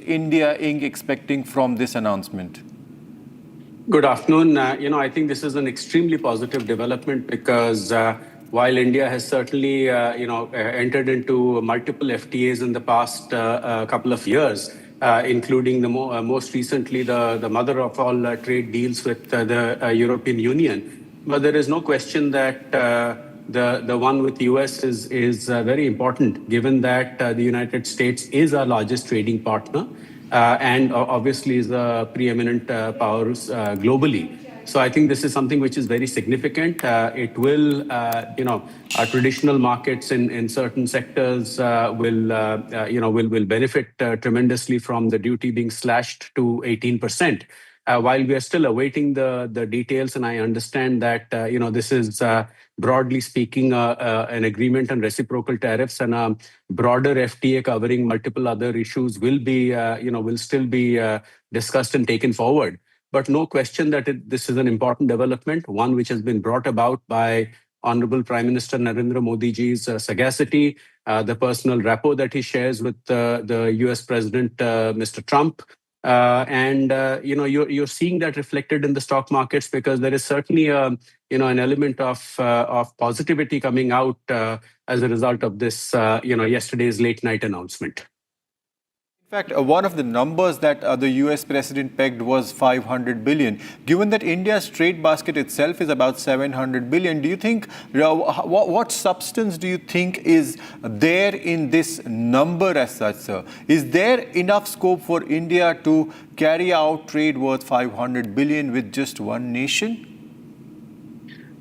India expecting from this announcement? Good afternoon. I think this is an extremely positive development because while India has certainly, entered into multiple FTAs in the past couple of years, including the most recently the mother of all trade deals with the European Union, but there is no question that the one with the US is very important, given that the United States is our largest trading partner. And obviously is the preeminent powers globally. So I think this is something which is very significant. It will, our traditional markets in certain sectors will benefit tremendously from the duty being slashed to 18%. While we are still awaiting the details, and I understand that this is broadly speaking an agreement on reciprocal tariffs, and a broader FTA covering multiple other issues will still be discussed and taken forward. But no question that this is an important development, one which has been brought about by Honorable Prime Minister Narendra Modi ji's sagacity, the personal rapport that he shares with the US President, Mr. Trump. You're seeing that reflected in the stock markets, because there is certainly an element of positivity coming out as a result of this yesterday's late night announcement. In fact, one of the numbers that the US president pegged was 500 billion. Given that India's trade basket itself is about 700 billion, do you think, what substance do you think is there in this number as such, sir? Is there enough scope for India to carry out trade worth 500 billion with just one nation?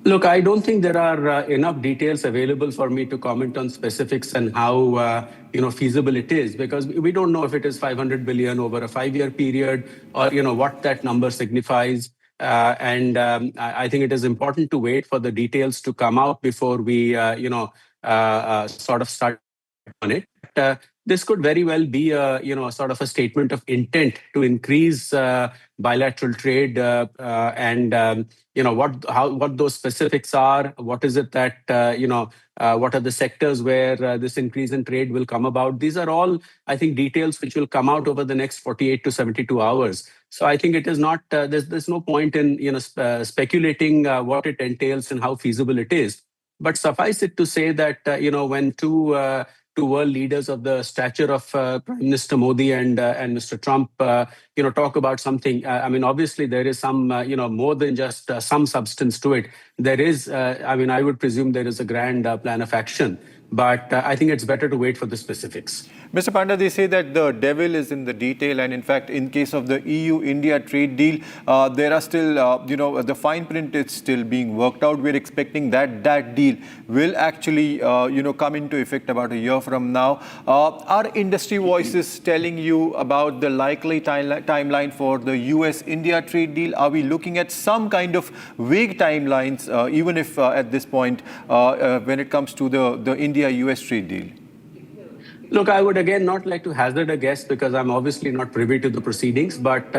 Look, I don't think there are enough details available for me to comment on specifics and how feasible it is, because we don't know if it is 500 billion over a 5-year period, or what that number signifies. I think it is important to wait for the details to come out before we sort of start on it. This could very well be a sort of a statement of intent to increase bilateral trade, what those specifics are. What is it that what are the sectors where this increase in trade will come about? These are all, I think, details which will come out over the next 48 to 72 hours. So I think it is not there's no point in speculating what it entails and how feasible it is. But suffice it to say that when two world leaders of the stature of Prime Minister Modi and Mr. Trump, talk about something. I mean, obviously there is some, more than just some substance to it. There is, I would presume there is a grand plan of action. But I think it's better to wait for the specifics. Mr. Panda, they say that the devil is in the detail. And in fact, in case of the EU-India trade deal, there are still, the fine print is still being worked out. We're expecting that deal will actually, come into effect about a year from now. Are industry voices telling you about the likely timeline for the US-India trade deal? Are we looking at some kind of vague timelines, even if at this point, when it comes to the India-US trade deal? Look, I would again not like to hazard a guess, because I'm obviously not privy to the proceedings. But,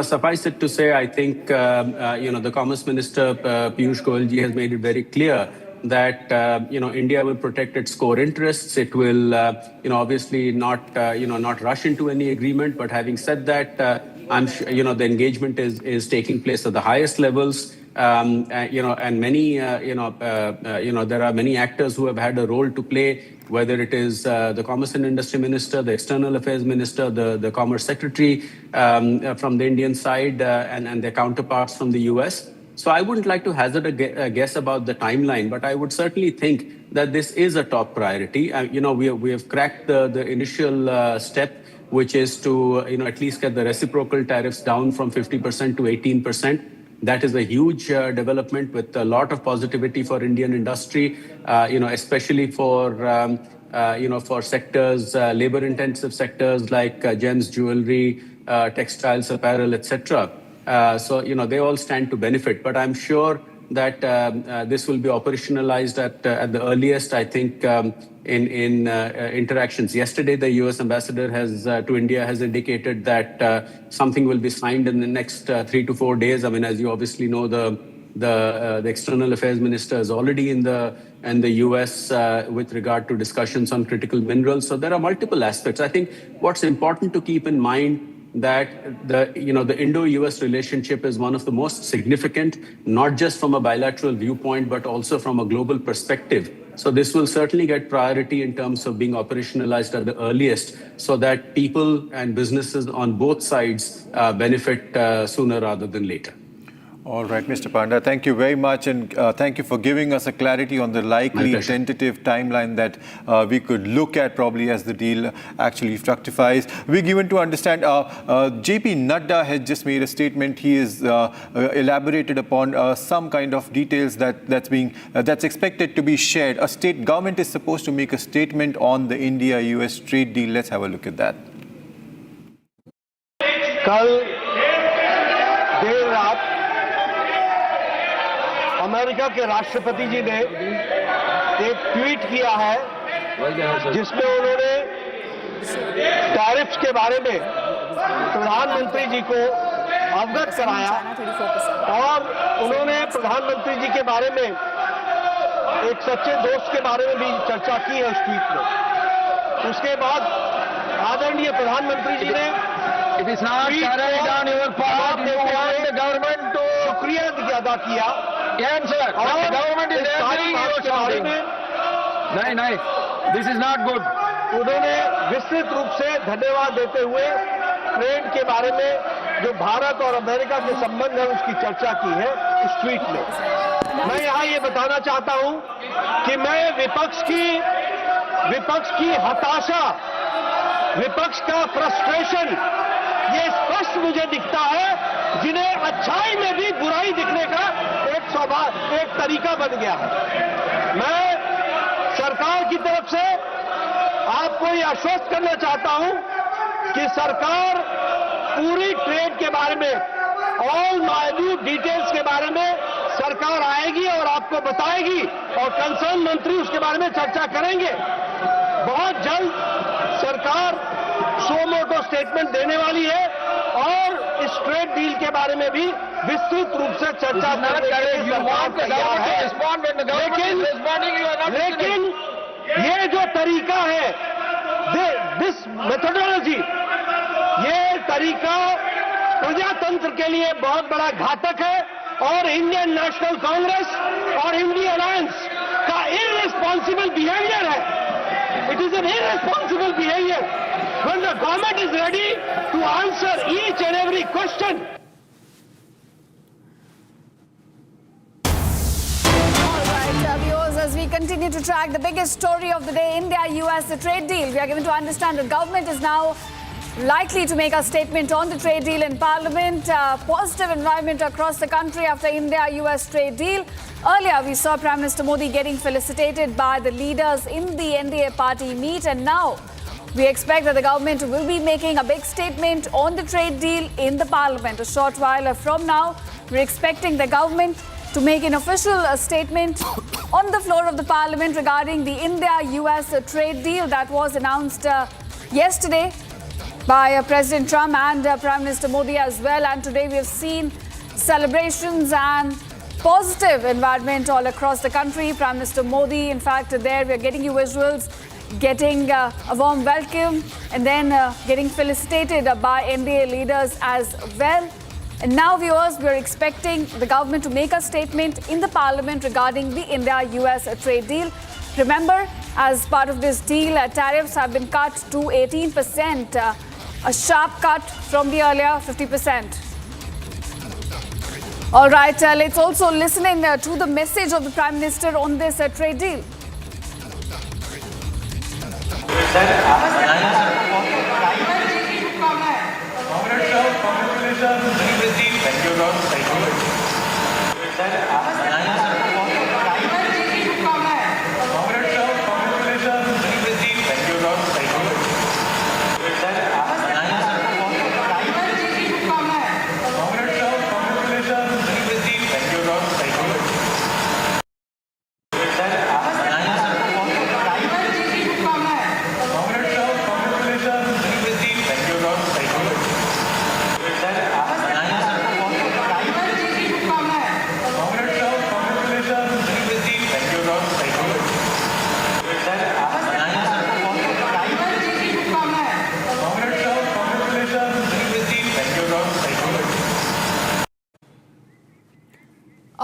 suffice it to say, I think, the Commerce Minister, Piyush Goyal ji, has made it very clear that, India will protect its core interests. It will, obviously not rush into any agreement. But having said that, I'm sure, the engagement is taking place at the highest levels. And many, there are many actors who have had a role to play, whether it is the Commerce and Industry Minister, the External Affairs Minister, the Commerce Secretary from the Indian side, and their counterparts from the US. So I wouldn't like to hazard a guess about the timeline, but I would certainly think that this is a top priority. We have cracked the initial step, which is to at least get the reciprocal tariffs down from 50% to 18%. That is a huge development with a lot of positivity for Indian industry, especially for sectors, labor-intensive sectors like gems, jewelry, textiles, apparel, etc. So, they all stand to benefit. But I'm sure that this will be operationalized at the earliest, I think, in interactions. Yesterday, the US ambassador to India has indicated that something will be signed in the next 3 to 4 days. I mean, as you obviously know, the The External Affairs Minister is already in the US with regard to discussions on critical minerals. So there are multiple aspects. I think what's important to keep in mind that the Indo-US relationship is one of the most significant, not just from a bilateral viewpoint, but also from a global perspective. So this will certainly get priority in terms of being operationalized at the earliest so that people and businesses on both sides benefit sooner rather than later. All right, Mr. Panda, thank you very much, and thank you for giving us a clarity on the likely tentative timeline that we could look at probably as the deal actually fructifies. We're given to understand JP Nadda has just made a statement. He has elaborated upon some kind of details that's expected to be shared. A state government is supposed to make a statement on the India-US trade deal. Let's have a look at that. कल देर रात America के राष्ट्रपति जी ने एक tweet किया है जिसमें उन्होंने टैरिफ्स के बारे में प्रधानमंत्री जी को अवगत कराया और उन्होंने प्रधानमंत्री जी के बारे में एक सच्चे दोस्त के बारे में भी चर्चा की है उस ट्वीट में। उसके बाद आदरणीय प्रधानमंत्री जी ने शुक्रिया अदा किया नहीं, दिस इज नॉट गुड। उन्होंने विस्तृत रूप से धन्यवाद देते हुए ट्रेड के बारे में जो भारत और अमेरिका के संबंध है उसकी चर्चा की है इस ट्वीट में। मैं यहाँ ये बताना चाहता हूँ कि मैं विपक्ष की हताशा, विपक्ष का फ्रस्ट्रेशन ये स्पष्ट मुझे दिखता है, जिन्हें अच्छाई में भी बुराई दिखने का एक तरीका बन गया है। मैं सरकार की तरफ से आपको ये आश्वस्त करना चाहता हूं कि सरकार पूरी ट्रेड के बारे में, ऑल माइन्यूट डिटेल्स के बारे में सरकार आएगी और आपको बताएगी और कंसर्न मंत्री उसके बारे में चर्चा करेंगे। बहुत जल्द सरकार सोमोटो स्टेटमेंट देने वाली है और इस ट्रेड डील के बारे में भी विस्तृत रूप से चर्चा करने के लिए सरकार तैयार है। लेकिन ये जो तरीका है, दिस मेथोडोलॉजी, ये तरीका प्रजातंत्र के लिए बहुत बड़ा घातक है और इंडियन नेशनल कांग्रेस और इंडिया अलायंस का इररिस्पॉन्सिबल बिहेवियर है। It is an irresponsible behaviour when the government is ready to answer each and every question. All right, viewers, as we continue to track the biggest story of the day, India-US trade deal, we are given to understand that government is now likely to make a statement on the trade deal in Parliament. Positive environment across the country after India-US trade deal. Earlier, we saw Prime Minister Modi getting felicitated by the leaders in the NDA party meet, and now we expect that the government will be making a big statement on the trade deal in the Parliament. A short while from now, we're expecting the government to make an official statement on the floor of the Parliament regarding the India-US trade deal that was announced yesterday by President Trump and Prime Minister Modi as well. And today we have seen celebrations and positive environment all across the country. Prime Minister Modi, in fact, there we are getting you visuals, getting a warm welcome and then getting felicitated by NDA leaders as well. And now, viewers, we are expecting the government to make a statement in the Parliament regarding the India-US trade deal. Remember, as part of this deal, tariffs have been cut to 18%, a sharp cut from the earlier 50%. All right, let's also listen to the message of the Prime Minister on this trade deal.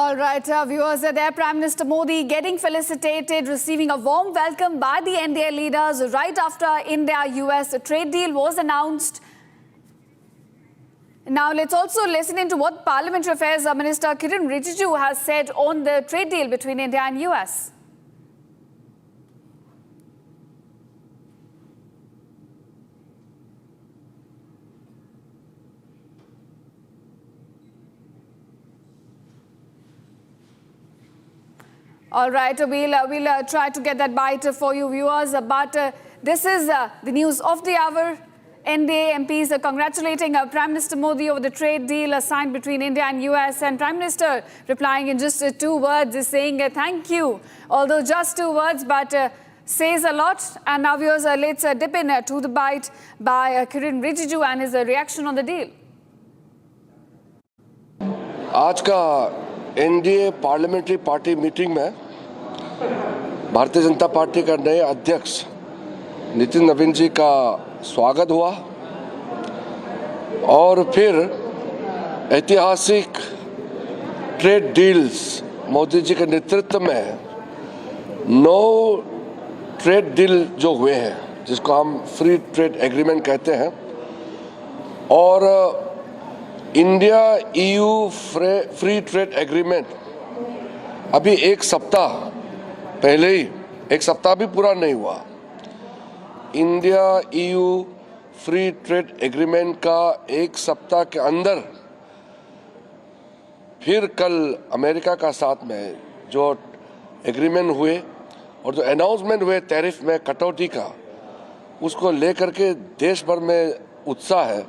All right, viewers, there Prime Minister Modi getting felicitated, receiving a warm welcome by the NDA leaders right after India-US trade deal was announced. Now, let's also listen into what Parliamentary Affairs Minister Kiren Rijiju has said on the trade deal between India and US. All right, we'll try to get that bite for you viewers, but this is the news of the hour. NDA MPs are congratulating Prime Minister Modi over the trade deal signed between India and US, and Prime Minister replying in just 2 words is saying thank you, although just 2 words, but says a lot. And now viewers, let's dip in to the bite by Kiren Rijiju and his reaction on the deal. आज का NDA parliamentary party meeting में Bharatiya Janata party का नए अध्यक्ष नितिन नवीन जी का स्वागत हुआ और फिर ऐतिहासिक ट्रेड डील्स मोदी जी के नेतृत्व में 9 ट्रेड डील जो हुए हैं जिसको हम फ्री ट्रेड एग्रीमेंट कहते हैं, और India EU free trade agreement अभी 1 सप्ताह पहले ही, 1 सप्ताह भी पूरा नहीं हुआ, India EU free trade agreement का 1 सप्ताह के अंदर फिर कल अमेरिका का साथ में जो एग्रीमेंट हुए और जो अनाउंसमेंट हुए टैरिफ में कटौती का, उसको लेकर के देश भर में उत्साह है।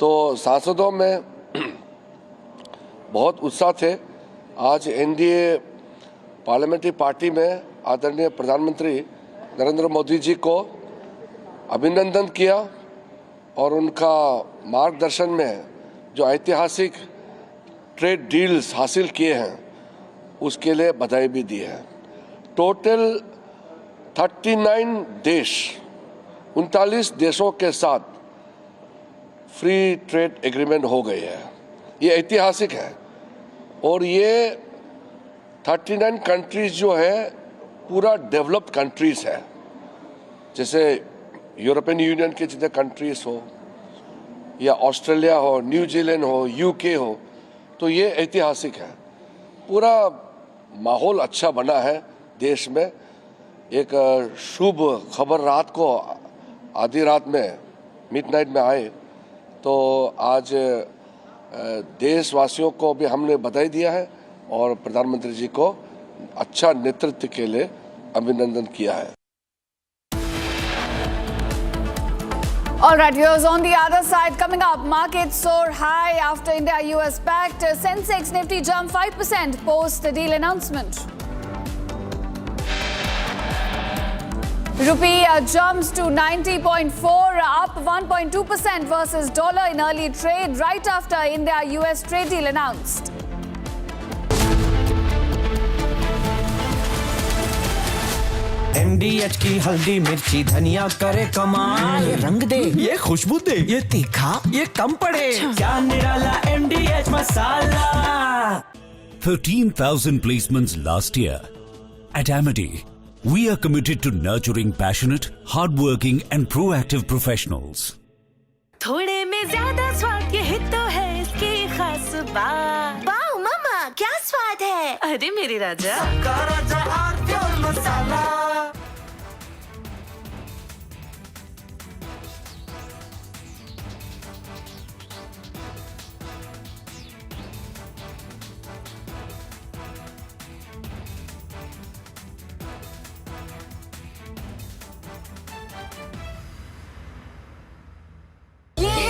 तो सांसदों में बहुत उत्साह थे। आज एनडीए पार्लियामेंट्री पार्टी में आदरणीय प्रधानमंत्री नरेंद्र मोदी जी को अभिनंदन किया और उनका मार्गदर्शन में जो ऐतिहासिक ट्रेड डील्स हासिल किए हैं उसके लिए बधाई भी दी है। टोटल 39 देश, 39 देशों के साथ फ्री ट्रेड एग्रीमेंट हो गए हैं। ये ऐतिहासिक है और ये 39 कंट्रीज जो है पूरा डेवलप्ड कंट्रीज है, जैसे यूरोपियन यूनियन के जितने कंट्रीज हो या ऑस्ट्रेलिया हो, न्यूजीलैंड हो, यूके हो, तो ये ऐतिहासिक है। पूरा माहौल अच्छा बना है देश में। एक शुभ खबर रात को आधी रात में मिडनाइट में आए, तो आज देशवासियों को भी हमने बधाई दिया है और प्रधानमंत्री जी को अच्छा नेतृत्व के लिए अभिनंदन किया है। All right, viewers, on the other side, coming up, markets soar high after India-US pact. Sensex Nifty jumped 5% post the deal announcement. Rupee jumps to 90.4, up 1.2% versus dollar in early trade right after India-US trade deal announced. MDH की हल्दी मिर्ची धनिया करे कमाल, ये रंग दे, ये खुशबू दे, ये तीखा, ये कम पड़े, क्या निराला MDH masala. 13,000 placements last year. At Amity, we are committed to nurturing passionate, hardworking and proactive professionals. थोड़े में ज्यादा स्वाद, ये तो है इसकी खास बात। वाओ मामा, क्या स्वाद है। अरे मेरे राजा, राजा और प्योर मसाला।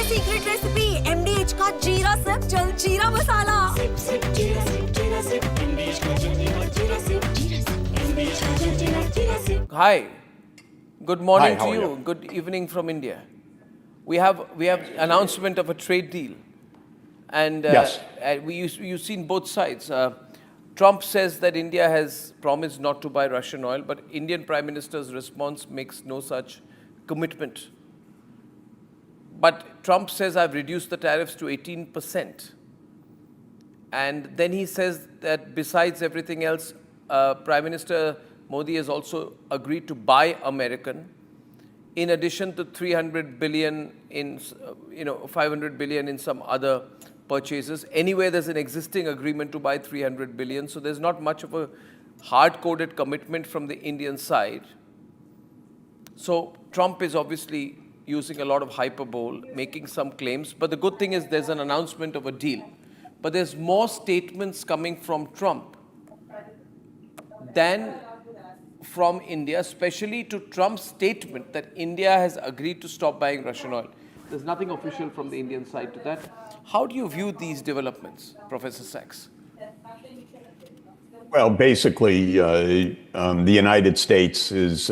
सीक्रेट रेसिपी MDH का जीरा सिप जल जीरा मसाला। Hi, good morning Hi, how to are you. you? Good evening from India. We have announcement of a trade deal, and Yes. you've seen both sides. Trump says that India has promised not to buy Russian oil, but Indian Prime Minister's response makes no such commitment. But Trump says, I've reduced the tariffs to 18%. And then he says that besides everything else, Prime Minister Modi has also agreed to buy American, in addition to 300 billion in, 500 billion in some other purchases. Anyway, there's an existing agreement to buy 300 billion, so there's not much of a hard-coded commitment from the Indian side. So Trump is obviously using a lot of hyperbole, making some claims, but the good thing is there's an announcement of a deal. But there's more statements coming from Trump than from India, especially to Trump's statement that India has agreed to stop buying Russian oil. There's nothing official from the Indian side to that. How do you view these developments, Professor Sachs? Well, basically, the United States is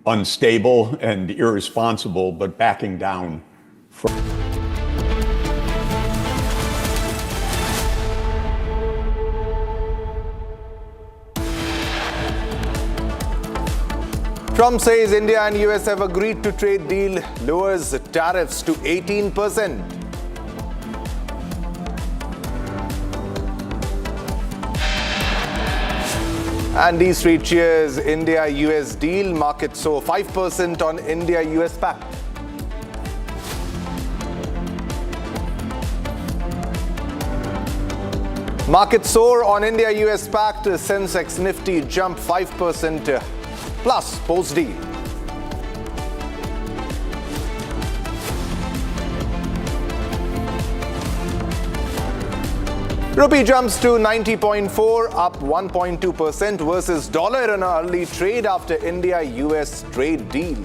unstable and irresponsible, but backing down from. Trump says India and US have agreed to trade deal lowers tariffs to 18%. And D Street cheers India-US deal. Market soar 5% on India-US pact. Market soar on India-US pact. Sensex Nifty jump 5% plus post-deal. Rupee jumps to 90.4, up 1.2% versus dollar in an early trade after India-US trade deal.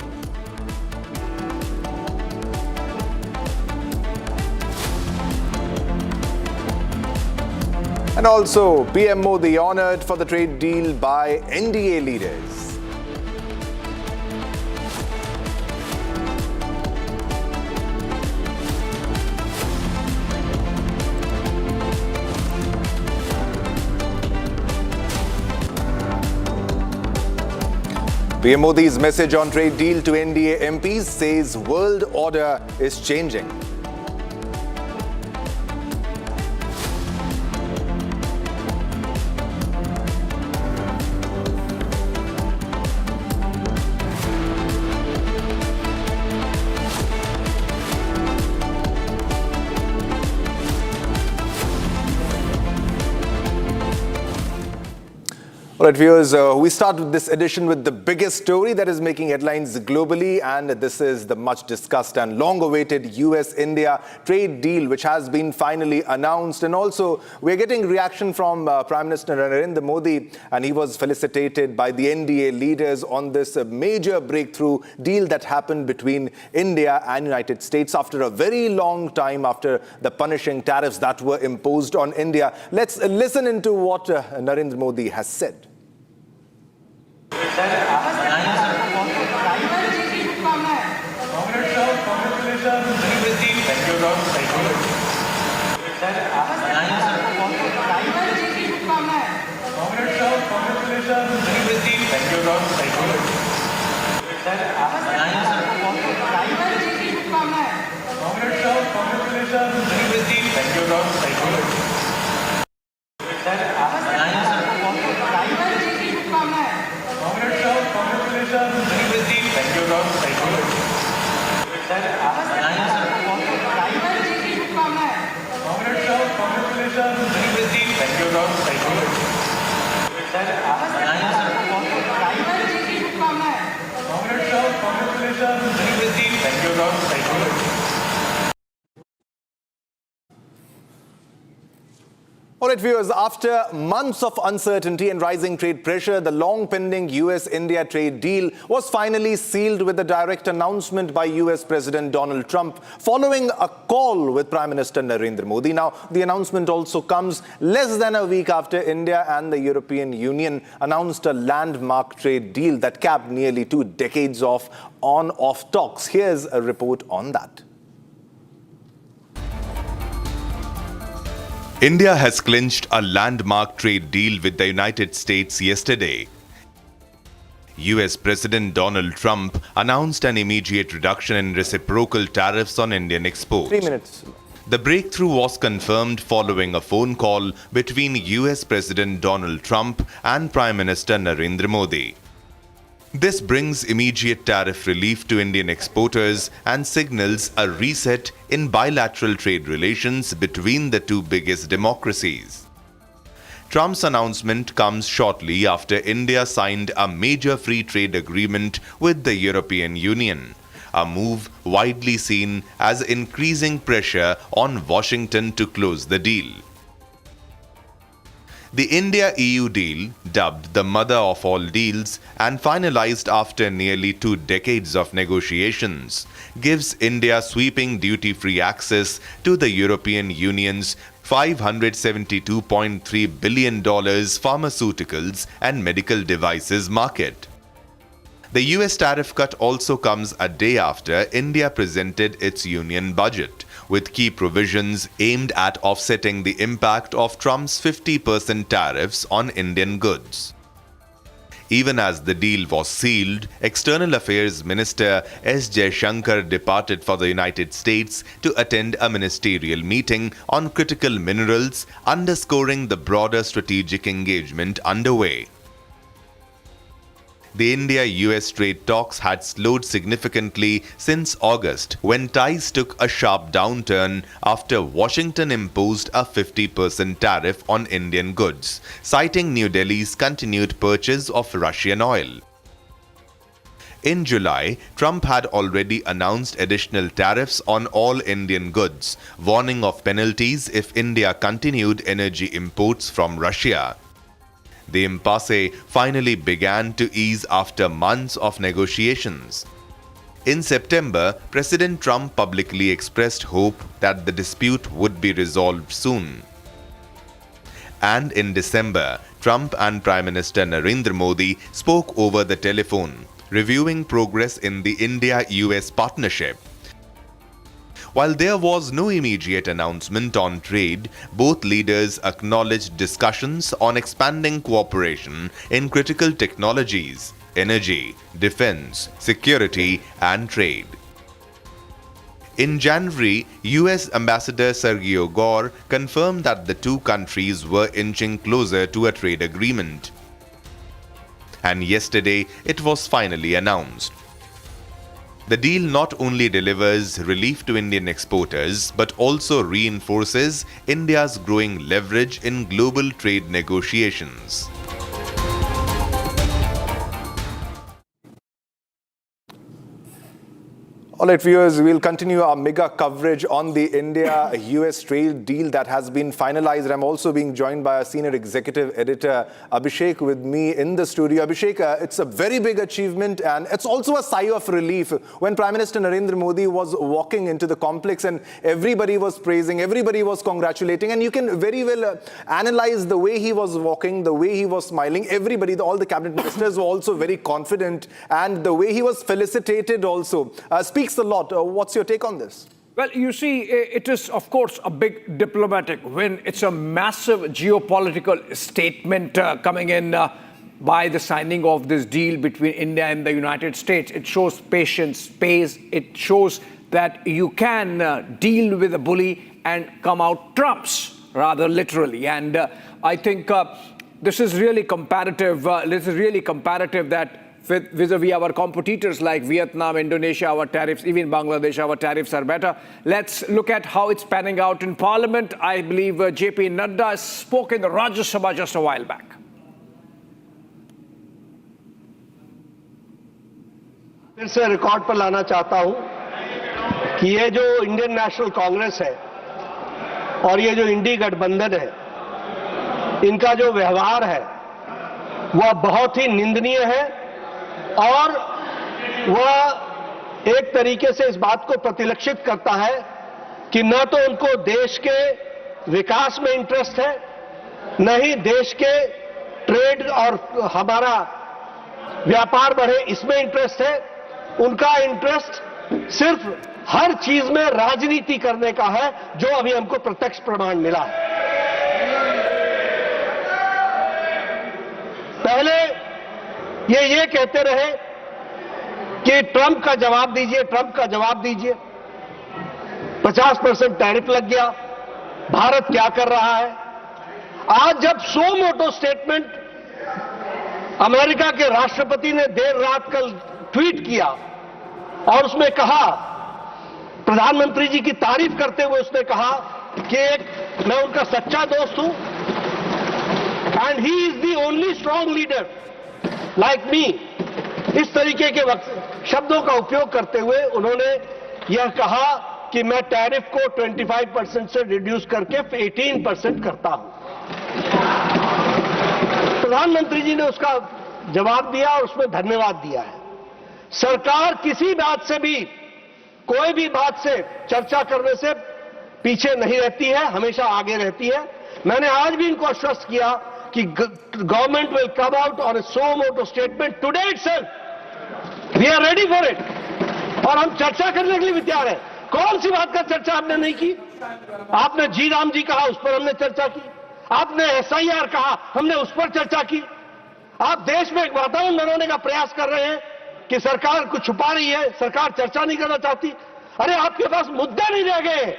And also, PM Modi honored for the trade deal by NDA leaders. PM Modi's message on trade deal to NDA MPs says world order is changing. All right, viewers, we start with this edition with the biggest story that is making headlines globally, and this is the much discussed and long-awaited US-India trade deal, which has been finally announced. And also, we're getting reaction from Prime Minister Narendra Modi, and he was felicitated by the NDA leaders on this major breakthrough deal that happened between India and United States after a very long time, after the punishing tariffs that were imposed on India. Let's listen into what Narendra Modi has said. All right, viewers, after months of uncertainty and rising trade pressure, the long-pending US-India trade deal was finally sealed with a direct announcement by US President Donald Trump following a call with Prime Minister Narendra Modi. Now, the announcement also comes less than a week after India and the European Union announced a landmark trade deal that capped nearly 2 decades of on-off talks. Here's a report on that. India has clinched a landmark trade deal with the United States yesterday. US President Donald Trump announced an immediate reduction in reciprocal tariffs on Indian exports. 3 minutes. The breakthrough was confirmed following a phone call between US President Donald Trump and Prime Minister Narendra Modi. This brings immediate tariff relief to Indian exporters and signals a reset in bilateral trade relations between the two biggest democracies. Trump's announcement comes shortly after India signed a major free trade agreement with the European Union, a move widely seen as increasing pressure on Washington to close the deal. The India-EU deal, dubbed the mother of all deals and finalized after nearly 2 decades of negotiations, gives India sweeping duty-free access to the European Union's $572.3 billion pharmaceuticals and medical devices market. The US tariff cut also comes a day after India presented its union budget, with key provisions aimed at offsetting the impact of Trump's 50% tariffs on Indian goods. Even as the deal was sealed, External Affairs Minister S. Jaishankar departed for the United States to attend a ministerial meeting on critical minerals, underscoring the broader strategic engagement underway. The India-US trade talks had slowed significantly since August, when ties took a sharp downturn after Washington imposed a 50% tariff on Indian goods, citing New Delhi's continued purchase of Russian oil. In July, Trump had already announced additional tariffs on all Indian goods, warning of penalties if India continued energy imports from Russia. The impasse finally began to ease after months of negotiations. In September, President Trump publicly expressed hope that the dispute would be resolved soon. And in December, Trump and Prime Minister Narendra Modi spoke over the telephone, reviewing progress in the India-US partnership. While there was no immediate announcement on trade, both leaders acknowledged discussions on expanding cooperation in critical technologies, energy, defense, security, and trade. In January, US Ambassador Sergio Gore confirmed that the two countries were inching closer to a trade agreement. And yesterday, it was finally announced. The deal not only delivers relief to Indian exporters, but also reinforces India's growing leverage in global trade negotiations. All right, viewers, we'll continue our mega coverage on the India-US trade deal that has been finalized. I'm also being joined by our senior executive editor, Abhishek, with me in the studio. Abhishek, it's a very big achievement, and it's also a sigh of relief when Prime Minister Narendra Modi was walking into the complex and everybody was praising, everybody was congratulating, and you can very well analyze the way he was walking, the way he was smiling. Everybody, all the cabinet ministers were also very confident, and the way he was felicitated also speaks a lot. What's your take on this? Well, you see, it is, of course, a big diplomatic win. It's a massive geopolitical statement coming in by the signing of this deal between India and the United States. It shows patience, pace. It shows that you can deal with a bully and come out trumps, rather literally. And I think this is really comparative. That vis-a-vis our competitors like Vietnam, Indonesia, our tariffs, even Bangladesh, our tariffs are better. Let's look at how it's panning out in Parliament. I believe JP Nadda spoke in the Rajya Sabha just a while back. फिर से record पर लाना चाहता हूं कि ये जो Indian national Congress है और ये जो इंडी गठबंधन है, इनका जो व्यवहार है वह बहुत ही निंदनीय है और वह एक तरीके से इस बात को प्रतिलक्षित करता है कि न तो उनको देश के विकास में इंटरेस्ट है, न ही देश के ट्रेड और हमारा व्यापार बढ़े इसमें इंटरेस्ट है। उनका इंटरेस्ट सिर्फ हर चीज में राजनीति करने का है, जो अभी हमको प्रत्यक्ष प्रमाण मिला है। पहले ये कहते रहे कि ट्रंप का जवाब दीजिए, ट्रंप का जवाब दीजिए। 50% टैरिफ लग गया। भारत क्या कर रहा है? आज जब सो मोटो स्टेटमेंट अमेरिका के राष्ट्रपति ने देर रात कल ट्वीट किया और उसमें कहा, प्रधानमंत्री जी की तारीफ करते हुए उसने कहा कि मैं उनका सच्चा दोस्त हूं and he is the only strong leader like me. इस तरीके के शब्दों का उपयोग करते हुए उन्होंने यह कहा कि मैं टैरिफ को 25% से रिड्यूस करके 18% करता हूं। प्रधानमंत्री जी ने उसका जवाब दिया और उसमें धन्यवाद दिया है। सरकार किसी बात से भी, कोई भी बात से चर्चा करने से पीछे नहीं रहती है, हमेशा आगे रहती है। मैंने आज भी इनको आश्वस्त किया कि government will come out on a suo motu statement today itself. We are ready for it और हम चर्चा करने के लिए भी तैयार हैं। कौन सी बात का चर्चा आपने नहीं की? आपने जी राम जी कहा, उस पर हमने चर्चा की। आपने SIR कहा, हमने उस पर चर्चा की। आप देश में एक वातावरण बनाने का प्रयास कर रहे हैं कि सरकार कुछ छुपा रही है, सरकार चर्चा नहीं करना चाहती। अरे आपके पास मुद्दे नहीं रह गए।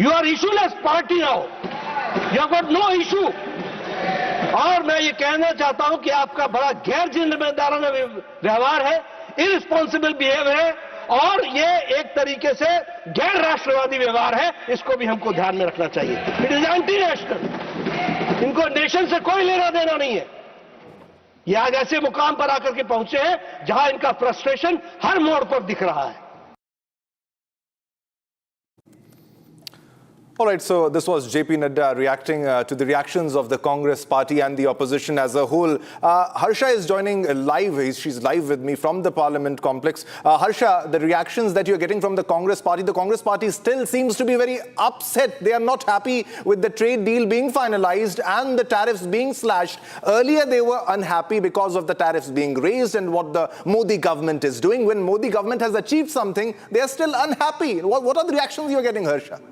You are issueless party now, you have got no issue. और मैं ये कहना चाहता हूं कि आपका बड़ा गैर जिम्मेदाराना व्यवहार है, इररिस्पॉन्सिबल बिहेवियर है और ये एक तरीके से गैर राष्ट्रवादी व्यवहार है। इसको भी हमको ध्यान में रखना चाहिए। It is anti national. इनको नेशन से कोई लेना देना नहीं है। ये आज ऐसे मुकाम पर आकर के पहुंचे हैं जहां इनका फ्रस्ट्रेशन हर मोड़ पर दिख रहा है। All right, so this was JP Nadda reacting to the reactions of the Congress party and the opposition as a whole. Harsha is joining live. She's live with me from the Parliament complex. Harsha, the reactions that you're getting from the Congress party still seems to be very upset. They are not happy with the trade deal being finalized and the tariffs being slashed. Earlier, they were unhappy because of the tariffs being raised and what the Modi government is doing. When Modi government has achieved something, they are still unhappy. What are the reactions you're getting, Harsha?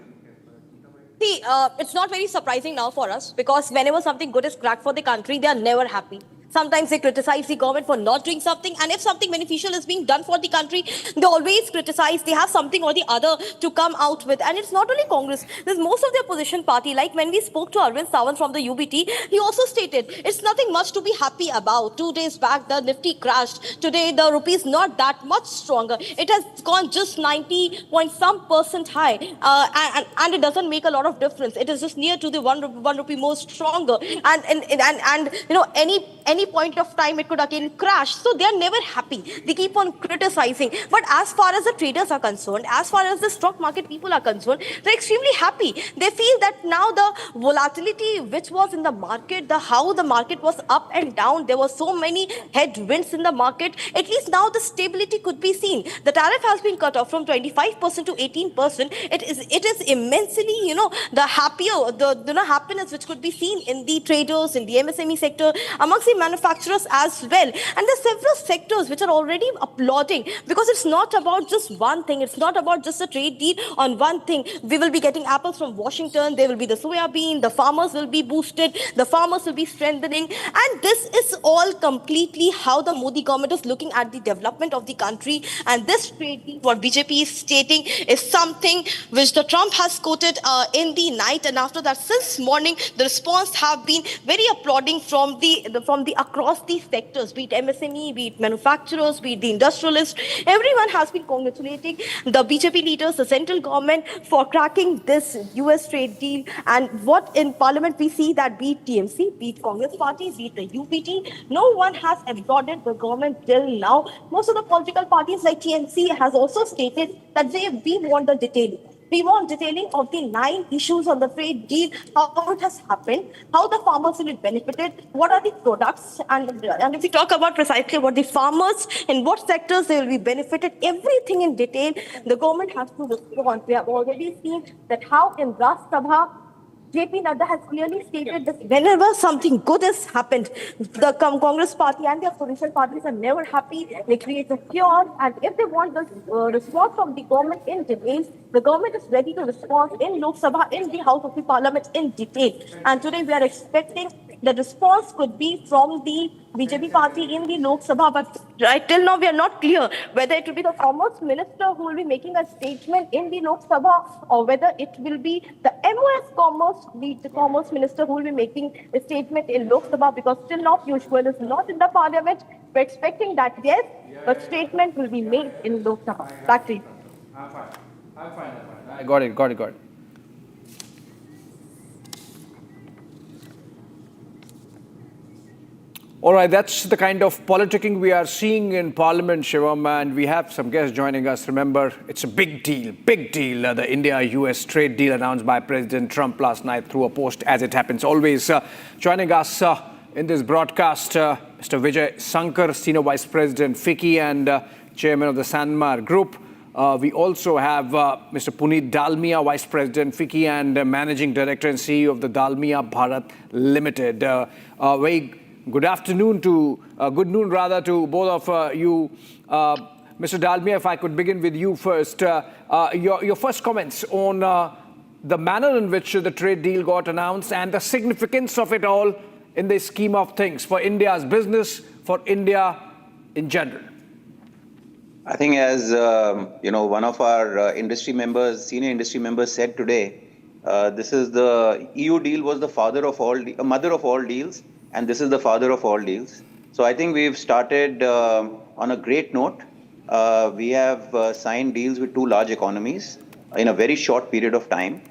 See, it's not very surprising now for us because whenever something good is cracked for the country, they are never happy. Sometimes they criticize the government for not doing something, and if something beneficial is being done for the country, they always criticize. They have something or the other to come out with. And it's not only Congress. There's most of the opposition party. Like when we spoke to Arvind Sawant from the UBT, he also stated it's nothing much to be happy about. 2 days back, the Nifty crashed. Today, the rupee is not that much stronger. It has gone just 90-point-some% high, and it doesn't make a lot of difference. It is just near to the one rupee more stronger. And you know, any point of time it could again crash. So they are never happy. They keep on criticizing. But as far as the traders are concerned, as far as the stock market people are concerned, they're extremely happy. They feel that now the volatility which was in the market, how the market was up and down, there were so many headwinds in the market. At least now the stability could be seen. The tariff has been cut off from 25% to 18%. It is immensely, you know, the happiness which could be seen in the traders, in the MSME sector, amongst the manufacturers as well. And there are several sectors which are already applauding because it's not about just one thing. It's not about just a trade deal on one thing. We will be getting apples from Washington. There will be the soya bean. The farmers will be boosted. The farmers will be strengthening. And this is all completely how the Modi government is looking at the development of the country. And this trade deal, what BJP is stating, is something which the Trump has quoted in the night. And after that, since morning, the response have been very applauding from the across these sectors, be it MSME, be it manufacturers, be it the industrialists. Everyone has been congratulating the BJP leaders, the central government for cracking this US trade deal. And what in Parliament we see that be it TMC, be it Congress party, be it the UPT, no one has applauded the government till now. Most of the political parties like TMC has also stated that we want the detailing. We want detailing of the 9 issues on the trade deal, how it has happened, how the farmers will be benefited, what are the products, and if we talk about precisely about the farmers, in what sectors they will be benefited, everything in detail, the government has to respond. We have already seen that how in Rajya Sabha, JP Nadda has clearly stated that whenever something good has happened, the Congress party and the opposition parties are never happy. They create a chaos, and if they want the response from the government in detail, the government is ready to respond in Lok Sabha, in the House of the Parliament in detail. And today we are expecting the response could be from the BJP party in the Lok Sabha. But right till now, we are not clear whether it will be the Commerce Minister who will be making a statement in the Lok Sabha, or whether it will be the MOS Commerce, the Commerce Minister who will be making a statement in Lok Sabha, because till now Piyush Goyal is not in the Parliament. We're expecting that, yes, the statement will be made in Lok Sabha. Back to you. I'm fine. I got it. All right, that's the kind of politicking we are seeing in Parliament, Shivam, and we have some guests joining us. Remember, it's a big deal, the India-US trade deal announced by President Trump last night through a post, as it happens always. Joining us in this broadcast, Mr. Vijay Sankar, Senior Vice President, FICCI, and Chairman of the Sanmar Group. We also have Mr. Puneet Dalmia, Vice President, FICCI, and Managing Director and CEO of the Dalmia Bharat Limited. Very good afternoon good noon to both of you. Mr. Dalmia, if I could begin with you first. Your first comments on the manner in which the trade deal got announced and the significance of it all in the scheme of things for India's business, for India in general. I think as one of our senior industry members said today, this is the EU deal was the mother of all deals, and this is the father of all deals. So I think we've started on a great note. We have signed deals with two large economies in a very short period of time.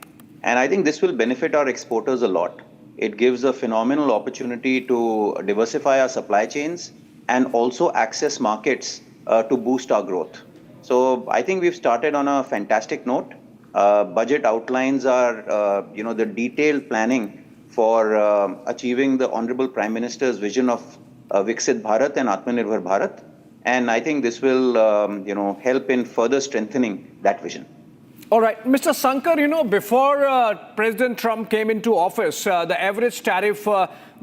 And I think this will benefit our exporters a lot. It gives a phenomenal opportunity to diversify our supply chains and also access markets to boost our growth. So I think we've started on a fantastic note. Budget outlines are, the detailed planning for achieving the Honorable Prime Minister's vision of Viksit Bharat and Atmanirbhar Bharat. And I think this will, help in further strengthening that vision. All right, Mr. Sankar, before President Trump came into office, the average tariff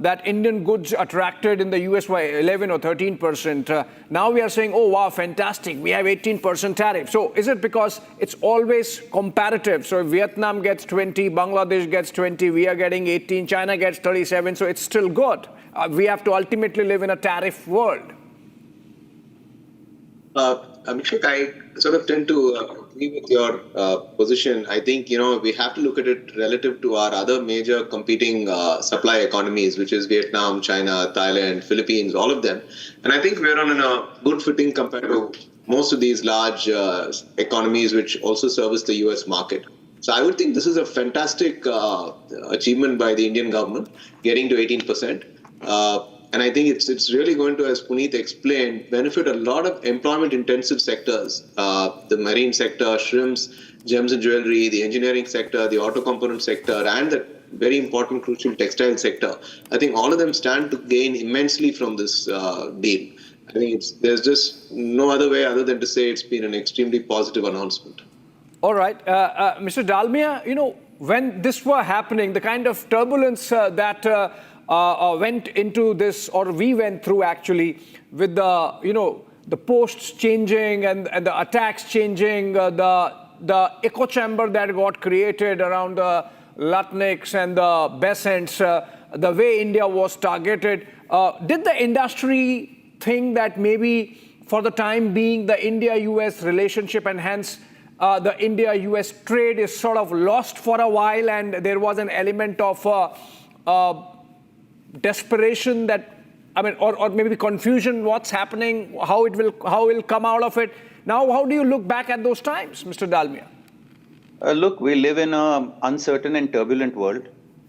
that Indian goods attracted in the US were 11 or 13%. Now we are saying, oh, wow, fantastic, we have 18% tariff. So is it because it's always comparative? So if Vietnam gets 20, Bangladesh gets 20, we are getting 18, China gets 37, so it's still good. We have to ultimately live in a tariff world. Abhishek, I sort of tend to agree with your position. I think, we have to look at it relative to our other major competing supply economies, which is Vietnam, China, Thailand, Philippines, all of them. And I think we're on a good footing compared to most of these large economies, which also service the US market. So I would think this is a fantastic achievement by the Indian government, getting to 18%. And I think it's really going to, as Puneet explained, benefit a lot of employment-intensive sectors, the marine sector, shrimps, gems and jewelry, the engineering sector, the auto component sector, and the very important, crucial textile sector. I think all of them stand to gain immensely from this deal. I think there's just no other way other than to say it's been an extremely positive announcement. All right. Mr. Dalmia, when this were happening, the kind of turbulence that went into this, or we went through actually, with the posts changing and the attacks changing, the echo chamber that got created around the Lutniks and the Besants, the way India was targeted. Did the industry think that maybe for the time being the India-US relationship and hence the India-US trade is sort of lost for a while, and there was an element of desperation that, or maybe confusion, what's happening, how it will come out of it. Now, how do you look back at those times, Mr. Dalmia? Look, we live in an uncertain and turbulent world.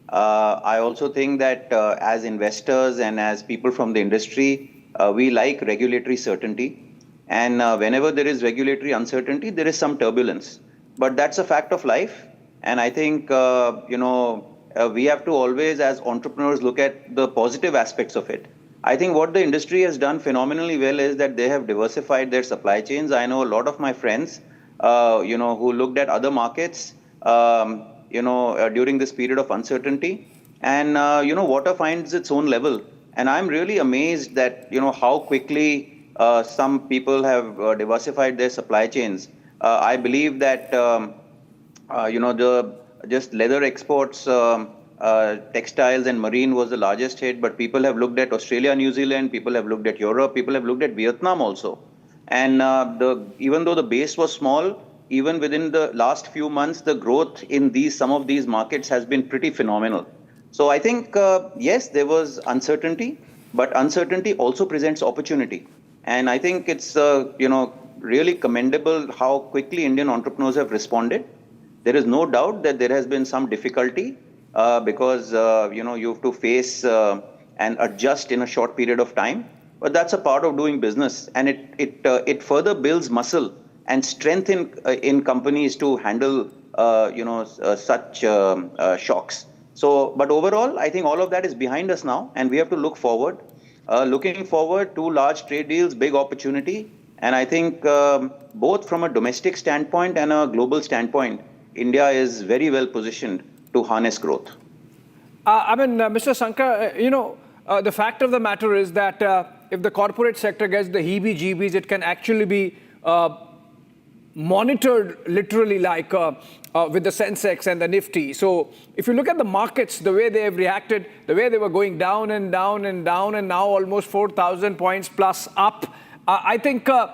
I also think that as investors and as people from the industry, we like regulatory certainty. And whenever there is regulatory uncertainty, there is some turbulence. But that's a fact of life. And I think, we have to always, as entrepreneurs, look at the positive aspects of it. I think what the industry has done phenomenally well is that they have diversified their supply chains. I know a lot of my friends, who looked at other markets, during this period of uncertainty. And, water finds its own level. And I'm really amazed that, how quickly some people have diversified their supply chains. I believe that, the just leather exports Textiles and marine was the largest hit, but people have looked at Australia, New Zealand, people have looked at Europe, people have looked at Vietnam also. And even though the base was small, even within the last few months, the growth in some of these markets has been pretty phenomenal. So I think, yes, there was uncertainty, but uncertainty also presents opportunity. And I think it's, really commendable how quickly Indian entrepreneurs have responded. There is no doubt that there has been some difficulty because, you have to face and adjust in a short period of time. But that's a part of doing business. And it further builds muscle and strength in companies to handle, such shocks. So, but overall, I think all of that is behind us now, and we have to look forward. Looking forward to large trade deals, big opportunity. And I think both from a domestic standpoint and a global standpoint, India is very well positioned to harness growth. Mr. Sankar, the fact of the matter is that if the corporate sector gets the heebie-jeebies, it can actually be monitored literally like with the Sensex and the Nifty. So if you look at the markets, the way they have reacted, the way they were going down and down and down, and now almost 4,000 points plus up, I think the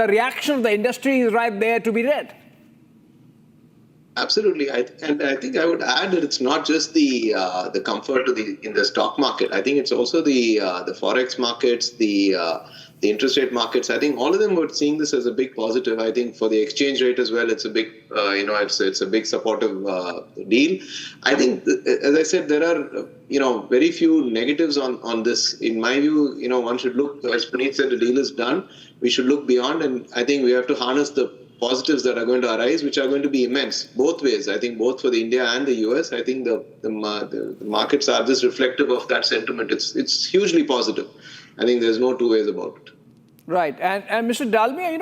reaction of the industry is right there to be read. Absolutely, and I think I would add that it's not just the comfort in the stock market. I think it's also the forex markets, the interest rate markets. I think all of them were seeing this as a big positive. I think for the exchange rate as well, it's a big, it's a big supportive deal. I think, as I said, there are very few negatives on this. In my view, one should look, as Puneet said, the deal is done. We should look beyond, and I think we have to harness the positives that are going to arise, which are going to be immense, both ways. I think both for the India and the US. I think the markets are just reflective of that sentiment. It's hugely positive. I think there's no two ways about it. Right. And Mr. Dalmia,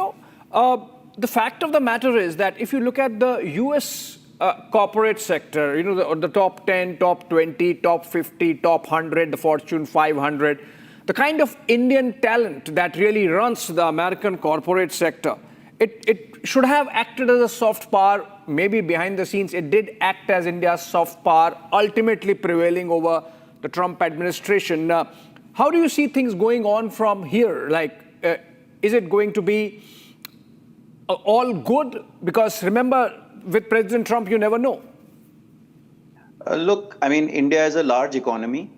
the fact of the matter is that if you look at the US corporate sector, the top 10, top 20, top 50, top 100, the Fortune 500, the kind of Indian talent that really runs the American corporate sector, it should have acted as a soft power. Maybe behind the scenes, it did act as India's soft power, ultimately prevailing over the Trump administration. How do you see things going on from here? Is it going to be all good? Because remember, with President Trump, you never know. Look, India is a large economy.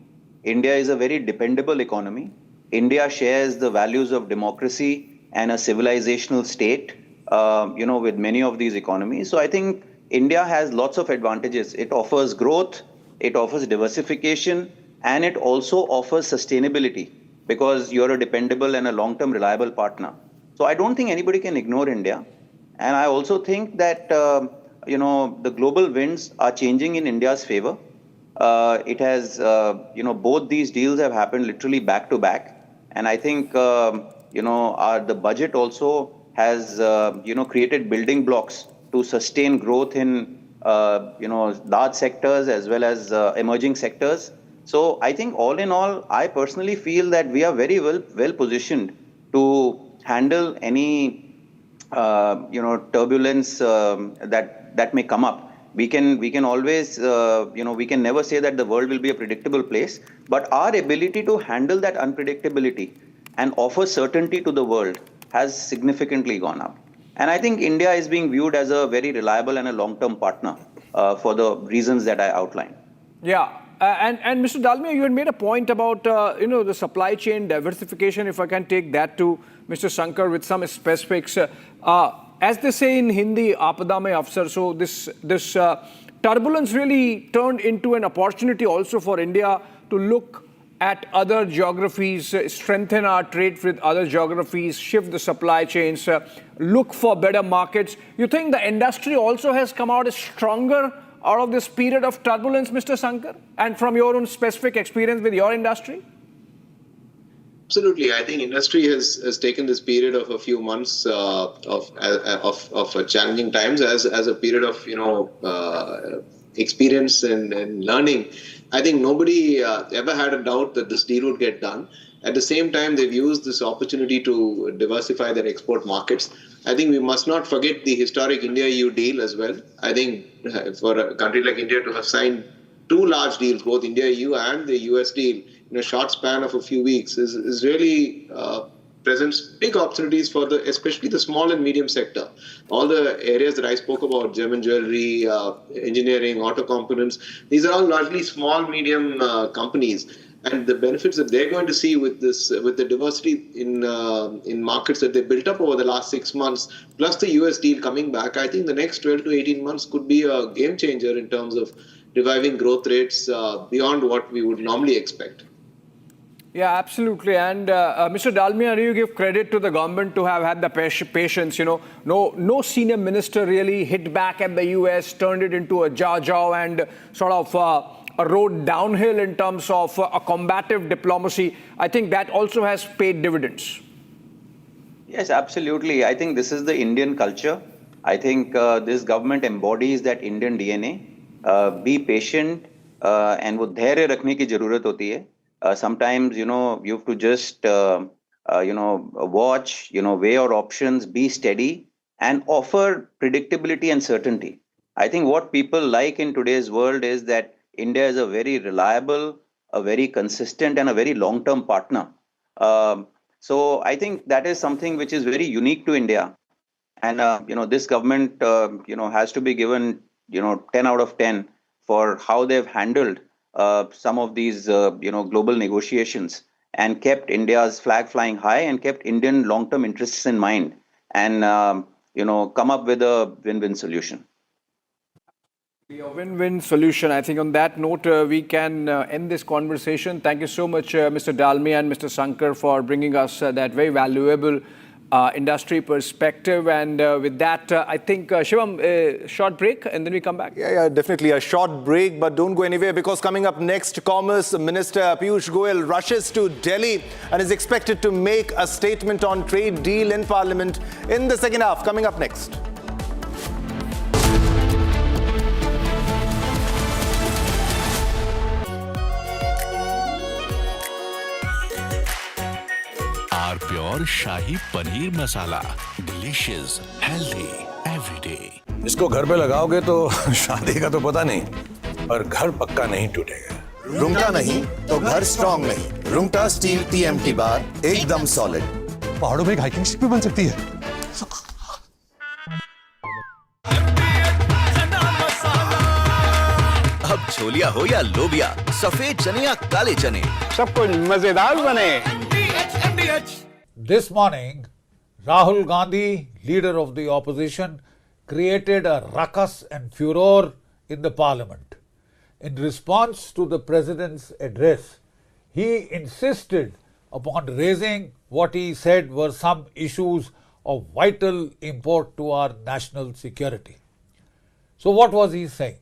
India is a very dependable economy. India shares the values of democracy and a civilizational state, with many of these economies. So I think India has lots of advantages. It offers growth, it offers diversification, and it also offers sustainability because you're a dependable and a long-term reliable partner. So I don't think anybody can ignore India. And I also think that, the global winds are changing in India's favor. It has, both these deals have happened literally back to back. And I think, the budget also has, created building blocks to sustain growth in, large sectors as well as emerging sectors. So I think all in all, I personally feel that we are very well positioned to handle any, turbulence that may come up. We can always, we can never say that the world will be a predictable place, but our ability to handle that unpredictability and offer certainty to the world has significantly gone up. And I think India is being viewed as a very reliable and a long-term partner for the reasons that I outlined. Yeah. And Mr. Dalmia, you had made a point about, the supply chain diversification, if I can take that to Mr. Sankar with some specifics. As they say in Hindi, aapada mein afsar, so this turbulence really turned into an opportunity also for India to look at other geographies, strengthen our trade with other geographies, shift the supply chains, look for better markets. You think the industry also has come out stronger out of this period of turbulence, Mr. Sankar, and from your own specific experience with your industry? Absolutely. I think industry has taken this period of a few months of challenging times as a period of, experience and learning. I think nobody ever had a doubt that this deal would get done. At the same time, they've used this opportunity to diversify their export markets. I think we must not forget the historic India-EU deal as well. I think for a country like India to have signed two large deals, both India-EU and the US deal, in a short span of a few weeks is really presents big opportunities for especially the small and medium sector. All the areas that I spoke about, German jewelry, engineering, auto components, these are all largely small, medium companies. And the benefits that they're going to see with this, with the diversity in markets that they built up over the last 6 months, plus the US deal coming back, I think the next 12 to 18 months could be a game changer in terms of reviving growth rates beyond what we would normally expect. Yeah, absolutely. And Mr. Dalmia, you give credit to the government to have had the patience. You know, no senior minister really hit back at the US, turned it into a jaw and sort of a road downhill in terms of a combative diplomacy. I think that also has paid dividends. Yes, absolutely. I think this is the Indian culture. I think this government embodies that Indian DNA. Be patient and वो धैर्य रखने की जरूरत होती है. Sometimes, you have to just, watch, weigh your options, be steady, and offer predictability and certainty. I think what people like in today's world is that India is a very reliable, a very consistent, and a very long-term partner. So I think that is something which is very unique to India. And, this government, has to be given, 10 out of 10 for how they've handled some of these, global negotiations and kept India's flag flying high and kept Indian long-term interests in mind and, come up with a win-win solution. A win-win solution. I think on that note, we can end this conversation. Thank you so much, Mr. Dalmia and Mr. Sankar, for bringing us that very valuable industry perspective. And with that, I think, Shivam, a short break and then we come back. Yeah, definitely a short break, but don't go anywhere because coming up next, Commerce Minister Piyush Goyal rushes to Delhi and is expected to make a statement on trade deal in Parliament in the second half. Coming up next. Pure shahi paneer masala, delicious, healthy, everyday. इसको घर पे लगाओगे तो शादी का तो पता नहीं, पर घर पक्का नहीं टूटेगा। रुंगटा नहीं तो घर स्ट्रॉन्ग नहीं। रुंगटा स्टील TMT बार एकदम सॉलिड। पहाड़ों में एक हाइकिंग शिप भी बन सकती है। अब छोलिया हो या लोबिया, सफेद चने या काले चने, सब कुछ मजेदार बने। This morning, Rahul Gandhi, leader of the opposition, created a ruckus and furor in the parliament. In response to the president's address, he insisted upon raising what he said were some issues of vital import to our national security. So what was he saying?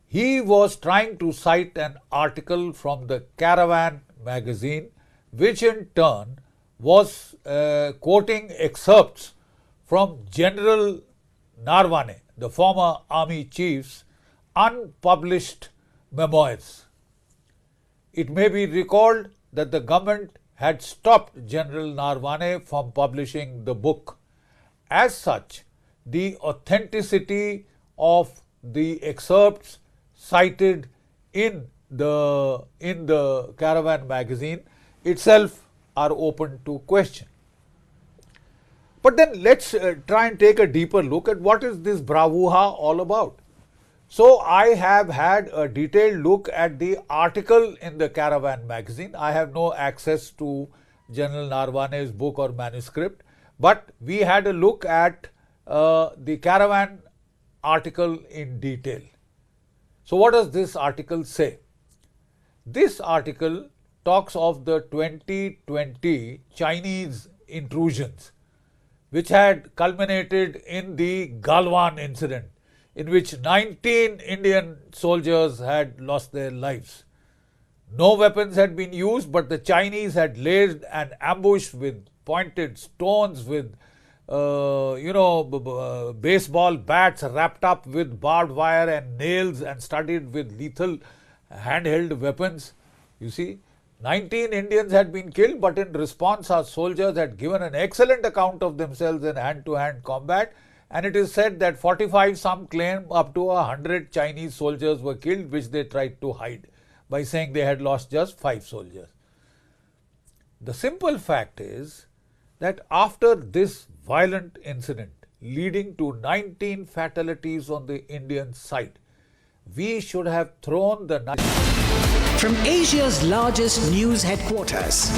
He was trying to cite an article from the Caravan magazine, which in turn was quoting excerpts from General Narwane, the former army chief's unpublished memoirs. It may be recalled that the government had stopped General Narwane from publishing the book. As such, the authenticity of the excerpts cited in the Caravan magazine itself are open to question. But then let's try and take a deeper look at what is this bravura all about. So I have had a detailed look at the article in the Caravan magazine. I have no access to General Narwane's book or manuscript, but we had a look at the Caravan article in detail. So what does this article say? This article talks of the 2020 Chinese intrusions, which had culminated in the Galwan incident, in which 19 Indian soldiers had lost their lives. No weapons had been used, but the Chinese had laid an ambush with pointed stones, with baseball bats wrapped up with barbed wire and nails and studded with lethal handheld weapons. You see, 19 Indians had been killed, but in response, our soldiers had given an excellent account of themselves in hand-to-hand combat. And it is said that 45, some claim up to 100 Chinese soldiers were killed, which they tried to hide by saying they had lost just 5 soldiers. The simple fact is that after this violent incident leading to 19 fatalities on the Indian side, we should have thrown the knife. From Asia's largest news headquarters,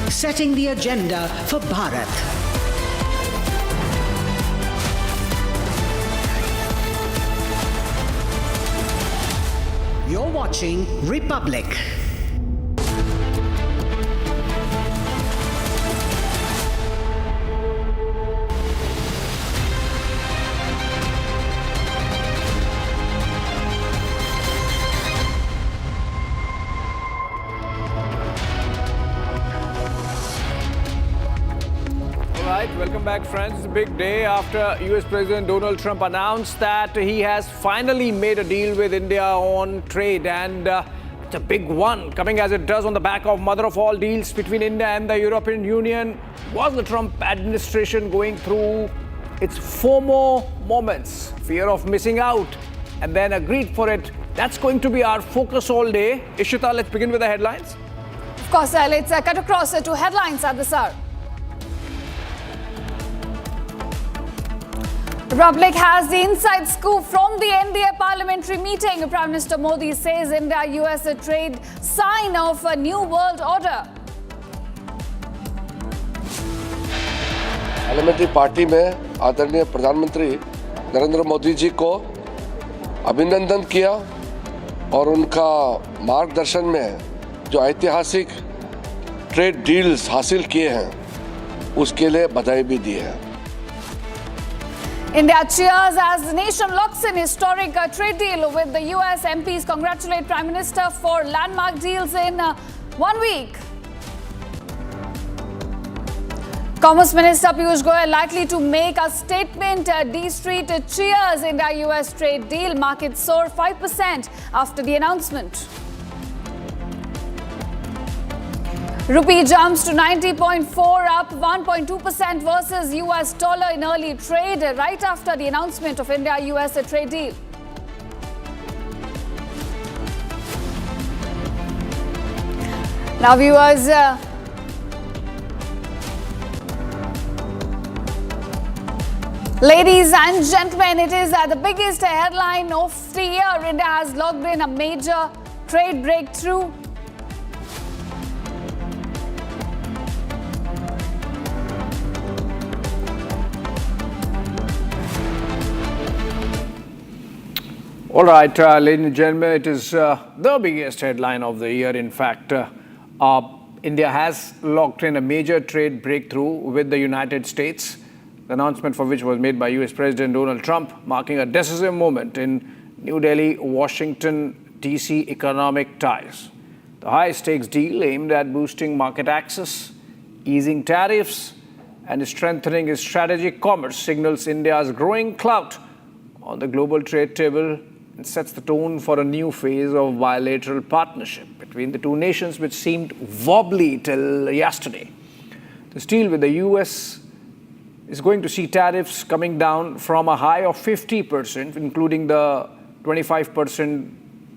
setting the agenda for Bharat. You're watching Republic. Welcome back, friends. It's a big day after US President Donald Trump announced that he has finally made a deal with India on trade, and it's a big one, coming as it does on the back of mother of all deals between India and the European Union. Was the Trump administration going through its FOMO moments, fear of missing out, and then agreed for it? That's going to be our focus all day. Ishita, let's begin with the headlines. Of course, let's cut across to headlines at this hour. Republic has the inside scoop from the NDA parliamentary meeting. Prime Minister Modi says India-US trade sign of a new world order. Parliamentary party में आदरणीय प्रधानमंत्री नरेंद्र मोदी जी को अभिनंदन किया और उनका मार्गदर्शन में जो ऐतिहासिक ट्रेड डील्स हासिल किए हैं उसके लिए बधाई भी दी है. India cheers as the nation locks in historic trade deal with the US. MPs congratulate Prime Minister for landmark deals in 1 week. Commerce Minister Piyush Goyal likely to make a statement. D Street cheers India-US trade deal. Markets soar 5% after the announcement. Rupee jumps to 90.4, up 1.2% versus US dollar in early trade, right after the announcement of India-US trade deal. Now, viewers, ladies and gentlemen, it is the biggest headline of the year. India has logged in a major trade breakthrough. All right, ladies and gentlemen, it is the biggest headline of the year. In fact, India has locked in a major trade breakthrough with the United States, the announcement for which was made by US President Donald Trump, marking a decisive moment in New Delhi-Washington DC economic ties. The high-stakes deal aimed at boosting market access, easing tariffs, and strengthening its strategic commerce signals India's growing clout on the global trade table and sets the tone for a new phase of bilateral partnership between the two nations, which seemed wobbly till yesterday. This deal with the US is going to see tariffs coming down from a high of 50%, including the 25%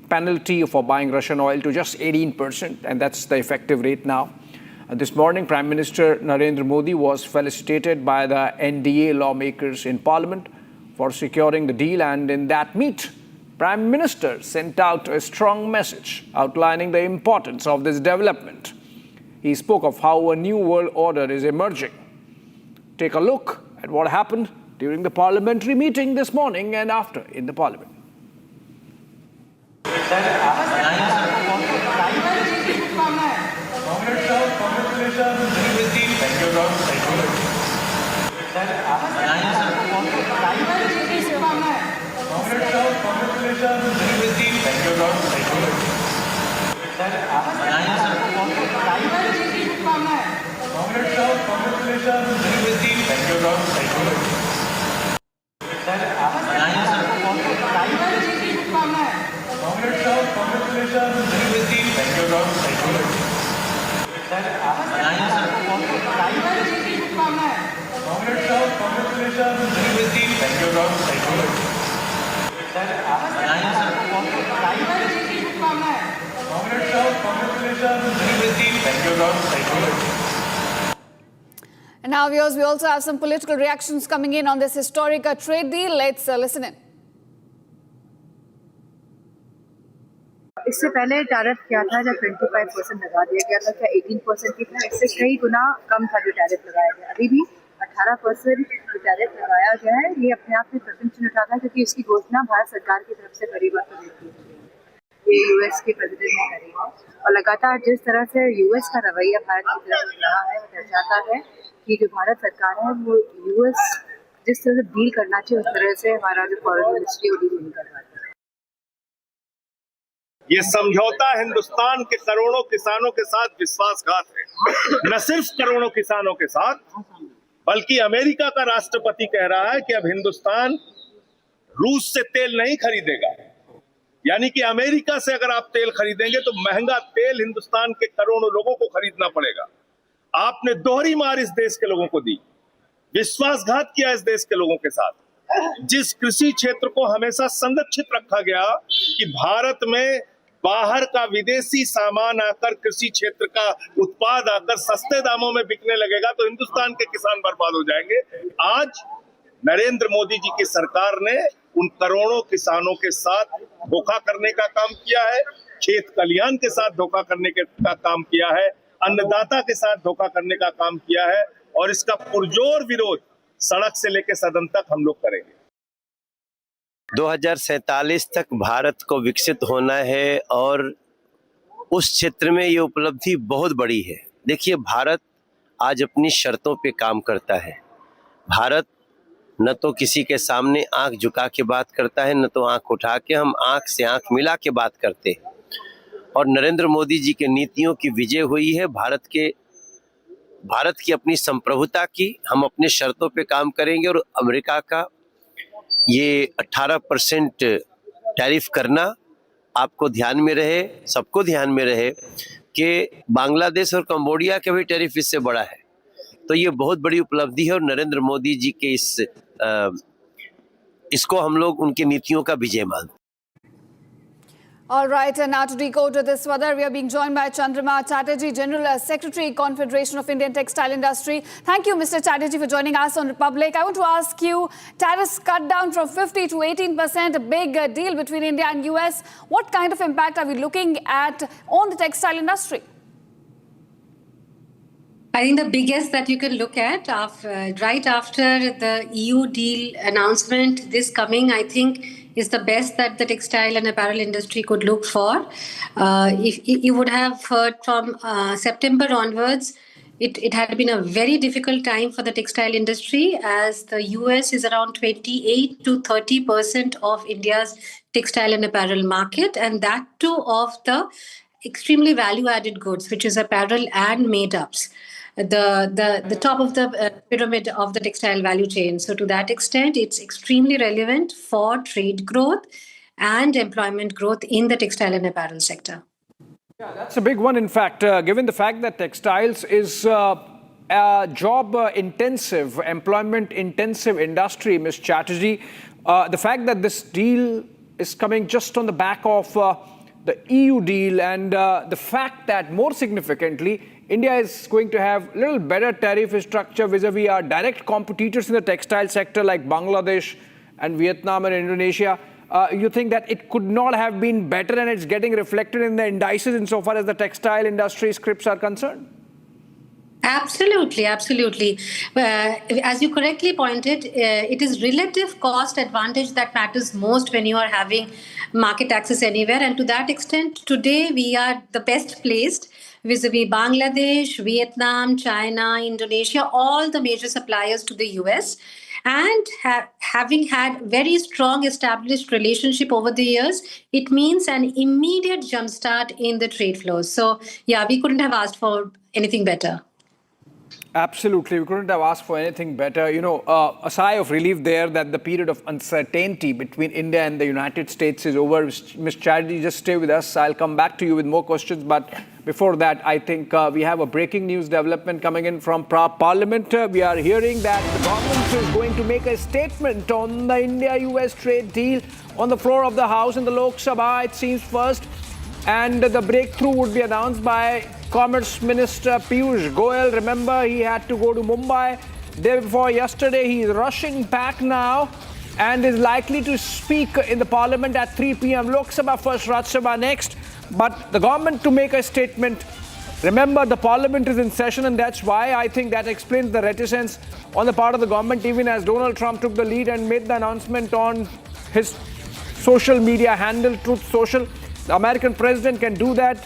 penalty for buying Russian oil, to just 18%, and that's the effective rate now. This morning, Prime Minister Narendra Modi was felicitated by the NDA lawmakers in Parliament for securing the deal, and in that meet, Prime Minister sent out a strong message outlining the importance of this development. He spoke of how a new world order is emerging. Take a look at what happened during the parliamentary meeting this morning and after in the Parliament. And now, viewers, we also have some political reactions coming in on this historic trade deal. Let's listen in. इससे पहले tariff क्या था जब 25% लगा दिया गया था, क्या 18% की था? इससे कई गुना कम था जो टैरिफ लगाया गया। अभी भी 18% जो टैरिफ लगाया गया है, ये अपने आप में प्रशंसनीय उठाता है, क्योंकि इसकी घोषणा भारत सरकार की तरफ से करी बात ये यूएस के प्रेसिडेंट ने करी है। और लगातार जिस तरह से यूएस का रवैया भारत की तरफ रहा है, वो दर्शाता है कि जो भारत सरकार है वो यूएस जिस तरह से डील करना चाहिए उस तरह से हमारा जो फॉरेन मिनिस्ट्री वो डील नहीं कर रहा है। ये समझौता हिंदुस्तान के करोड़ों किसानों के साथ विश्वासघात है। न सिर्फ करोड़ों किसानों के साथ, बल्कि अमेरिका का राष्ट्रपति कह रहा है कि अब हिंदुस्तान रूस से तेल नहीं खरीदेगा। यानी कि अमेरिका से अगर आप तेल खरीदेंगे तो महंगा तेल हिंदुस्तान के करोड़ों लोगों को खरीदना पड़ेगा। आपने दोहरी मार इस देश के लोगों को दी, विश्वासघात किया इस देश के लोगों के साथ। जिस कृषि क्षेत्र को हमेशा संरक्षित रखा गया कि भारत में बाहर का विदेशी सामान आकर कृषि क्षेत्र का उत्पाद आकर सस्ते दामों में बिकने लगेगा तो हिंदुस्तान के किसान बर्बाद हो जाएंगे। आज नरेंद्र मोदी जी की सरकार ने उन करोड़ों किसानों के साथ धोखा करने का काम किया है, खेत कल्याण के साथ धोखा करने का काम किया है, अन्नदाता के साथ धोखा करने का काम किया है, और इसका पुरजोर विरोध सड़क से लेकर सदन तक हम लोग करेंगे। 2047 तक भारत को विकसित होना है और उस क्षेत्र में ये उपलब्धि बहुत बड़ी है। देखिए, भारत आज अपनी शर्तों पे काम करता है। भारत न तो किसी के सामने आंख झुका के बात करता है, न तो आंख उठा के, हम आंख से आंख मिला के बात करते हैं। और नरेंद्र मोदी जी के नीतियों की विजय हुई है। भारत की अपनी संप्रभुता की, हम अपने शर्तों पे काम करेंगे। और अमेरिका का ये 18% टैरिफ करना आपको ध्यान में रहे, सबको ध्यान में रहे कि बांग्लादेश और कंबोडिया का भी टैरिफ इससे बड़ा है। तो ये बहुत बड़ी उपलब्धि है और नरेंद्र मोदी जी के इसको हम लोग उनकी नीतियों का विजय मानते हैं। All right, and now to decode this further, we are being joined by Chandrama Chatterjee, General Secretary, Confederation of Indian Textile Industry. Thank you, Mr. Chatterjee, for joining us on Republic. I want to ask you, tariffs cut down from 50 to 18%, a big deal between India and US. What kind of impact are we looking at on the textile industry? I think the biggest that you can look at right after the EU deal announcement, this coming, I think, is the best that the textile and apparel industry could look for. If you would have heard from September onwards, it had been a very difficult time for the textile industry, as the US is around 28 to 30% of India's textile and apparel market, and that too of the extremely value-added goods, which is apparel and made-ups. The top of the pyramid of the textile value chain. So to that extent, it's extremely relevant for trade growth and employment growth in the textile and apparel sector. Yeah, that's a big one, in fact, given the fact that textiles is a job-intensive, employment-intensive industry, Ms. Chatterjee. The fact that this deal is coming just on the back of the EU deal, and the fact that, more significantly, India is going to have a little better tariff structure vis-a-vis our direct competitors in the textile sector like Bangladesh and Vietnam and Indonesia. You think that it could not have been better, and it's getting reflected in the indices insofar as the textile industry scripts are concerned? Absolutely, absolutely. As you correctly pointed, it is relative cost advantage that matters most when you are having market access anywhere. And to that extent, today we are the best placed vis-a-vis Bangladesh, Vietnam, China, Indonesia, all the major suppliers to the US. And having had very strong established relationship over the years, it means an immediate jumpstart in the trade flows. So, yeah, we couldn't have asked for anything better. Absolutely. We couldn't have asked for anything better. A sigh of relief there that the period of uncertainty between India and the United States is over. Ms. Chatterjee, just stay with us. I'll come back to you with more questions. But before that, I think we have a breaking news development coming in from Parliament. We are hearing that the government is going to make a statement on the India-US trade deal on the floor of the House in the Lok Sabha, it seems first. And the breakthrough would be announced by Commerce Minister Piyush Goyal. Remember, he had to go to Mumbai day before yesterday. He is rushing back now and is likely to speak in the Parliament at 3 p.m. Lok Sabha first, Rajya Sabha next. But the government to make a statement. Remember, the Parliament is in session, and that's why I think that explains the reticence on the part of the government, even as Donald Trump took the lead and made the announcement on his social media handle, Truth Social. The American president can do that,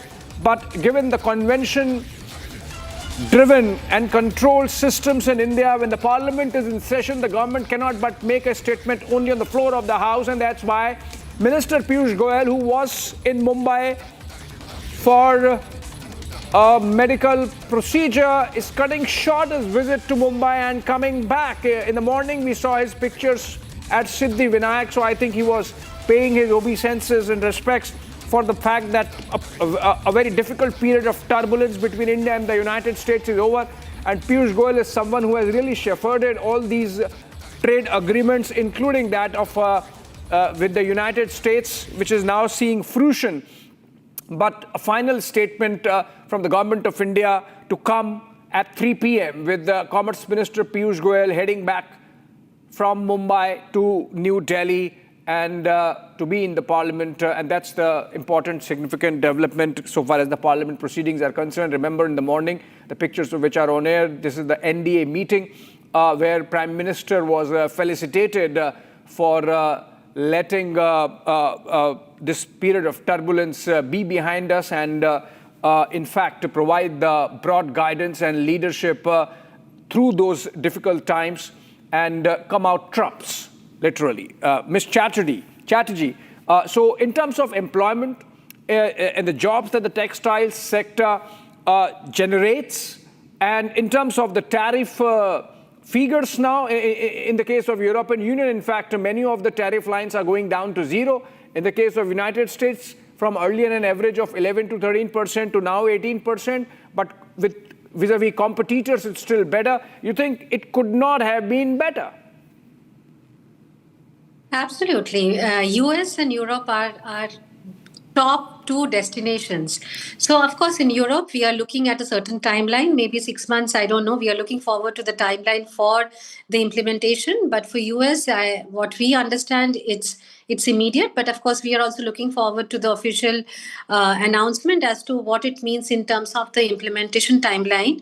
but given the convention-driven and controlled systems in India, when the Parliament is in session, the government cannot but make a statement only on the floor of the House, and that's why Minister Piyush Goyal, who was in Mumbai for a medical procedure, is cutting short his visit to Mumbai and coming back. In the morning, we saw his pictures at Siddhi Vinayak, so I think he was paying his obeisances and respects for the fact that a very difficult period of turbulence between India and the United States is over. And Piyush Goyal is someone who has really shepherded all these trade agreements, including that of with the United States, which is now seeing fruition. But a final statement from the government of India to come at 3 p.m. with the Commerce Minister Piyush Goyal heading back from Mumbai to New Delhi and to be in the Parliament. And that's the important, significant development so far as the Parliament proceedings are concerned. Remember, in the morning, the pictures of which are on air, this is the NDA meeting where Prime Minister was felicitated for letting this period of turbulence be behind us and, in fact, to provide the broad guidance and leadership through those difficult times and come out trumps. Literally. Ms. Chatterjee, so in terms of employment and the jobs that the textile sector generates, and in terms of the tariff figures now, in the case of European Union, in fact, many of the tariff lines are going down to zero. In the case of United States, from earlier an average of 11 to 13% to now 18%, but with vis-a-vis competitors, it's still better. You think it could not have been better? Absolutely. US and Europe are top two destinations. So, of course, in Europe, we are looking at a certain timeline, maybe 6 months, I don't know. We are looking forward to the timeline for the implementation. But for US, what we understand, it's immediate. But of course, we are also looking forward to the official announcement as to what it means in terms of the implementation timeline.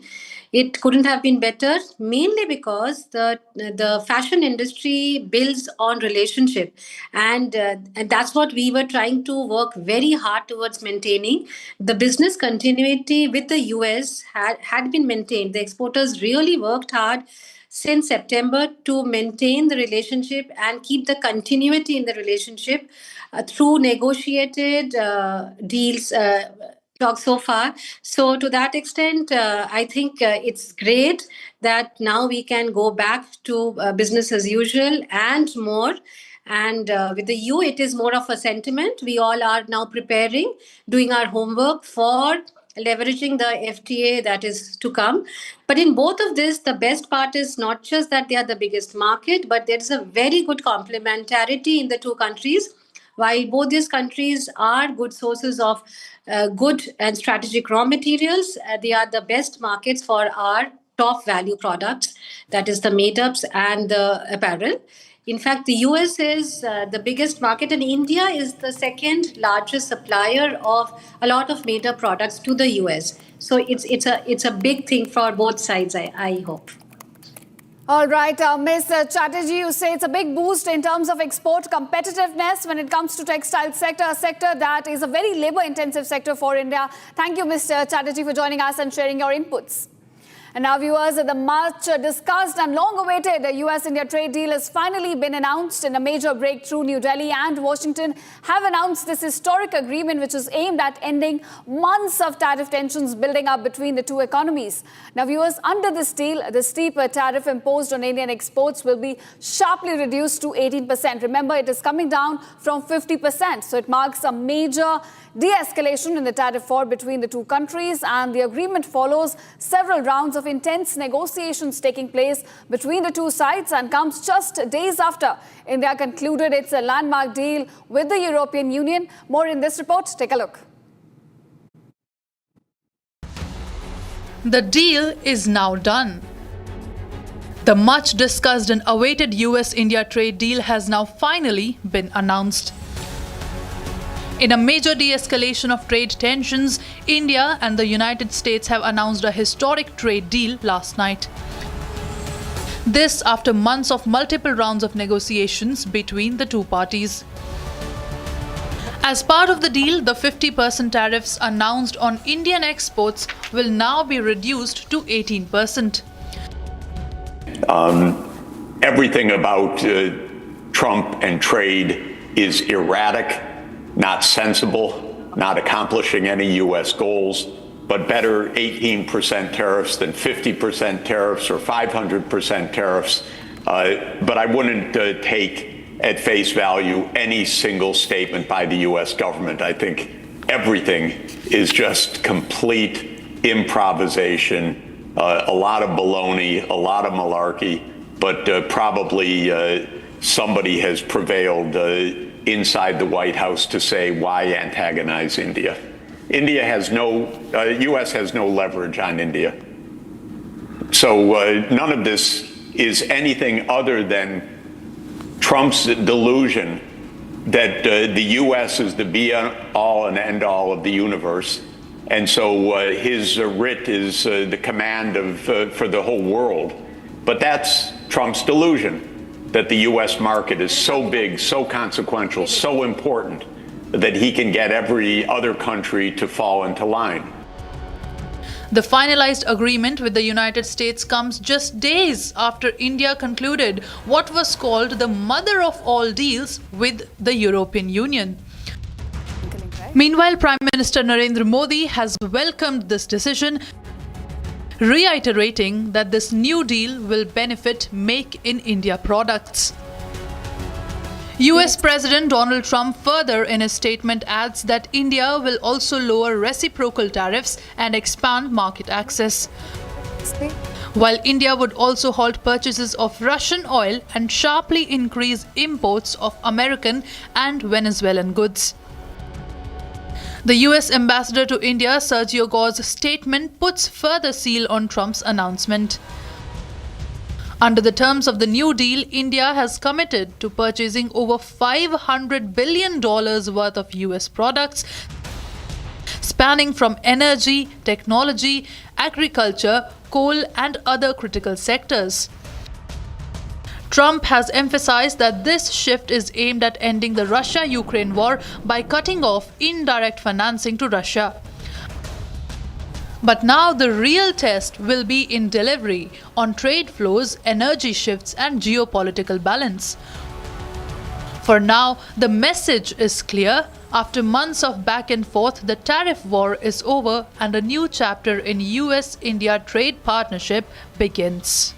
It couldn't have been better, mainly because the fashion industry builds on relationship. And that's what we were trying to work very hard towards maintaining. The business continuity with the US had been maintained. The exporters really worked hard since September to maintain the relationship and keep the continuity in the relationship through negotiated deals talk so far. So to that extent, I think it's great that now we can go back to business as usual and more. And with the EU, it is more of a sentiment. We all are now preparing, doing our homework for leveraging the FTA that is to come. But in both of this, the best part is not just that they are the biggest market, but there is a very good complementarity in the two countries. While both these countries are good sources of good and strategic raw materials, they are the best markets for our top value products, that is the made-ups and the apparel. In fact, the US is the biggest market, and India is the second largest supplier of a lot of made-up products to the US. So it's a big thing for both sides, I hope. All right, Ms. Chatterjee, you say it's a big boost in terms of export competitiveness when it comes to textile sector, a sector that is a very labor-intensive sector for India. Thank you, Mr. Chatterjee, for joining us and sharing your inputs. And now, viewers, the much discussed and long-awaited US-India trade deal has finally been announced in a major breakthrough. New Delhi and Washington have announced this historic agreement, which is aimed at ending months of tariff tensions building up between the two economies. Now, viewers, under this deal, the steep tariff imposed on Indian exports will be sharply reduced to 18%. Remember, it is coming down from 50%. So it marks a major de-escalation in the tariff war between the two countries, and the agreement follows several rounds of intense negotiations taking place between the two sides and comes just days after India concluded its landmark deal with the European Union. More in this report. Take a look. The deal is now done. The much discussed and awaited US-India trade deal has now finally been announced. In a major de-escalation of trade tensions, India and the United States have announced a historic trade deal last night. This after months of multiple rounds of negotiations between the two parties. As part of the deal, the 50% tariffs announced on Indian exports will now be reduced to 18%. Everything about Trump and trade is erratic, not sensible, not accomplishing any U.S. goals, but better 18% tariffs than 50% tariffs or 500% tariffs. But I wouldn't take at face value any single statement by the U.S. government. I think everything is just complete improvisation, a lot of baloney, a lot of malarkey, but probably somebody has prevailed inside the White House to say, why antagonize India? U.S. has no leverage on India. So none of this is anything other than Trump's delusion that the U.S. is the be-all and end-all of the universe. And so his writ is the command for the whole world. But that's Trump's delusion, that the U.S. market is so big, so consequential, so important that he can get every other country to fall into line. The finalized agreement with the United States comes just days after India concluded what was called the mother of all deals with the European Union. Meanwhile, Prime Minister Narendra Modi has welcomed this decision, reiterating that this new deal will benefit Make in India products. US President Donald Trump further in his statement adds that India will also lower reciprocal tariffs and expand market access. While India would also halt purchases of Russian oil and sharply increase imports of American and Venezuelan goods. The US Ambassador to India, Sergio Gore's statement puts further seal on Trump's announcement. Under the terms of the New Deal, India has committed to purchasing over $500 billion worth of US products, spanning from energy, technology, agriculture, coal, and other critical sectors. Trump has emphasized that this shift is aimed at ending the Russia-Ukraine war by cutting off indirect financing to Russia. But now the real test will be in delivery on trade flows, energy shifts, and geopolitical balance. For now, the message is clear. After months of back and forth, the tariff war is over and a new chapter in US-India trade partnership begins.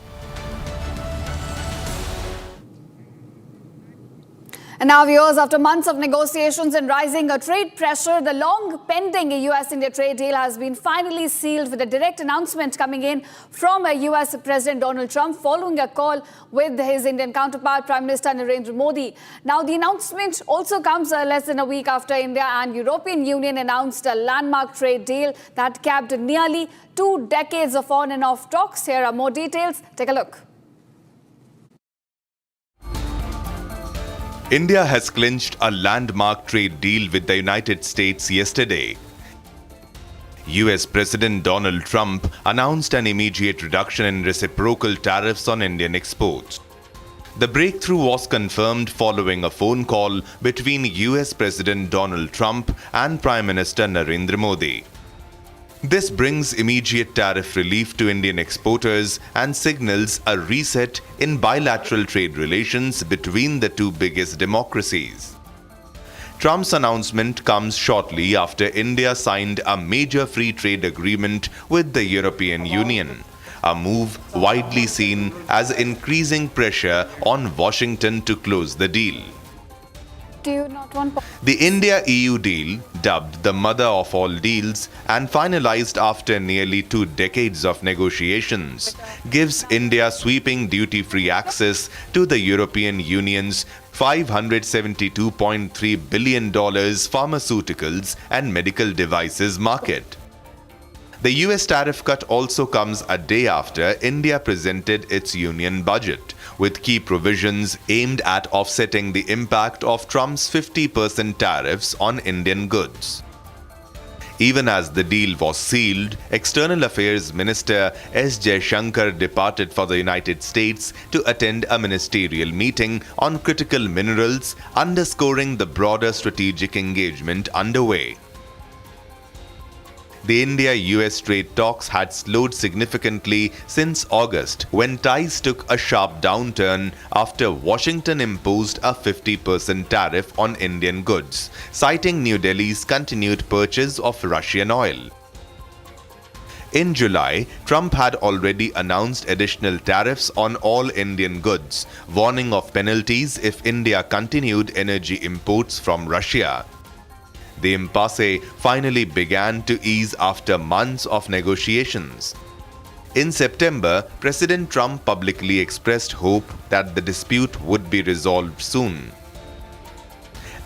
And now, viewers, after months of negotiations and rising trade pressure, the long-pending US-India trade deal has been finally sealed with a direct announcement coming in from US President Donald Trump following a call with his Indian counterpart, Prime Minister Narendra Modi. Now, the announcement also comes less than a week after India and European Union announced a landmark trade deal that capped nearly 2 decades of on and off talks. Here are more details. Take a look. India has clinched a landmark trade deal with the United States yesterday. US President Donald Trump announced an immediate reduction in reciprocal tariffs on Indian exports. The breakthrough was confirmed following a phone call between US President Donald Trump and Prime Minister Narendra Modi. This brings immediate tariff relief to Indian exporters and signals a reset in bilateral trade relations between the two biggest democracies. Trump's announcement comes shortly after India signed a major free trade agreement with the European Union, a move widely seen as increasing pressure on Washington to close the deal. The India-EU deal, dubbed the mother of all deals and finalized after nearly 2 decades of negotiations, gives India sweeping duty-free access to the European Union's $572.3 billion pharmaceuticals and medical devices market. The US tariff cut also comes a day after India presented its union budget, with key provisions aimed at offsetting the impact of Trump's 50% tariffs on Indian goods. Even as the deal was sealed, External Affairs Minister S. Jaishankar departed for the United States to attend a ministerial meeting on critical minerals, underscoring the broader strategic engagement underway. The India-US trade talks had slowed significantly since August, when ties took a sharp downturn after Washington imposed a 50% tariff on Indian goods, citing New Delhi's continued purchase of Russian oil. In July, Trump had already announced additional tariffs on all Indian goods, warning of penalties if India continued energy imports from Russia. The impasse finally began to ease after months of negotiations. In September, President Trump publicly expressed hope that the dispute would be resolved soon.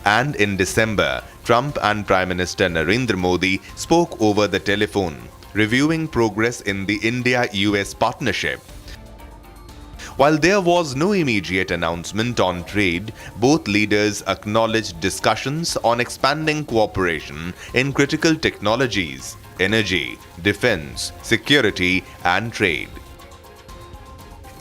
And in December, Trump and Prime Minister Narendra Modi spoke over the telephone, reviewing progress in the India-US partnership. While there was no immediate announcement on trade, both leaders acknowledged discussions on expanding cooperation in critical technologies, energy, defense, security, and trade.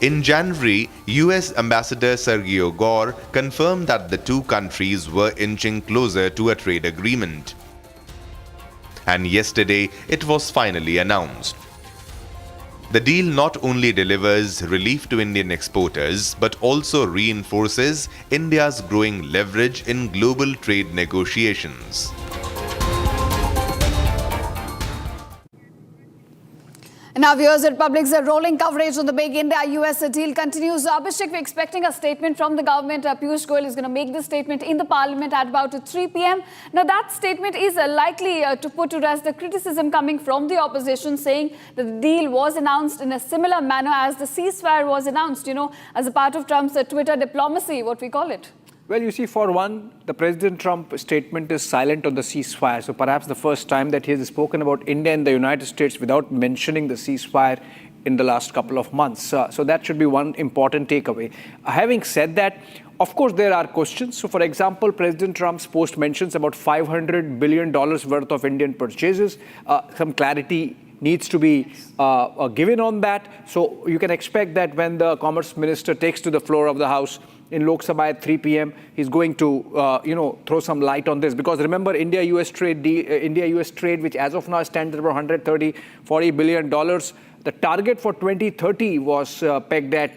In January, US Ambassador Sergio Gore confirmed that the two countries were inching closer to a trade agreement. And yesterday, it was finally announced. The deal not only delivers relief to Indian exporters, but also reinforces India's growing leverage in global trade negotiations. Now, viewers, the Republic's rolling coverage on the big India-US deal continues. Abhishek, we're expecting a statement from the government. Piyush Goyal is going to make this statement in the Parliament at about 3 p.m. Now, that statement is likely to put to rest the criticism coming from the opposition, saying that the deal was announced in a similar manner as the ceasefire was announced, as a part of Trump's Twitter diplomacy, what we call it. Well, you see, for one, the President Trump statement is silent on the ceasefire. So perhaps the first time that he has spoken about India and the United States without mentioning the ceasefire in the last couple of months. So that should be one important takeaway. Having said that, of course, there are questions. So, for example, President Trump's post mentions about $500 billion worth of Indian purchases. Some clarity needs to be given on that. So you can expect that when the Commerce Minister takes to the floor of the House in Lok Sabha at 3 p.m., he's going to, throw some light on this. Because remember, India-US trade, which as of now stands at about $140 billion. The target for 2030 was pegged at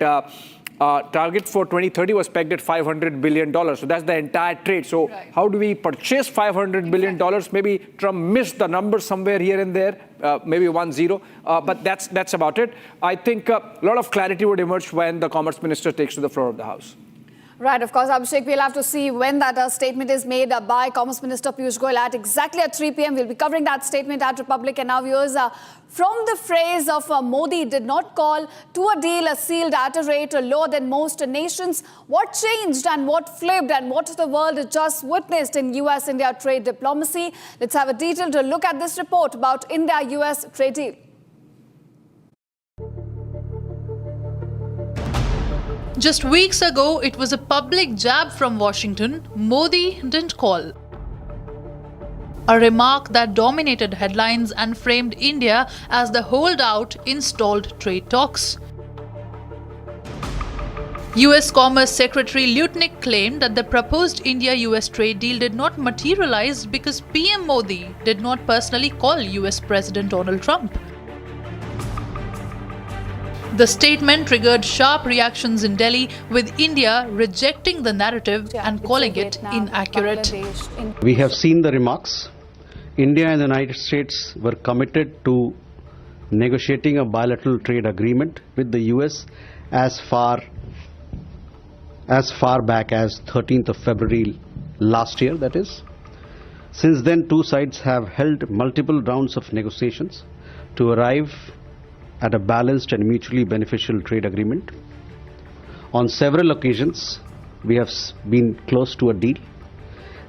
$500 billion. So that's the entire trade. So how do we purchase $500 billion? Maybe Trump missed the number somewhere here and there, maybe 1-0. But that's about it. I think a lot of clarity would emerge when the Commerce Minister takes to the floor of the House. Right, of course, Abhishek, we'll have to see when that statement is made by Commerce Minister Piyush Goyal at exactly at 3 p.m. We'll be covering that statement at Republic. And now, viewers, from the phrase of Modi did not call to a deal sealed at a rate lower than most nations, what changed and what flipped and what the world just witnessed in US-India trade diplomacy? Let's have a detailed look at this report about India-US trade deal. Just weeks ago, it was a public jab from Washington. Modi didn't call. A remark that dominated headlines and framed India as the holdout in stalled trade talks. US Commerce Secretary Lutnick claimed that the proposed India-US trade deal did not materialize because PM Modi did not personally call US President Donald Trump. The statement triggered sharp reactions in Delhi, with India rejecting the narrative and calling it inaccurate. We have seen the remarks. India and the United States were committed to negotiating a bilateral trade agreement with the US as far back as 13th of February last year, that is. Since then, two sides have held multiple rounds of negotiations to arrive at a balanced and mutually beneficial trade agreement. On several occasions, we have been close to a deal.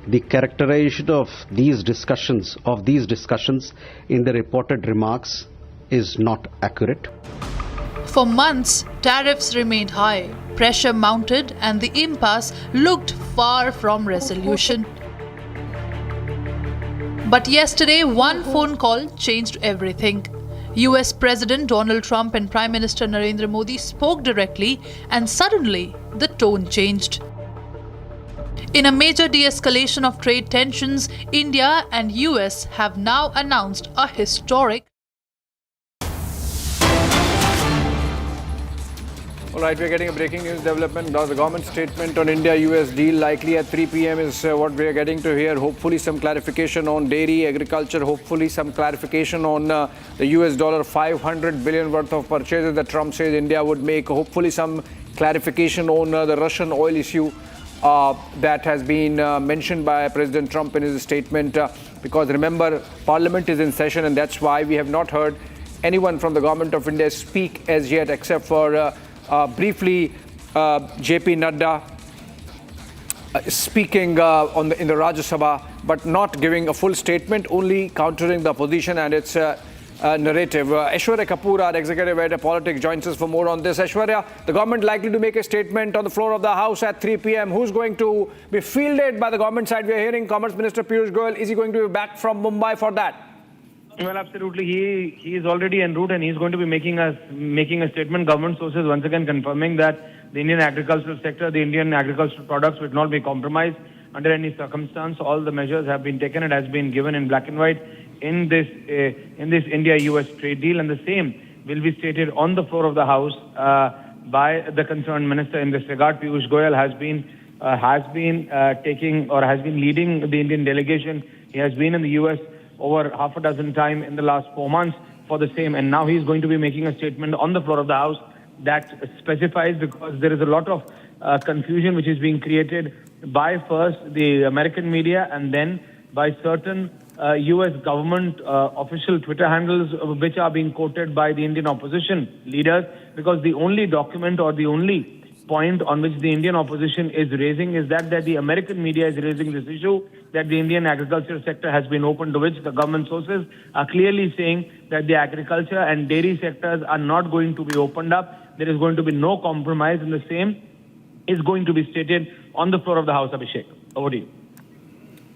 The characterization of these discussions in the reported remarks is not accurate. For months, tariffs remained high, pressure mounted, and the impasse looked far from resolution. But yesterday, one phone call changed everything. US President Donald Trump and Prime Minister Narendra Modi spoke directly, and suddenly the tone changed. In a major de-escalation of trade tensions, India and US have now announced a historic. All right, we're getting a breaking news development. The government statement on India-US deal likely at 3 p.m. is what we're getting to hear. Hopefully some clarification on dairy, agriculture, hopefully some clarification on the US dollar $500 billion worth of purchases that Trump says India would make. Hopefully some clarification on the Russian oil issue that has been mentioned by President Trump in his statement. Because remember, Parliament is in session, and that's why we have not heard anyone from the government of India speak as yet, except for briefly, JP Nadda speaking in the Rajya Sabha, but not giving a full statement, only countering the opposition and its narrative. Aishwarya Kapoor, our executive editor politics, joins us for more on this. Aishwarya, the government likely to make a statement on the floor of the House at 3 p.m. Who's going to be fielded by the government side? We are hearing Commerce Minister Piyush Goyal. Is he going to be back from Mumbai for that? Well, absolutely. He is already en route, and he's going to be making a statement. Government sources once again confirming that the Indian agricultural sector, the Indian agricultural products will not be compromised under any circumstance. All the measures have been taken. It has been given in black and white in this India-US trade deal, and the same will be stated on the floor of the House by the concerned minister in this regard. Piyush Goyal has been leading the Indian delegation. He has been in the US over half a dozen times in the last 4 months for the same, and now he's going to be making a statement on the floor of the House that specifies, because there is a lot of confusion which is being created by first the American media and then by certain US government official Twitter handles which are being quoted by the Indian opposition leaders, because the only document or the only point on which the Indian opposition is raising is that the American media is raising this issue, that the Indian agriculture sector has been open, to which the government sources are clearly saying that the agriculture and dairy sectors are not going to be opened up. There is going to be no compromise, and the same is going to be stated on the floor of the House. Abhishek, over to you.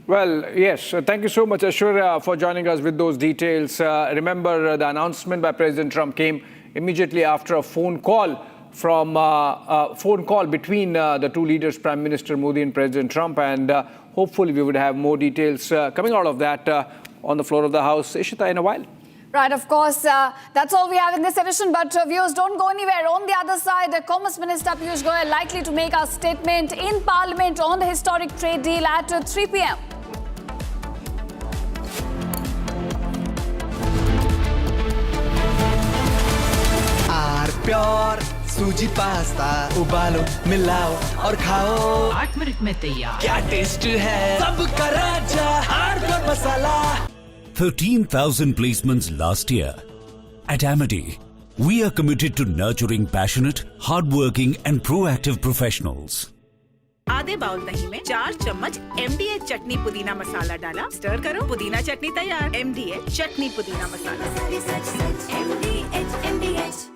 Well, yes. Thank you so much, Aishwarya, for joining us with those details. Remember, the announcement by President Trump came immediately after a phone call between the two leaders, Prime Minister Modi and President Trump, and hopefully we would have more details coming out of that on the floor of the House, Ishita, in a while. Right, of course, that's all we have in this edition, but viewers, don't go anywhere. On the other side, Commerce Minister Piyush Goyal likely to make a statement in Parliament on the historic trade deal at 3 p.m. Pure Suji pasta उबालो मिलाओ और खाओ 8 minute में तैयार क्या taste है सबका राजा pure masala 13,000 placements last year. At Amity, we are committed to nurturing passionate, hardworking and proactive professionals. आधे बाउल दही में 4 चम्मच MDH चटनी पुदीना मसाला डाला, स्टर करो, पुदीना चटनी तैयार। MDH चटनी पुदीना मसाला। MDH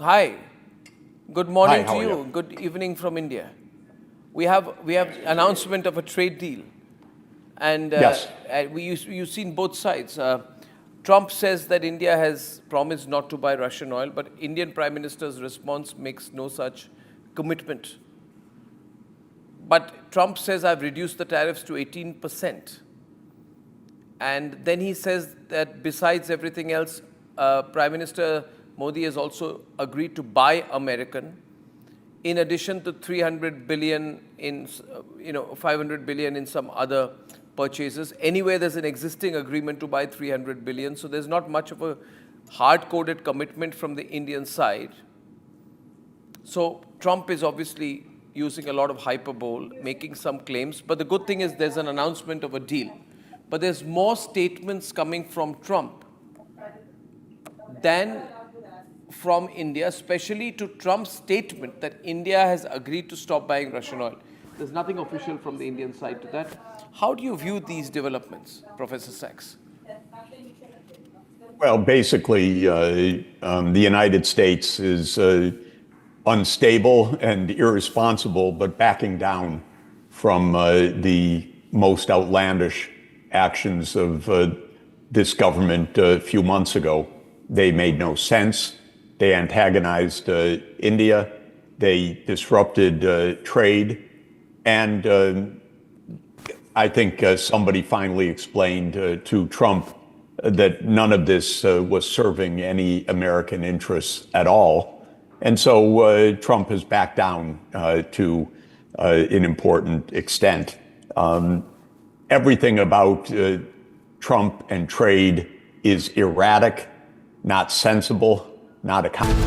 Hi. Good morning Hi, to you. Good evening from India. We have announcement of a trade deal. And Yes. you've seen both sides. Trump says that India has promised not to buy Russian oil, but Indian Prime Minister's response makes no such commitment. But Trump says, I've reduced the tariffs to 18%. And then he says that besides everything else, Prime Minister Modi has also agreed to buy American, in addition to 300 billion in, 500 billion in some other purchases. Anyway, there's an existing agreement to buy 300 billion, so there's not much of a hard-coded commitment from the Indian side. So Trump is obviously using a lot of hyperbole, making some claims, but the good thing is there's an announcement of a deal. But there's more statements coming from Trump than from India, especially to Trump's statement that India has agreed to stop buying Russian oil. There's nothing official from the Indian side to that. How do you view these developments, Professor Sachs? Well, basically, the United States is unstable and irresponsible, but backing down from the most outlandish actions of this government a few months ago. They made no sense. They antagonized India. They disrupted trade. And I think somebody finally explained to Trump that none of this was serving any American interests at all. And so Trump has backed down to an important extent. Everything about Trump and trade is erratic, not sensible, not accountable.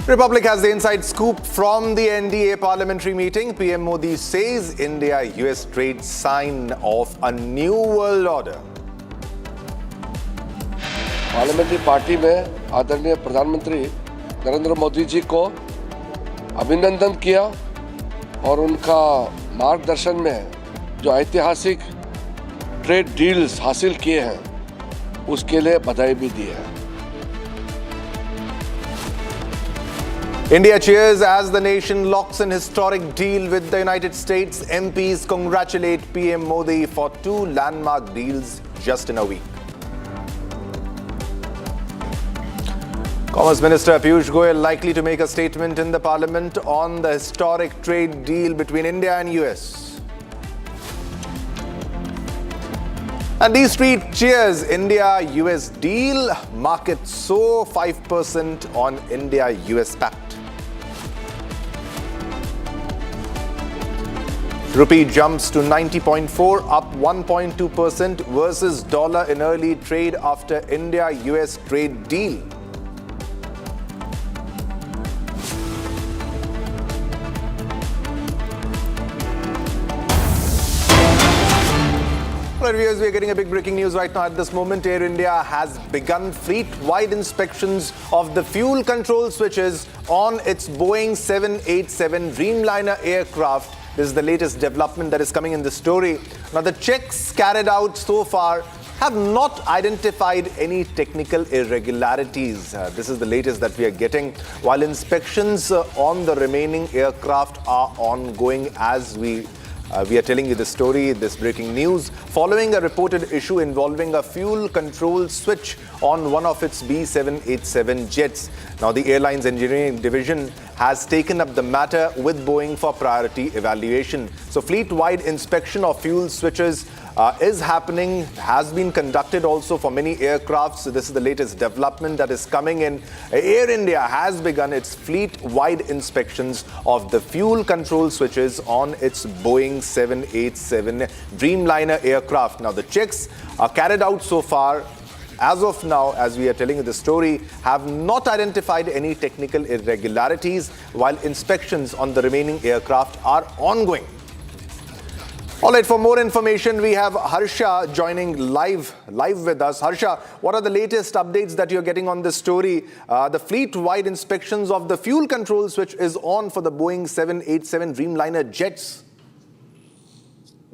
Republic has the inside scoop from the NDA parliamentary meeting. PM Modi says India-US trade sign of a new world order. Parliamentary party में आदरणीय प्रधानमंत्री नरेंद्र मोदी जी को अभिनंदन किया और उनका मार्गदर्शन में जो ऐतिहासिक ट्रेड डील्स हासिल किए हैं उसके लिए बधाई भी दी है. India cheers as the nation locks an historic deal with the United States. MPs congratulate PM Modi for two landmark deals just in a week. Commerce Minister Piyush Goyal likely to make a statement in the Parliament on the historic trade deal between India and US. And D Street cheers India-US deal. Market soar 5% on India-US pact. Rupee jumps to 90.4, up 1.2% versus dollar in early trade after India-US trade deal. Right, viewers, we are getting a big breaking news right now at this moment. Air India has begun fleet-wide inspections of the fuel control switches on its Boeing 787 Dreamliner aircraft. This is the latest development that is coming in the story. Now, the checks carried out so far have not identified any technical irregularities. This is the latest that we are getting, while inspections on the remaining aircraft are ongoing as we are telling you the story, this breaking news, following a reported issue involving a fuel control switch on one of its B787 jets. Now, the airline's engineering division has taken up the matter with Boeing for priority evaluation. So, fleet-wide inspection of fuel switches is happening, has been conducted also for many aircrafts. So this is the latest development that is coming in. Air India has begun its fleet-wide inspections of the fuel control switches on its Boeing 787 Dreamliner aircraft. Now, the checks are carried out so far. As of now, as we are telling you the story, have not identified any technical irregularities, while inspections on the remaining aircraft are ongoing. All right, for more information, we have Harsha joining live with us. Harsha, what are the latest updates that you're getting on this story? The fleet-wide inspections of the fuel control switch is on for the Boeing 787 Dreamliner jets.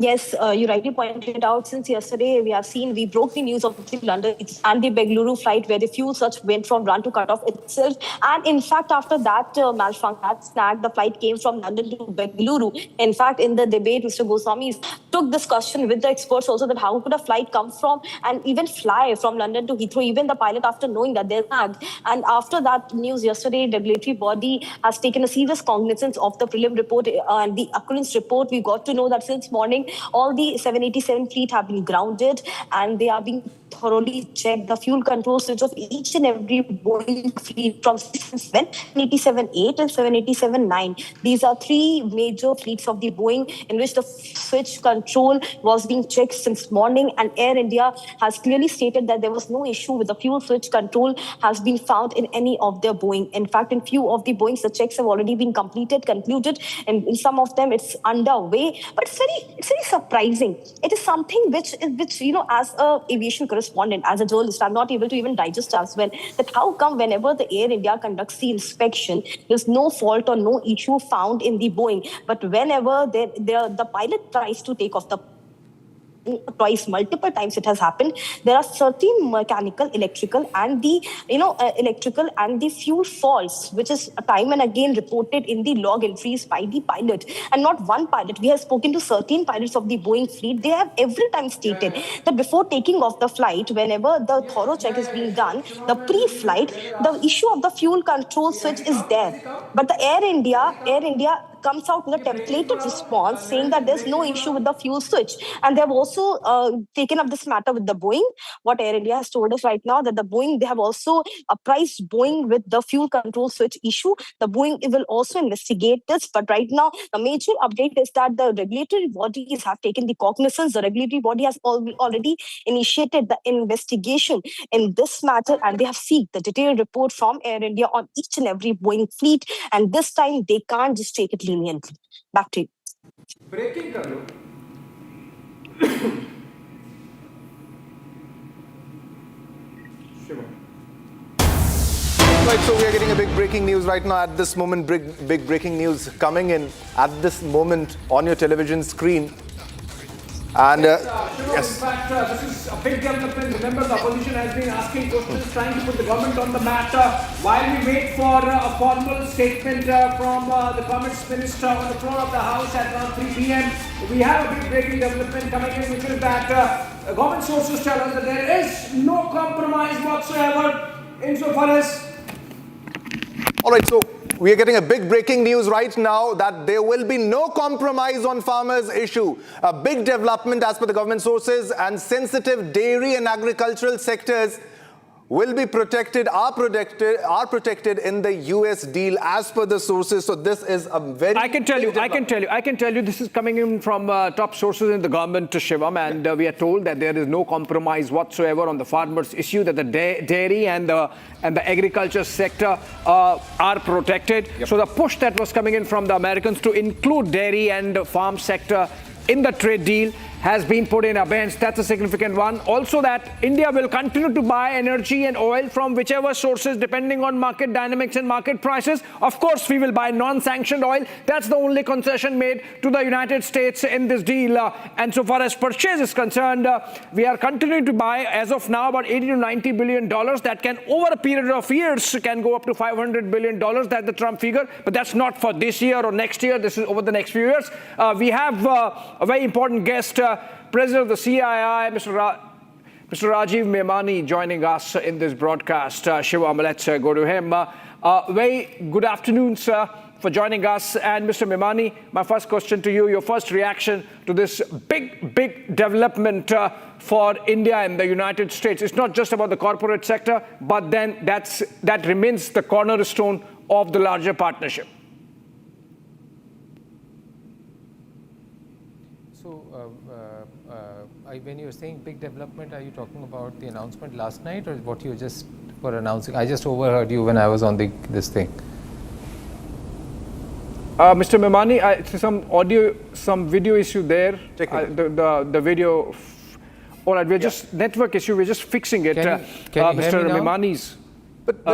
Yes, you rightly pointed out, since yesterday we broke the news of the London and the Bengaluru flight where the fuel surge went from run to cut off itself. And in fact, after that malfunction, that snag, the flight came from London to Bengaluru. In fact, in the debate, Mr. Goswami took this question with the experts also, that how could a flight come from and even fly from London to Heathrow, even the pilot, after knowing that there's snag. And after that news yesterday, the regulatory body has taken a serious cognizance of the prelim report and the occurrence report. We got to know that since morning, all the 787 fleet have been grounded and they are being thoroughly checked. The fuel control switch of each and every Boeing fleet from 787-8 and 787-9. These are three major fleets of the Boeing in which the switch control was being checked since morning, and Air India has clearly stated that there was no issue with the fuel switch control has been found in any of their Boeing. In fact, in few of the Boeings, the checks have already been concluded, and in some of them it's underway. But it's very surprising. It is something which as a aviation correspondent, as a journalist, I'm not able to even digest as well, that how come whenever the Air India conducts the inspection, there's no fault or no issue found in the Boeing, but whenever the pilot tries to take off the multiple times it has happened, there are certain mechanical, electrical and the fuel faults, which is time and again reported in the log entries by the pilot. And not one pilot. We have spoken to certain pilots of the Boeing fleet. They have every time stated that before taking off the flight, whenever the thorough check is being done, the pre-flight, the issue of the fuel control switch is there. But the Air India comes out with a templated response saying that there's no issue with the fuel switch. And they have also taken up this matter with the Boeing. What Air India has told us right now, that the Boeing, they have also apprised Boeing with the fuel control switch issue. The Boeing will also investigate this. But right now, the major update is that the regulatory bodies have taken the cognizance. The regulatory body has already initiated the investigation in this matter, and they have sought the detailed report from Air India on each and every Boeing fleet. And this time, they can't just take it leniently. Back to you. Breaking Right, so we are getting a big breaking news right now at this moment. Big breaking news coming in at this moment on your television screen. And yes. In fact, this is a big development. Remember, the opposition has been asking questions, trying to put the government on the mat. While we wait for a formal statement from the Commerce Minister on the floor of the House at around 3 p.m., we have a big breaking development coming in, which is that government sources tell us that there is no compromise whatsoever insofar as... All right, so we are getting a big breaking news right now that there will be no compromise on farmers' issue. A big development as per the government sources, and sensitive dairy and agricultural sectors will be are protected in the US deal as per the sources. So this is a very... I can tell you this is coming in from top sources in the government, Shivam, and we are told that there is no compromise whatsoever on the farmers' issue, that the dairy and the agriculture sector are protected. Yep. So the push that was coming in from the Americans to include dairy and farm sector in the trade deal has been put in abeyance. That's a significant one. Also that India will continue to buy energy and oil from whichever sources depending on market dynamics and market prices. Of course, we will buy non-sanctioned oil. That's the only concession made to the United States in this deal. And so far as purchase is concerned, we are continuing to buy, as of now, about $80 to $90 billion. That can, over a period of years, can go up to $500 billion. That's the Trump figure. But that's not for this year or next year. This is over the next few years. We have a very important guest, President of the CII, Mr. Rajiv Memani, joining us in this broadcast. Shivam, let's go to him. Very good afternoon, sir, for joining us. And Mr. Memani, my first question to you, your first reaction to this big development for India and the United States. It's not just about the corporate sector, but then that remains the cornerstone of the larger partnership. When you're saying big development, are you talking about the announcement last night or what you just were announcing? I just overheard you when I was on this thing. Mr. Memani, some video issue there. The video. All right, we're just network issue. We're just fixing it. Can you Mr. Memani's. But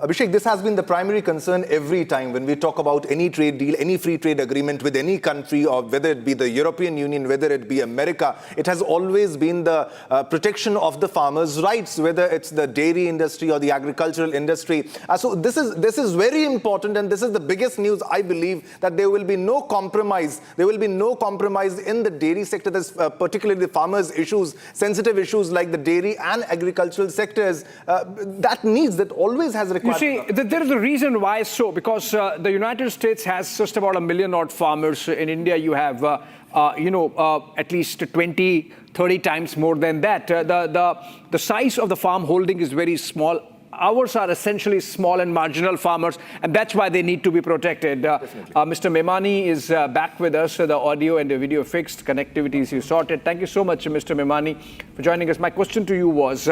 Abhishek, this has been the primary concern every time when we talk about any trade deal, any free trade agreement with any country, or whether it be the European Union, whether it be America. It has always been the protection of the farmers' rights, whether it's the dairy industry or the agricultural industry. So this is very important, and this is the biggest news, I believe, that there will be no compromise. There will be no compromise in the dairy sector, particularly the farmers' issues, sensitive issues like the dairy and agricultural sectors. That always has required. You see, there is a reason why so, because the United States has just about 1 million odd farmers. In India, you have, at least 20, 30 times more than that. The size of the farm holding is very small. Ours are essentially small and marginal farmers, and that's why they need to be protected. Mr. Memani is back with us. The audio and the video fixed, connectivity is sorted. Thank you so much, Mr. Memani, for joining us. My question to you was,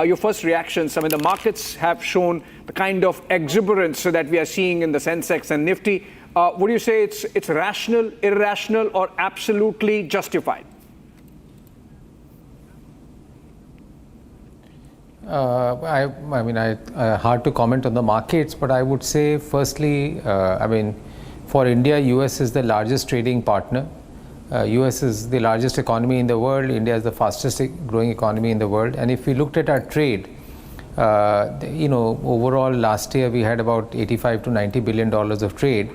your first reactions. I mean, the markets have shown the kind of exuberance that we are seeing in the Sensex and Nifty. Would you say it's rational, irrational, or absolutely justified? Hard to comment on the markets, but I would say, firstly, for India, US is the largest trading partner. US is the largest economy in the world. India is the fastest growing economy in the world. And if we looked at our trade, overall last year we had about $85 to $90 billion of trade.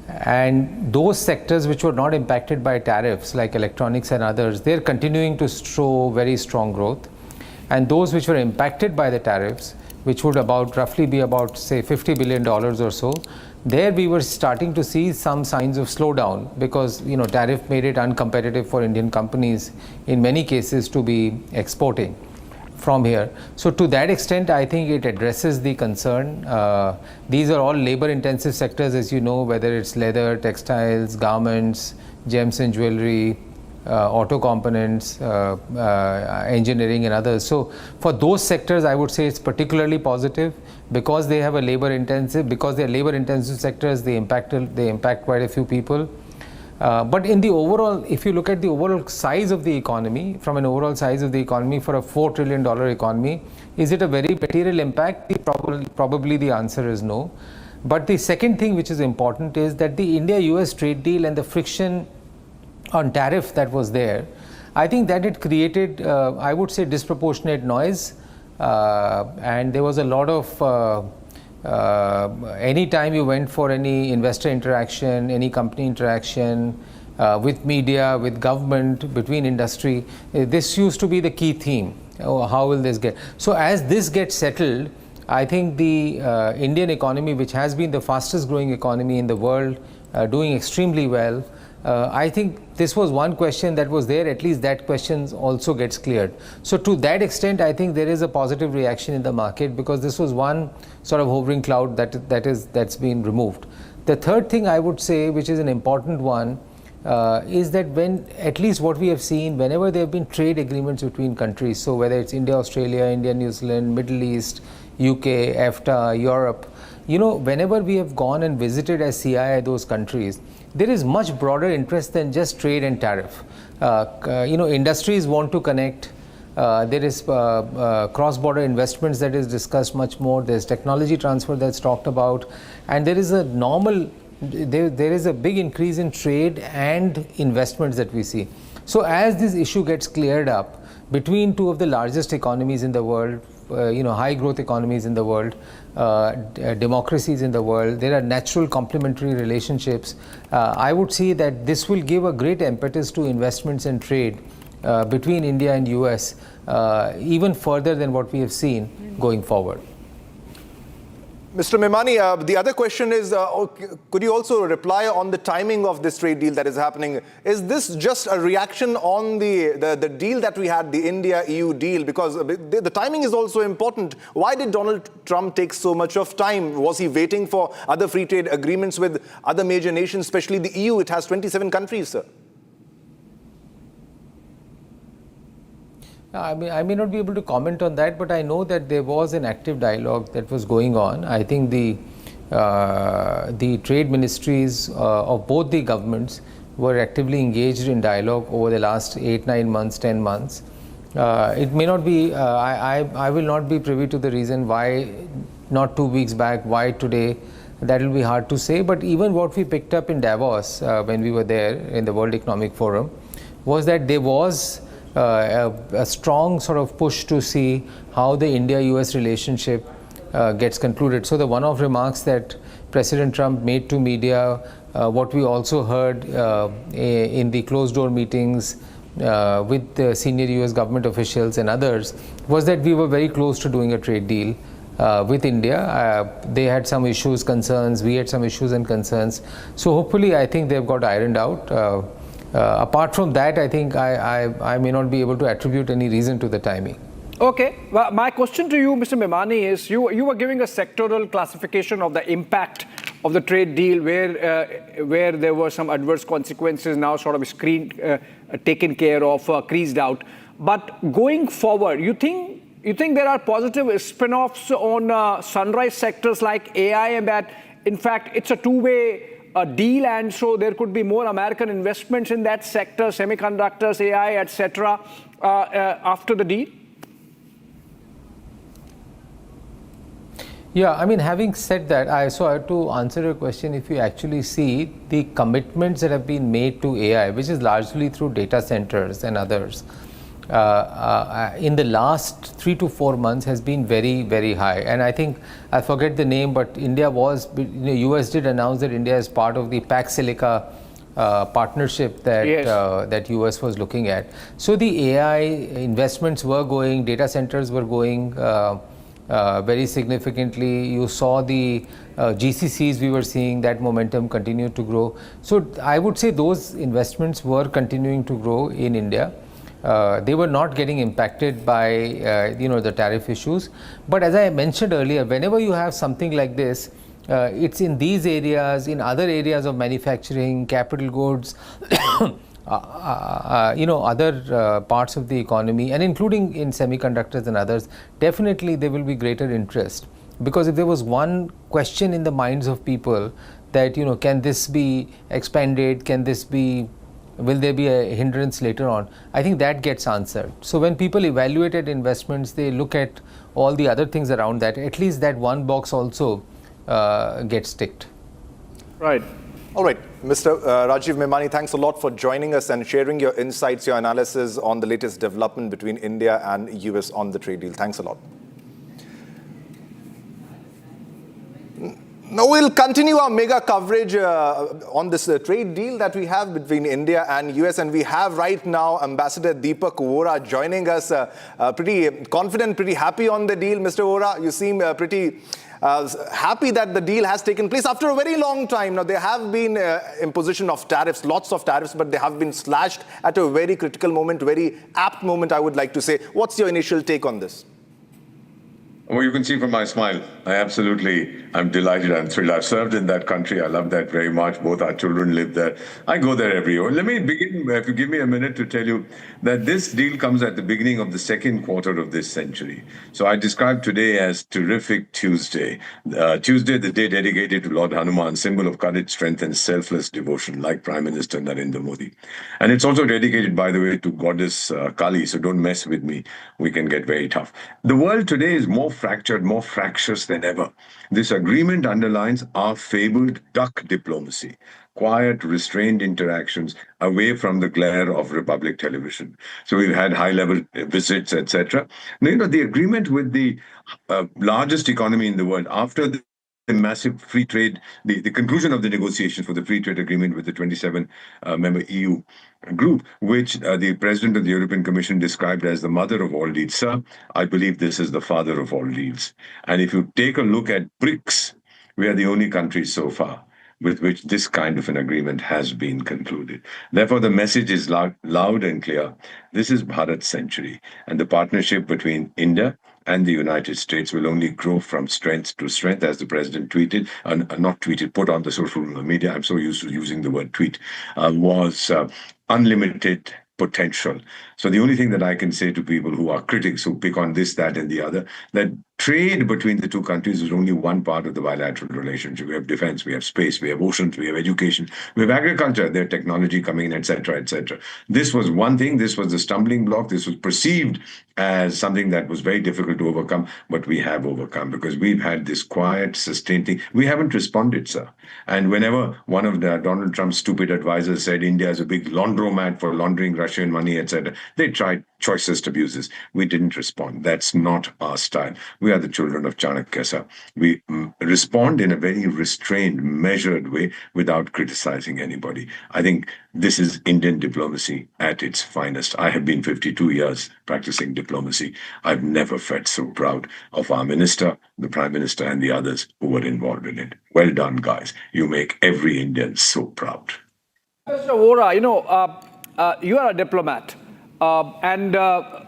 And those sectors which were not impacted by tariffs, like electronics and others, they're continuing to show very strong growth. And those which were impacted by the tariffs, which would roughly be about, say, $50 billion or so, there we were starting to see some signs of slowdown because, tariff made it uncompetitive for Indian companies in many cases to be exporting from here. So to that extent, I think it addresses the concern. These are all labor-intensive sectors, as you know, whether it's leather, textiles, garments, gems and jewelry, auto components, engineering and others. So for those sectors, I would say it's particularly positive because they have a because they're labor-intensive sectors, they impact quite a few people. But in the overall, if you look at the overall size of the economy, from an overall size of the economy for a $4 trillion economy, is it a very material impact? Probably the answer is no. But the second thing which is important is that the India-US trade deal and the friction on tariff that was there, I think that it created, I would say, disproportionate noise. And there was a lot of, any time you went for any investor interaction, any company interaction, with media, with government, between industry, this used to be the key theme. How will this get? So as this gets settled, I think the Indian economy, which has been the fastest growing economy in the world, doing extremely well, I think this was one question that was there, at least that question also gets cleared. So to that extent, I think there is a positive reaction in the market because this was one sort of hovering cloud that's been removed. The third thing I would say, which is an important one, is that when, at least what we have seen, whenever there have been trade agreements between countries, so whether it's India, Australia, India, New Zealand, Middle East, UK, EFTA, Europe, whenever we have gone and visited as CII those countries, there is much broader interest than just trade and tariff. Industries want to connect. There is cross-border investments that is discussed much more. There's technology transfer that's talked about. And there is a there is a big increase in trade and investments that we see. So as this issue gets cleared up between two of the largest economies in the world, high growth economies in the world, democracies in the world, there are natural complementary relationships. I would say that this will give a great impetus to investments and trade between India and US, even further than what we have seen going forward. Mr. Memani, the other question is, could you also reply on the timing of this trade deal that is happening? Is this just a reaction on the deal that we had, the India-EU deal? Because the timing is also important. Why did Donald Trump take so much of time? Was he waiting for other free trade agreements with other major nations, especially the EU? It has 27 countries, sir. I may not be able to comment on that, but I know that there was an active dialogue that was going on. I think the trade ministries of both the governments were actively engaged in dialogue over the last 8, 9 months, 10 months. It may not be, I will not be privy to the reason why not 2 weeks back? Why today? That will be hard to say. But even what we picked up in Davos when we were there in the World Economic Forum was that there was a strong sort of push to see how the India-US relationship gets concluded. So the one-off remarks that President Trump made to media, what we also heard in the closed-door meetings with the senior US government officials and others, was that we were very close to doing a trade deal with India. They had some issues, concerns, we had some issues and concerns. So hopefully I think they've got ironed out. Apart from that, I think I may not be able to attribute any reason to the timing. Okay, well, my question to you, Mr. Memani, is you were giving a sectoral classification of the impact of the trade deal where there were some adverse consequences now sort of taken care of, creased out. But going forward, you think there are positive spin-offs on sunrise sectors like AI, and that in fact it's a two-way deal, and so there could be more American investments in that sector, semiconductors, AI, etc. After the deal? Yeah, I mean, having said that, so I have to answer your question. If you actually see the commitments that have been made to AI, which is largely through data centers and others, in the last 3 to 4 months has been very, very high. And I think, I forget the name, but India was, US did announce that India is part of the Pax Silica partnership that that US was looking at. So the AI investments were going, data centers were going very significantly. You saw the GCCs, we were seeing that momentum continue to grow. So I would say those investments were continuing to grow in India. They were not getting impacted by the tariff issues. But as I mentioned earlier, whenever you have something like this, it's in these areas, in other areas of manufacturing, capital goods, other parts of the economy, and including in semiconductors and others, definitely there will be greater interest. Because if there was one question in the minds of people that, can this be expanded, will there be a hindrance later on, I think that gets answered. So when people evaluated investments, they look at all the other things around that. At least that one box also gets ticked. Right. All right, Mr. Rajiv Memani, thanks a lot for joining us and sharing your insights, your analysis on the latest development between India and US on the trade deal. Thanks a lot. Now we'll continue our mega coverage on this trade deal that we have between India and US, and we have right now Ambassador Deepak Vora joining us. Pretty confident, pretty happy on the deal. Mr. Vora, you seem pretty happy that the deal has taken place after a very long time. Now, there have been imposition of tariffs, lots of tariffs, but they have been slashed at a very critical moment, very apt moment, I would like to say. What's your initial take on this? Well, you can see from my smile, I'm delighted, I'm thrilled. I've served in that country. I love that very much. Both our children live there. I go there every year. Let me begin, if you give me a minute, to tell you that this deal comes at the beginning of the second quarter of this century. So I describe today as Terrific Tuesday. Tuesday, the day dedicated to Lord Hanuman, symbol of courage, strength, and selfless devotion, like Prime Minister Narendra Modi. And it's also dedicated, by the way, to Goddess Kali, so don't mess with me. We can get very tough. The world today is more fractured, more fractious than ever. This agreement underlines our fabled duck diplomacy, quiet, restrained interactions away from the glare of Republic television. So we've had high-level visits, etc. Now, the agreement with the largest economy in the world, after the massive free trade, the conclusion of the negotiations for the free trade agreement with the 27-member EU group, which the president of the European Commission described as the mother of all deals. Sir, I believe this is the father of all deals. And if you take a look at BRICS, we are the only country so far with which this kind of an agreement has been concluded. Therefore, the message is loud and clear. This is Bharat's century, and the partnership between India and the United States will only grow from strength to strength, as the president tweeted, not tweeted, put on the social media, I'm so used to using the word tweet, was unlimited potential. So the only thing that I can say to people who are critics, who pick on this, that, and the other, that Trade between the two countries is only one part of the bilateral relationship. We have defense, we have space, we have oceans, we have education, we have agriculture, there's technology coming in, etc., etc. This was one thing. This was the stumbling block. This was perceived as something that was very difficult to overcome, but we have overcome because we've had this quiet, sustained thing. We haven't responded, sir. And whenever one of Donald Trump's stupid advisors said India is a big laundromat for laundering Russian money, etc., they tried choicest abuses. We didn't respond. That's not our style. We are the children of Chanakya, sir. We respond in a very restrained, measured way without criticizing anybody. I think this is Indian diplomacy at its finest. I have been 52 years practicing diplomacy. I've never felt so proud of our minister, the Prime Minister, and the others who were involved in it. Well done, guys. You make every Indian so proud. Mr. Vora, you are a diplomat. And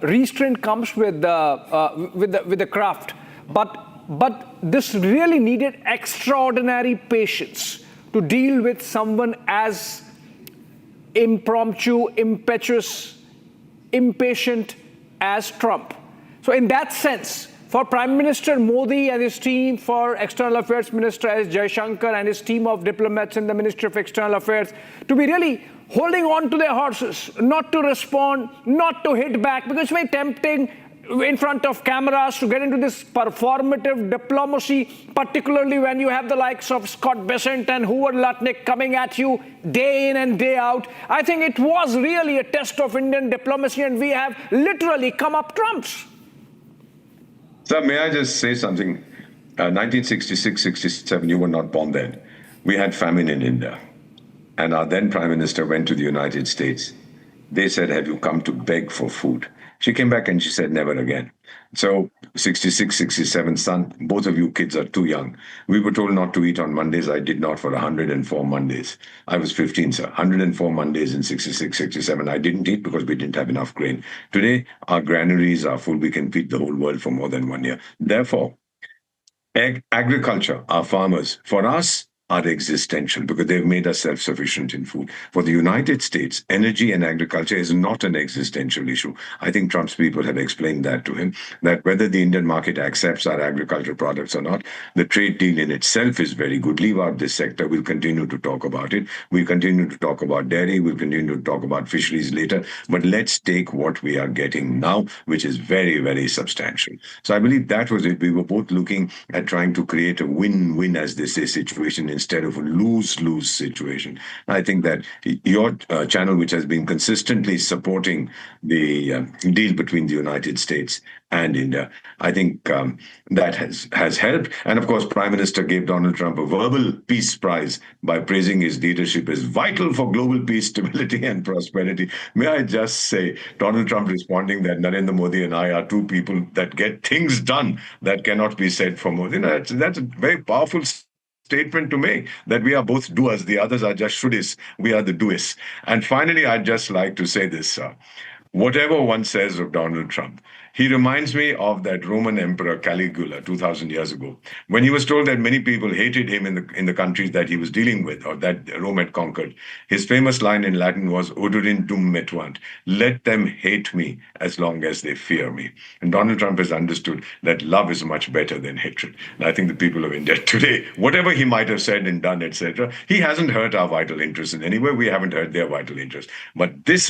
restraint comes with the craft. But this really needed extraordinary patience to deal with someone as impromptu, impetuous, impatient as Trump. So in that sense, for Prime Minister Modi and his team, for External Affairs Minister S. Jaishankar and his team of diplomats in the Ministry of External Affairs, to be really holding on to their horses, not to respond, not to hit back, because it's very tempting in front of cameras to get into this performative diplomacy, particularly when you have the likes of Scott Bessent and Hoover Lutnick coming at you day in and day out. I think it was really a test of Indian diplomacy, and we have literally come up trumps. Sir, may I just say something? 1966-67, you were not born then. We had famine in India. And our then Prime Minister went to the United States. They said, have you come to beg for food? She came back and she said, never again. So 66, 67, son, both of you kids are too young. We were told not to eat on Mondays. I did not for 104 Mondays. I was 15, sir. 104 Mondays in 66, 67. I didn't eat because we didn't have enough grain. Today, our granaries are full. We can feed the whole world for more than 1 year. Therefore, agriculture, our farmers, for us, are existential because they've made us self-sufficient in food. For the United States, energy and agriculture is not an existential issue. I think Trump's people have explained that to him, that whether the Indian market accepts our agricultural products or not, the trade deal in itself is very good. Leave out this sector. We'll continue to talk about it. We'll continue to talk about dairy. We'll continue to talk about fisheries later. But let's take what we are getting now, which is very, very substantial. So I believe that was it. We were both looking at trying to create a win-win, as they say, situation instead of a lose-lose situation. I think that your channel, which has been consistently supporting the deal between the United States and India, I think that has helped. And of course, Prime Minister gave Donald Trump a verbal peace prize by praising his leadership as vital for global peace, stability, and prosperity. May I just say, Donald Trump responding that Narendra Modi and I are two people that get things done that cannot be said for Modi. That's a very powerful statement to make, that we are both doers, the others are just shouldis, we are the doers. And finally, I'd just like to say this, whatever one says of Donald Trump, he reminds me of that Roman Emperor Caligula 2,000 years ago, when he was told that many people hated him in the countries that he was dealing with or that Rome had conquered. His famous line in Latin was, Oderin tum metuant, let them hate me as long as they fear me. And Donald Trump has understood that love is much better than hatred. And I think the people of India today, whatever he might have said and done, etc., he hasn't hurt our vital interests in any way. We haven't hurt their vital interests. But this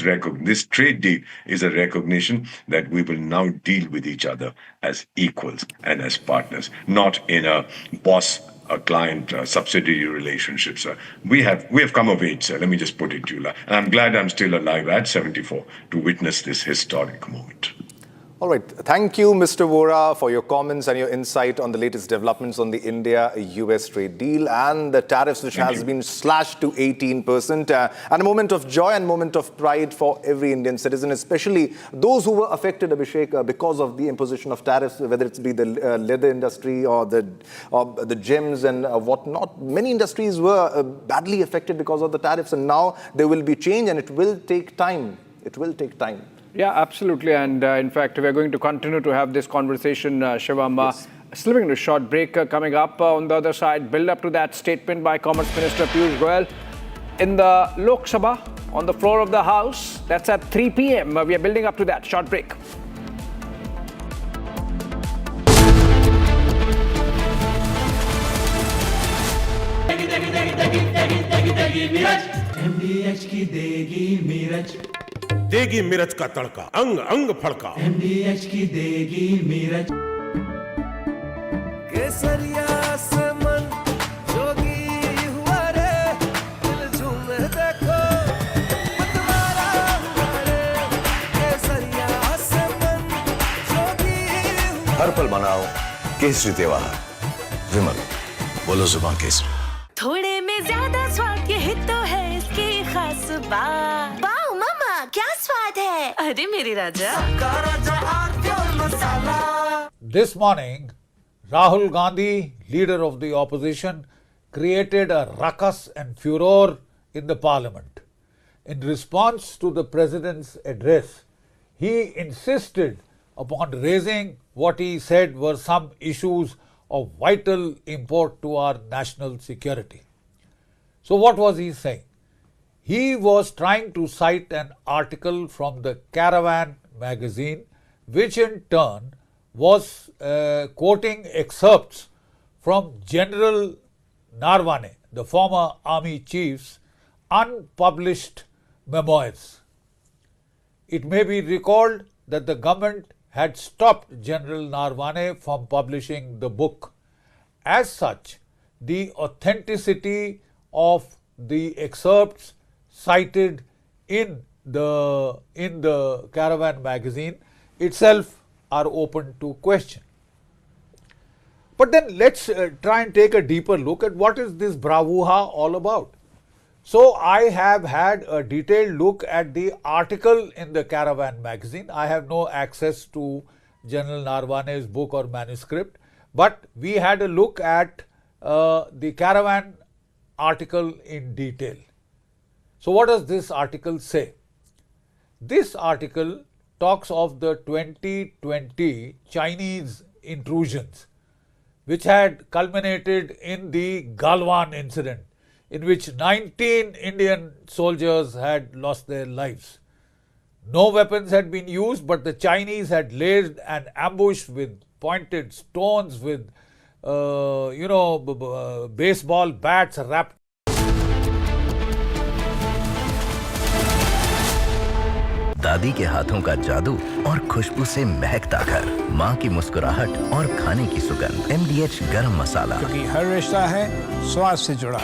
trade deal is a recognition that we will now deal with each other as equals and as partners, not in a boss-client subsidiary relationship, sir. We have come of age, sir. Let me just put it to you. And I'm glad I'm still alive at 74 to witness this historic moment. All right. Thank you, Mr. Vora, for your comments and your insight on the latest developments on the India-US trade deal and the tariffs, which has been slashed to 18%. And a moment of joy and moment of pride for every Indian citizen, especially those who were affected, Abhishek, because of the imposition of tariffs, whether it's be the leather industry or the gems and whatnot. Many industries were badly affected because of the tariffs, and now there will be change, and it will take time. It will take time. Yeah, absolutely. And in fact, we're going to continue to have this conversation, Shivam. Yes. Slipping into a short break coming up on the other side. Build up to that statement by Commerce Minister Piyush Goyal in the Lok Sabha on the floor of the House. That's at 3 p.m. We are building up to that. Short break. देगी मिर्च, MDH की देगी मिर्च, देगी मिर्च का तड़का, अंग अंग फड़का। MDH की देगी मिर्च। केसरिया से मन जोगी हुआ रे, दिल झूमे देखो मतवारा हुआ रे। केसरिया से मन जोगी हुआ। हर पल मनाओ केसरी त्योहार। विमल, बोलो जुबान केसरी। थोड़े में ज्यादा स्वाद, यही तो है इसकी खास बात। वाओ मामा, क्या स्वाद है। अरे मेरे राजा, This morning, Rahul Gandhi, leader of the opposition, created a ruckus and furor in the parliament. In response to the president's address, he insisted upon raising what he said were some issues of vital import to our national security. So what was he saying? He was trying to cite an article from the Caravan magazine, which in turn was quoting excerpts from General Narwane, the former army chief's unpublished memoirs. It may be recalled that the government had stopped General Narwane from publishing the book. As such, the authenticity of the excerpts cited in the Caravan magazine itself are open to question. But then let's try and take a deeper look at what is this bravura all about. So I have had a detailed look at the article in the Caravan magazine. I have no access to General Narwane's book or manuscript, but we had a look at the Caravan article in detail. So what does this article say? This article talks of the 2020 Chinese intrusions, which had culminated in the Galwan incident, in which 19 Indian soldiers had lost their lives. No weapons had been used, but the Chinese had laid an ambush with pointed stones, with baseball bats wrapped. दादी के हाथों का जादू और खुशबू से महकता घर, माँ की मुस्कुराहट और खाने की सुगंध। MDH गरम मसाला, क्योंकि हर रिश्ता है स्वाद से जुड़ा।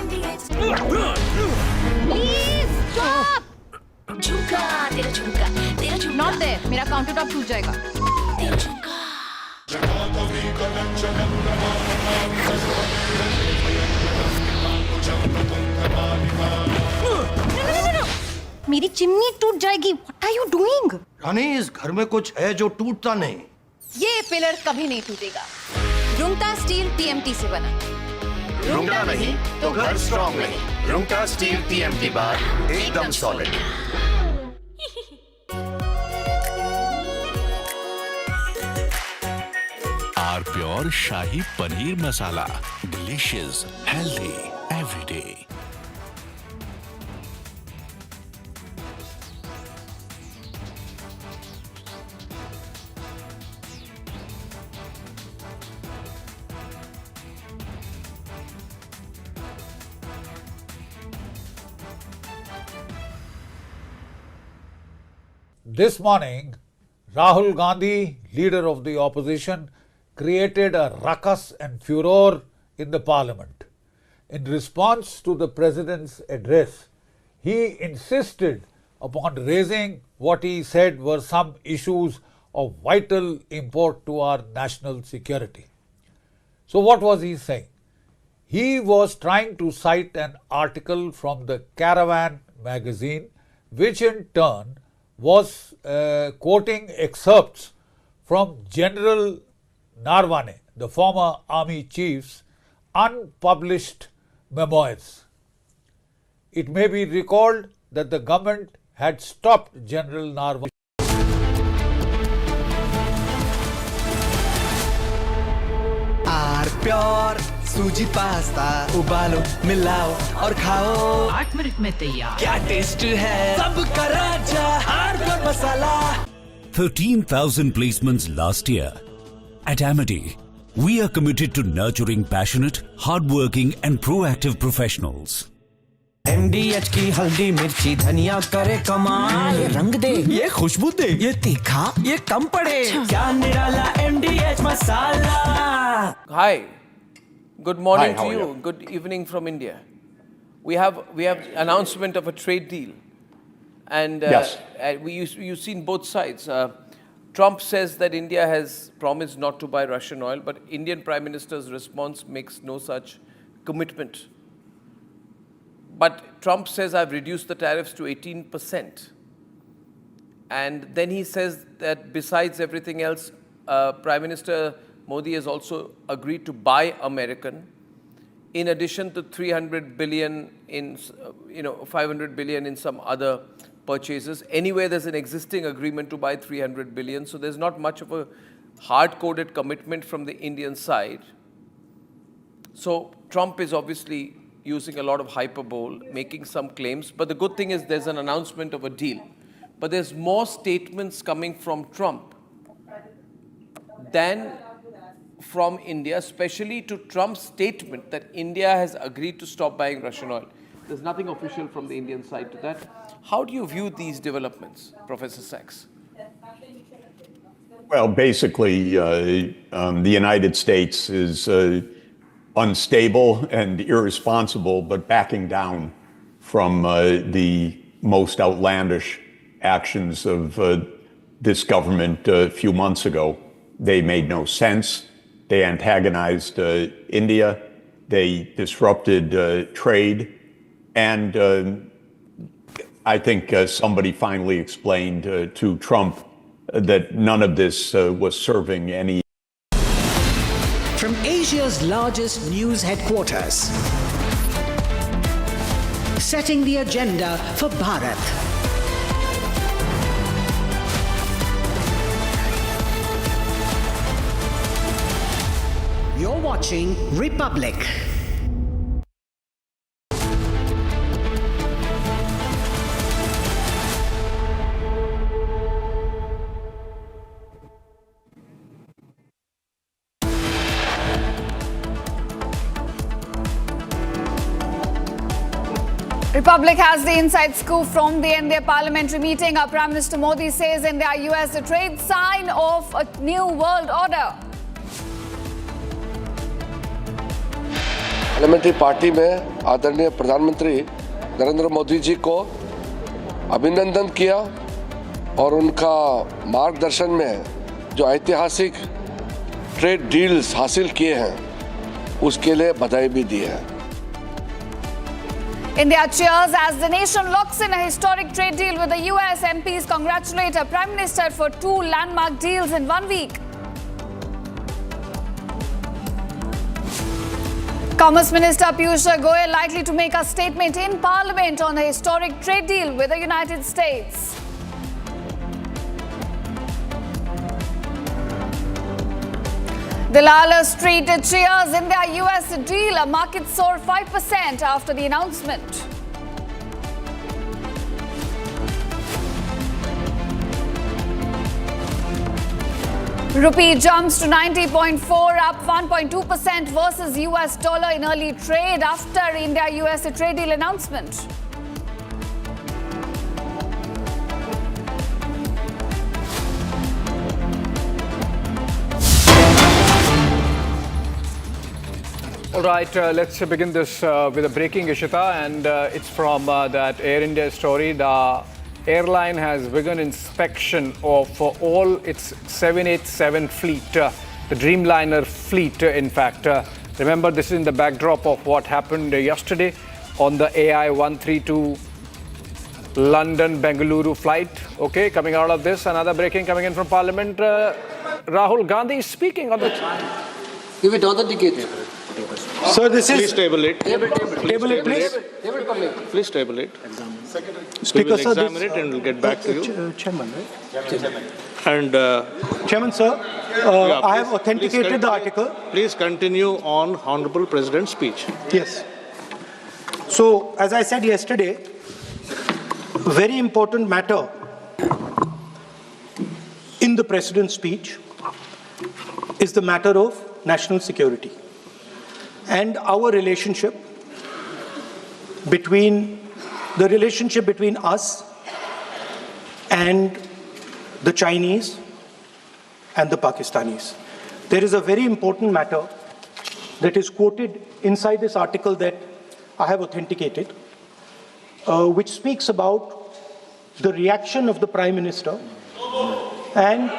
झुमका, तेरा झुमका, तेरा झुमका। Not there, मेरा काउंटर टॉप टूट जाएगा। तेरा झुमका। मेरी चिमनी टूट जाएगी। What are you doing? रानी, इस घर में कुछ है जो टूटता नहीं। ये पिलर कभी नहीं टूटेगा। रुंगटा स्टील TMT से बना। रुंगटा नहीं तो घर स्ट्रॉन्ग नहीं। रुंगटा स्टील TMT बार एकदम solid. R Pure shahi paneer masala, delicious, healthy everyday. This morning, Rahul Gandhi, leader of the opposition, created a ruckus and furor in the parliament. In response to the president's address, he insisted upon raising what he said were some issues of vital import to our national security. So what was he saying? He was trying to cite an article from the Caravan magazine, which in turn was quoting excerpts from General Narwane, the former army chief's unpublished memoirs. It may be recalled that the government had stopped General Narwane. R Pure Suji pasta, उबालो, मिलाओ और खाओ। 8 minute में तैयार। क्या taste है, सबका राजा R pure masala. 13,000 placements last year. At Amity, we are committed to nurturing passionate, hardworking and proactive professionals. MDH की हल्दी मिर्ची धनिया करे कमाल, ये रंग दे, ये खुशबू दे, ये तीखा, ये कम पड़े, क्या निराला MDH masala. Hi, good morning Hi, to how are you. you? Good evening from India. We have announcement of a trade deal, and Yes. you've seen both sides. Trump says that India has promised not to buy Russian oil, but Indian Prime Minister's response makes no such commitment. But Trump says, I've reduced the tariffs to 18%. And then he says that besides everything else, Prime Minister Modi has also agreed to buy American, in addition to 300 billion in, 500 billion in some other purchases. Anyway, there's an existing agreement to buy 300 billion, so there's not much of a hard-coded commitment from the Indian side. So Trump is obviously using a lot of hyperbole, making some claims, but the good thing is there's an announcement of a deal. But there's more statements coming from Trump than from India, especially to Trump's statement that India has agreed to stop buying Russian oil. There's nothing official from the Indian side to that. How do you view these developments, Professor Sachs? Well, basically, the United States is unstable and irresponsible, but backing down from the most outlandish actions of this government a few months ago. They made no sense. They antagonized India. They disrupted trade. And I think somebody finally explained to Trump that none of this was serving any. From Asia's largest news headquarters, setting the agenda for Bharat. You're watching Republic. Republic has the inside scoop from the India Parliamentary meeting. Our Prime Minister Modi says India-US a trade sign of a new world order. Parliamentary party में आदरणीय प्रधानमंत्री नरेंद्र मोदी जी को अभिनंदन किया और उनका मार्गदर्शन में जो ऐतिहासिक ट्रेड डील्स हासिल किए हैं उसके लिए बधाई भी दी है। India cheers as the nation locks in a historic trade deal with the US. MPs congratulate our Prime Minister for 2 landmark deals in 1 week. Commerce Minister Piyush Goyal likely to make a statement in Parliament on the historic trade deal with the United States. The Lala Street cheers India-US deal. A market soared 5% after the announcement. Rupee jumps to 90.4, up 1.2% versus US dollar in early trade after India-US trade deal announcement. All right, let's begin this with a breaking, Ishita, and it's from that Air India story. The airline has begun inspection of all its 787 fleet, the Dreamliner fleet, in fact. Remember, this is in the backdrop of what happened yesterday on the AI 132 London-Bengaluru flight. Okay, coming out of this, another breaking coming in from Parliament. Rahul Gandhi is speaking on the... Give it authenticated. Sir, this is... Please table it. Table it, please. Please table it. Speaker, we will sir, examine this- it and we'll get back to you. Chairman, right? And Chairman, sir, yeah, I have please authenticated the continue- article. Please continue on Honorable President's speech. Yes. So, as I said yesterday, very important matter in the President's speech is the matter of national security and our relationship between the relationship between us and the Chinese and the Pakistanis. There is a very important matter that is quoted inside this article that I have authenticated, which speaks about the reaction of the Prime Minister and...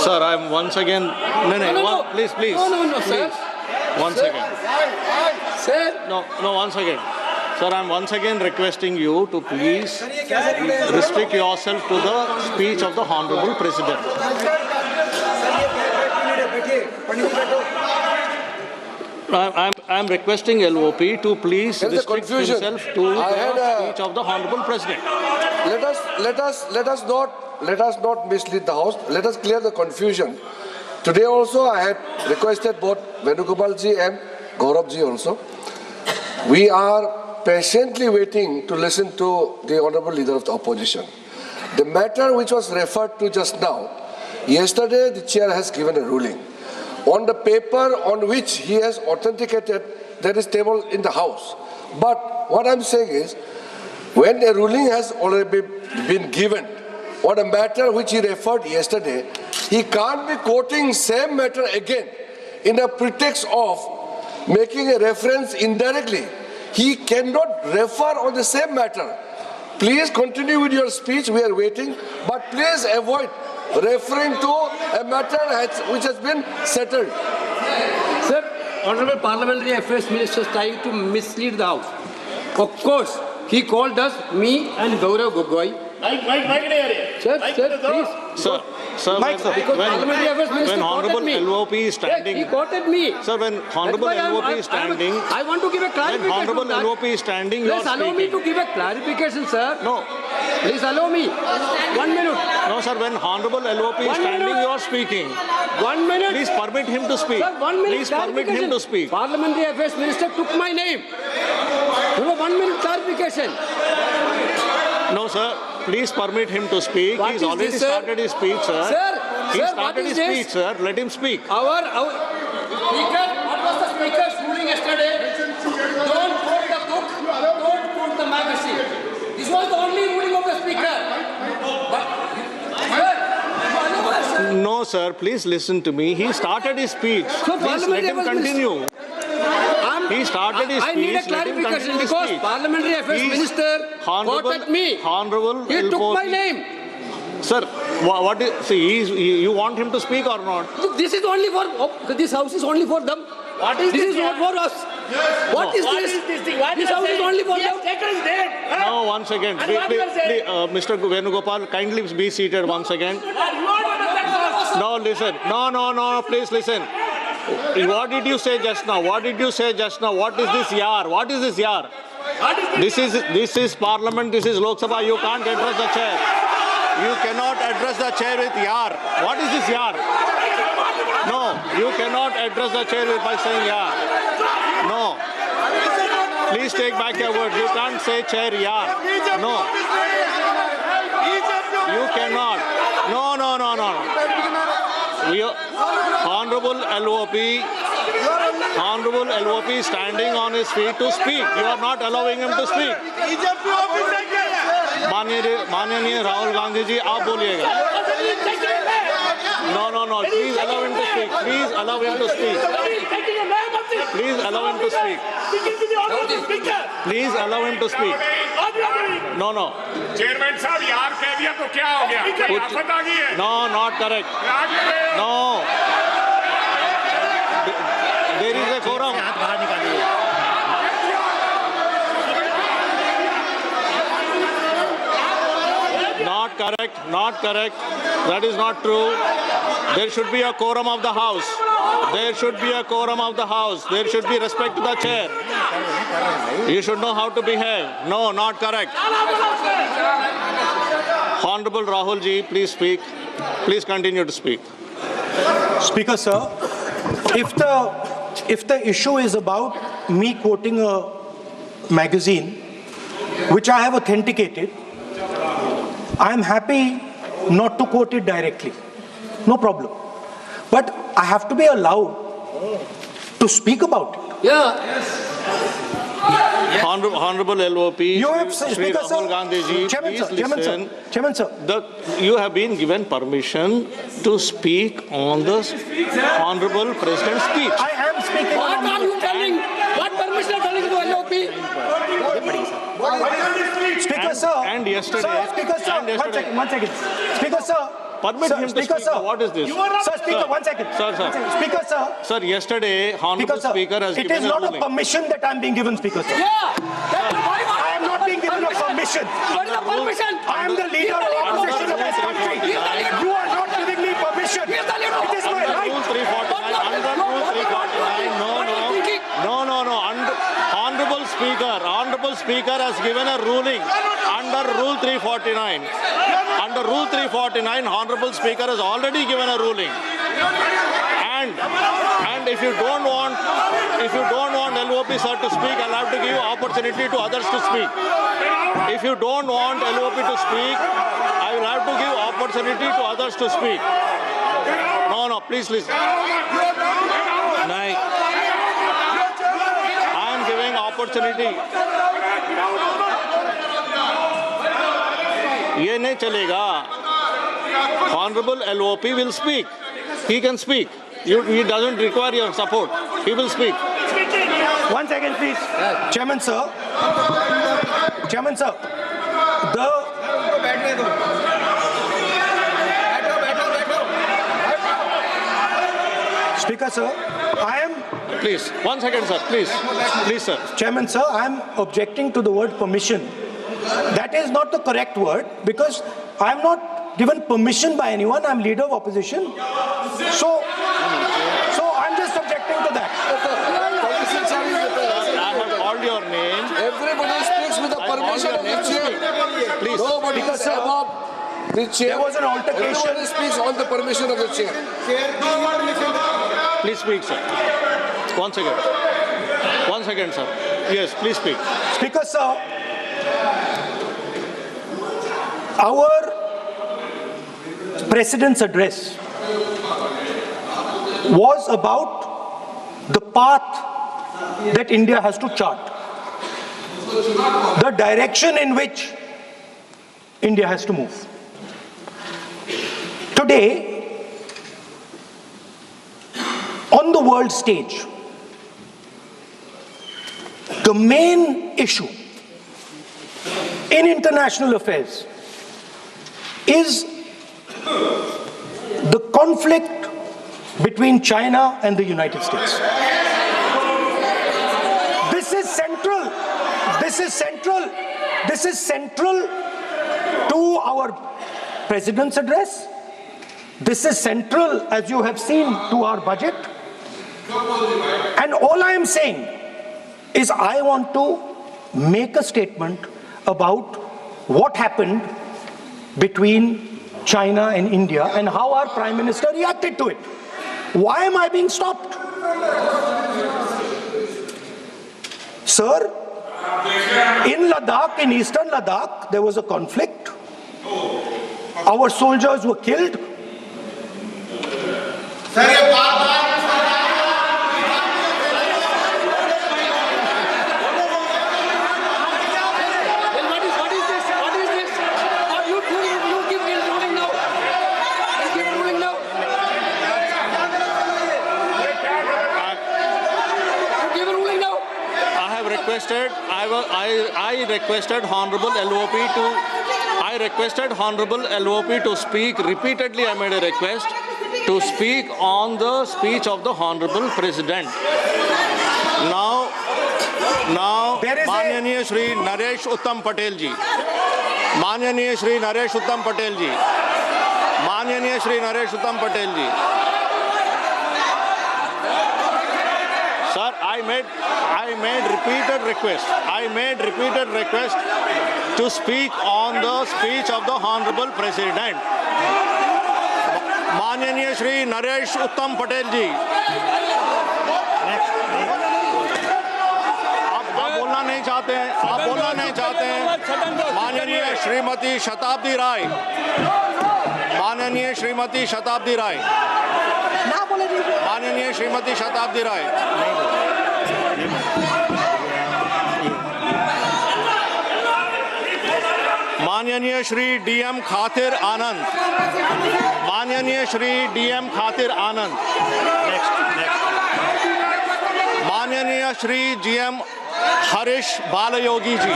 Sir, I'm once again... No. Please. No, sir. Once again. Sir. No, once again. Sir, I'm once again requesting you to please restrict yourself to the speech of the Honorable President. I'm requesting LOP to please restrict himself to the speech of the Honorable President. Let us not mislead the House. Let us clear the confusion. Today also I had requested both Venugopalji and Gauravji also. We are patiently waiting to listen to the Honorable Leader of the Opposition. The matter which was referred to just now, yesterday the Chair has given a ruling. On the paper on which he has authenticated, there is table in the House. But what I'm saying is, when a ruling has already been given on a matter which he referred yesterday, he can't be quoting same matter again in a pretext of making a reference indirectly. He cannot refer on the same matter. Please continue with your speech, we are waiting, but please avoid referring to a matter which has been settled. Sir, Honorable Parliamentary Affairs Minister is trying to mislead the House. Of course, he called us, me and Gaurav Gogoi. Sir, please. Sir, when Honorable LOP is standing... Yes, he quoted me. Sir, when Honorable LOP is standing... I want to give a clarification. When Honorable LOP is standing, you are speaking. Please allow me to give a clarification, sir. No. Please allow me. 1 minute. No, sir, when Honorable LOP is standing, you are speaking. 1 minute. Please permit him to speak. Sir, 1 minute. Please permit him to speak. Parliamentary Affairs Minister took my name. You know, 1 minute clarification. No, sir. Please permit him to speak. He's already started his speech, sir. He started his speech, sir. Let him speak. Our Speaker, what was the Speaker's ruling yesterday? Don't quote the book, don't quote the magazine. This was the only ruling of the Speaker. No, sir. Please listen to me. He started his speech. Please let him continue. He started his speech. I need a clarification because Parliamentary Affairs Minister quoted me. He took my name. Sir, what is, see, you want him to speak or not? This is only for, this House is only for them. What is this? This is not for us. Yes. What is this? This House is only for them. No, once again. Mr. Venugopal, kindly be seated once again. No, listen. No, please listen. What did you say just now? What did you say just now? What is this yar? What is this yar? This is Parliament. This is Lok Sabha. You can't address the chair. You cannot address the chair with yar. What is this yar? No, you cannot address the chair by saying yar. No. Please take back your words. You can't say chair yar. No. You cannot. No. Honorable LOP is standing on his feet to speak. You are not allowing him to speak. माननीय राहुल गांधी जी आप बोलिएगा. No. Please allow him to speak. Please allow him to speak. Please allow him to speak. Please allow him to speak. No. Chairman साहब यार कह दिया तो क्या हो गया? कोई आफत आ गई है? No, not correct. No. There is a quorum. Not correct. That is not true. There should be a quorum of the House. There should be a quorum of the House. There should be respect to the chair. You should know how to behave. No, not correct. Honorable Rahul ji, please speak. Please continue to speak. Speaker, sir, if the issue is about me quoting a magazine, which I have authenticated, I am happy not to quote it directly. No problem. But I have to be allowed to speak about it. Yeah. Honorable LOP, You have, Shri Speaker, Rahul sir. Gandhi ji, Chairman, please sir. Chairman, listen. sir. Chairman, sir. You have been given permission to speak on the Honorable President's speech. I am speaking. What are you telling? What permission are telling to LOP? Speaker, sir. And yesterday. Sir, Speaker, sir. And yesterday. One second. Speaker, sir. Permit Sir, him to Speaker, speak. sir. What is this? Sir, Speaker, 1 second. Sir, sir. 1 second. Speaker, sir. Sir, yesterday, Honorable Speaker, sir. Speaker has It given is a not a ruling. permission that I am being given, Speaker, sir. I am not being given a permission. What is the permission? I am the leader of opposition of this country. You are not giving me permission. It is my right. Rule 349. Under Rule 349. No. Honorable Speaker has given a ruling under Rule 349. Under Rule 349, Honorable Speaker has already given a ruling. And if you don't want LOP sir to speak, I'll have to give opportunity to others to speak. If you don't want LOP to speak, I will have to give opportunity to others to speak. No, please listen. I am giving opportunity. ये नहीं चलेगा. Honorable LOP will speak. He can speak. He doesn't require your support. He will speak. 1 second, please. Chairman, sir. Chairman, sir. Speaker, sir. I am. Please, 1 second, sir. Please, sir. Chairman, sir, I am objecting to the word permission. That is not the correct word because I am not given permission by anyone. I am leader of opposition. So I'm just objecting to that. I have called your name. Everybody speaks with the permission of the chair. Please. Nobody is above the chair. There was an altercation. Everybody speaks on the permission of the chair. Please speak, sir. 1 second. 1 second, sir. Yes, please speak. Speaker, sir. Our President's address was about the path that India has to chart, the direction in which India has to move. Today, on the world stage, the main issue in international affairs is the conflict between China and the United States. This is central. This is central. This is central to our President's address. This is central, as you have seen, to our budget. And all I am saying is I want to make a statement about what happened between China and India and how our Prime Minister reacted to it. Why am I being stopped? Sir, in Ladakh, in eastern Ladakh, there was a conflict. Our soldiers were killed. I requested Honorable LOP to speak. Repeatedly I made a request to speak on the speech of the Honorable President. Now Manyaniya Shri Naresh Uttam Patel ji. Manyaniya Shri Naresh Uttam Patel ji. Manyaniya Shri Naresh Uttam Patel ji. Sir, I made repeated requests. I made repeated requests to speak on the speech of the Honorable President. Manyaniya Shri Naresh Uttam Patel ji. आप बोलना नहीं चाहते हैं. आप बोलना नहीं चाहते हैं. माननीय श्रीमती शताब्दी राय. माननीय श्रीमती शताब्दी राय. माननीय श्रीमती शताब्दी राय. माननीय श्री डीएम खातिर आनंद, माननीय श्री डीएम खातिर आनंद, माननीय Shri GM Harish Balayogi ji,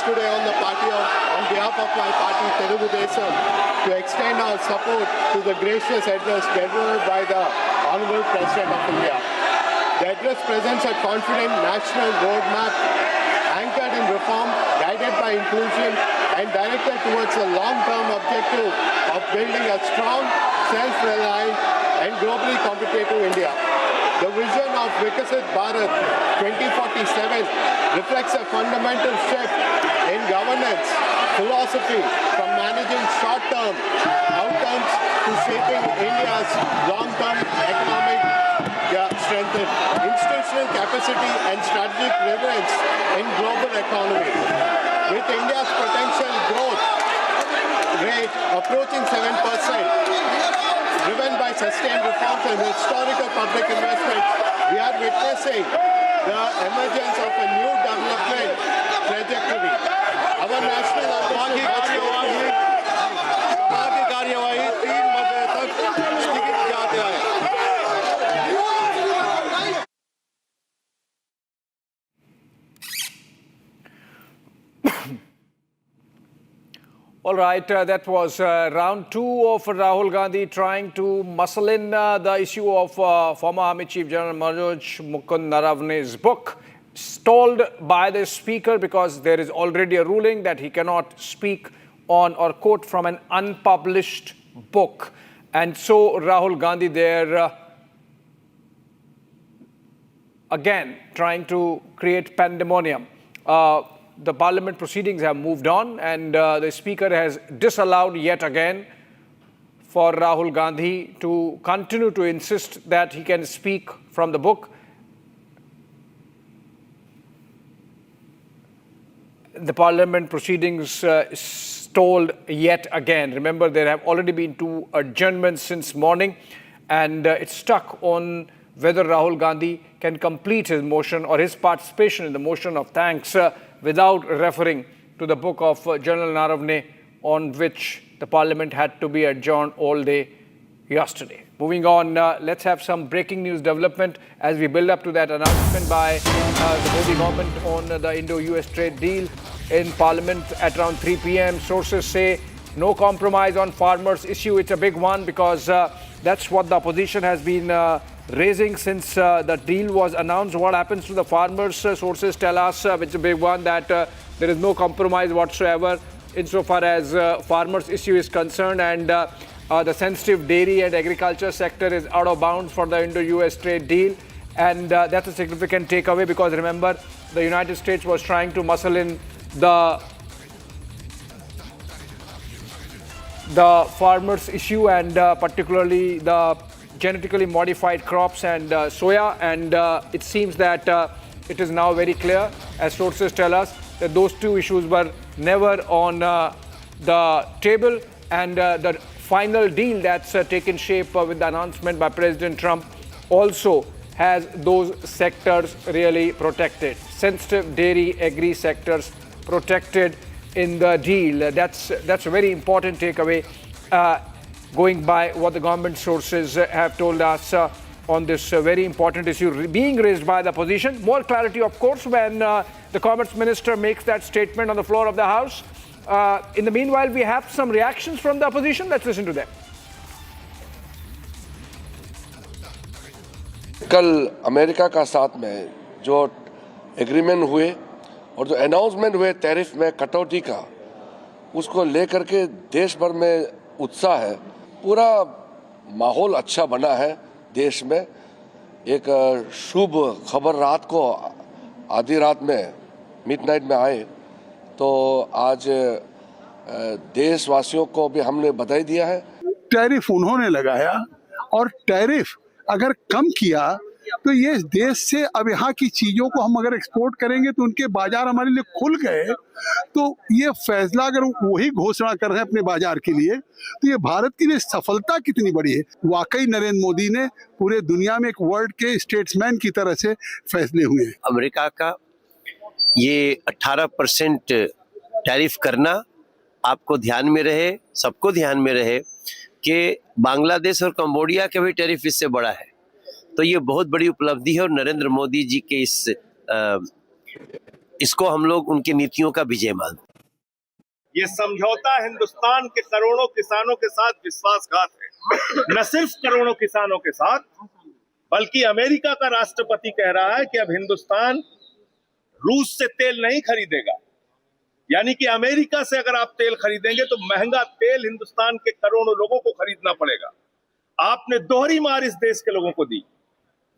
today on behalf of my party Telugu Desam to extend our support to the gracious address delivered by the Honorable President of India. The address presents a confident national roadmap anchored in reform, guided by inclusion and directed towards the long-term objective of building a strong, self-reliant and globally competitive India. The vision of Viksit Bharat 2047 reflects a fundamental shift in governance philosophy from managing short-term outcomes to shaping India's long-term economic strength, institutional capacity and strategic relevance in global economy. With India's potential growth rate approaching 7%, driven by sustained reforms and historical public investments, we are witnessing the emergence of a new development trajectory. Our national कार्यवाही 3 बजे तक स्थगित जाते हैं। All right, that was round 2 of Rahul Gandhi trying to muscle in the issue of former Army Chief General Manoj Mukund Naravne's book, stalled by the speaker because there is already a ruling that he cannot speak on or quote from an unpublished book. And so Rahul Gandhi there again trying to create pandemonium. The parliament proceedings have moved on and the speaker has disallowed yet again for Rahul Gandhi to continue to insist that he can speak from the book. The parliament proceedings stalled yet again. Remember, there have already been 2 adjournments since morning and it's stuck on whether Rahul Gandhi can complete his motion or his participation in the motion of thanks without referring to the book of General Naravne, on which the parliament had to be adjourned all day yesterday. Moving on, let's have some breaking news development as we build up to that announcement by the Modi government on the Indo-US trade deal in Parliament at around 3 p.m. Sources say no compromise on farmers' issue. It's a big one because that's what the opposition has been raising since the deal was announced. What happens to the farmers? Sources tell us it's a big one, that there is no compromise whatsoever insofar as farmers' issue is concerned, and the sensitive dairy and agriculture sector is out of bounds for the Indo-US trade deal. And that's a significant takeaway because remember, the United States was trying to muscle in the farmers' issue and particularly the genetically modified crops and soya, and it seems that it is now very clear, as sources tell us, that those 2 issues were never on the table, and the final deal that's taken shape with the announcement by President Trump also has those sectors really protected. Sensitive dairy, agri sectors protected in the deal. That's a very important takeaway. Going by what the government sources have told us on this very important issue being raised by the opposition. More clarity, of course, when the Commerce Minister makes that statement on the floor of the House. In the meanwhile, we have some reactions from the opposition. Let's listen to them. कल America का साथ में जो agreement हुए और जो announcement हुए tariff में कटौती का, उसको लेकर के देश भर में उत्साह है। पूरा माहौल अच्छा बना है देश में। एक शुभ खबर रात को आधी रात में मिडनाइट में आए तो आज देशवासियों को भी हमने बधाई दिया है। टैरिफ उन्होंने लगाया और टैरिफ अगर कम किया तो ये देश से अब यहाँ की चीज़ों को हम अगर एक्सपोर्ट करेंगे तो उनके बाजार हमारे लिए खुल गए, तो ये फैसला अगर वही घोषणा कर रहे हैं अपने बाजार के लिए, तो ये भारत के लिए सफलता कितनी बड़ी है। वाकई नरेंद्र मोदी ने पूरे दुनिया में एक वर्ल्ड के स्टेट्समैन की तरह से फैसले हुए हैं। अमेरिका का ये 18% टैरिफ करना आपको ध्यान में रहे, सबको ध्यान में रहे कि बांग्लादेश और कंबोडिया का भी टैरिफ इससे बड़ा है। तो ये बहुत बड़ी उपलब्धि है और नरेंद्र मोदी जी के इसको हम लोग उनकी नीतियों का विजय मानते हैं। ये समझौता हिंदुस्तान के करोड़ों किसानों के साथ विश्वासघात है। न सिर्फ करोड़ों किसानों के साथ, बल्कि अमेरिका का राष्ट्रपति कह रहा है कि अब हिंदुस्तान रूस से तेल नहीं खरीदेगा। यानी कि अमेरिका से अगर आप तेल खरीदेंगे तो महंगा तेल हिंदुस्तान के करोड़ों लोगों को खरीदना पड़ेगा। आपने दोहरी मार इस देश के लोगों को दी,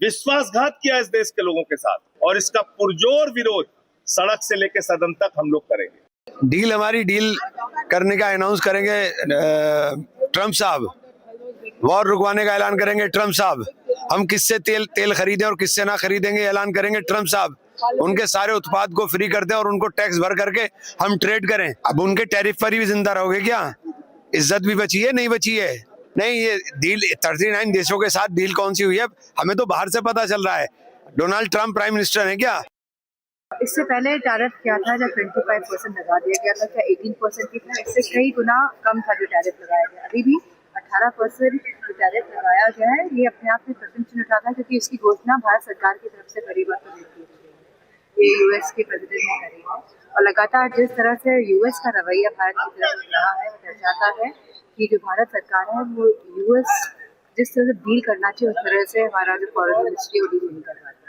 विश्वासघात किया इस देश के लोगों के साथ, और इसका पुरजोर विरोध सड़क से लेकर सदन तक हम लोग करेंगे। डील हमारी डील करने का अनाउंस करेंगे ट्रम्प साहब, वॉर रुकवाने का ऐलान करेंगे ट्रम्प साहब। हम किससे तेल खरीदें और किससे ना खरीदेंगे ऐलान करेंगे ट्रम्प साहब। उनके सारे उत्पाद को फ्री कर दें और उनको टैक्स भर करके हम ट्रेड करें। अब उनके टैरिफ पर ही जिंदा रहोगे क्या? इज्जत भी बची है? नहीं बची है। नहीं, ये डील 39 देशों के साथ डील कौन सी हुई है हमें तो बाहर से पता चल रहा है। डोनाल्ड ट्रम्प प्राइम मिनिस्टर है क्या? इससे पहले टैरिफ क्या था जब 25% लगा दिया गया था, क्या 18% की था? इससे कई गुना कम था जो टैरिफ लगाया गया। अभी भी 18% जो टैरिफ लगाया गया है ये अपने आप में प्रशंसनीय उठाता है, क्योंकि इसकी घोषणा भारत सरकार की तरफ से करी बात ये यूएस के प्रेसिडेंट ने करी है। और लगातार जिस तरह से यूएस का रवैया भारत की तरफ रहा है वो दर्शाता है कि जो भारत सरकार है वो यूएस जिस तरह से डील करना चाहिए उस तरह से हमारा जो फॉरेन मिनिस्ट्री वो डील नहीं कर पाता है।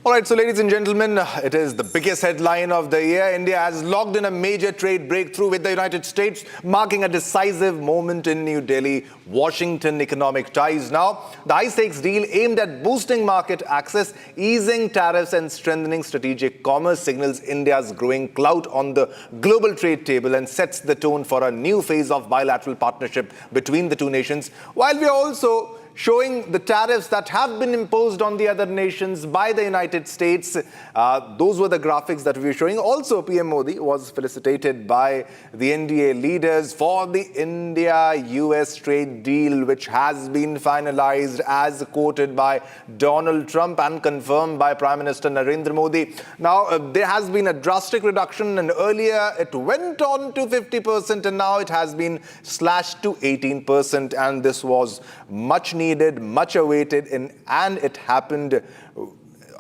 All right, so ladies and gentlemen, it is the biggest headline of the year. India has logged in a major trade breakthrough with the United States, marking a decisive moment in New Delhi-Washington economic ties. Now, the high-stakes deal aimed at boosting market access, easing tariffs and strengthening strategic commerce signals India's growing clout on the global trade table and sets the tone for a new phase of bilateral partnership between the two nations, while we are also showing the tariffs that have been imposed on the other nations by the United States. Those were the graphics that we were showing. Also, PM Modi was felicitated by the NDA leaders for the India-US trade deal, which has been finalized as quoted by Donald Trump and confirmed by Prime Minister Narendra Modi. Now, there has been a drastic reduction, and earlier it went on to 50%, and now it has been slashed to 18%, and this was much needed, much awaited, and it happened.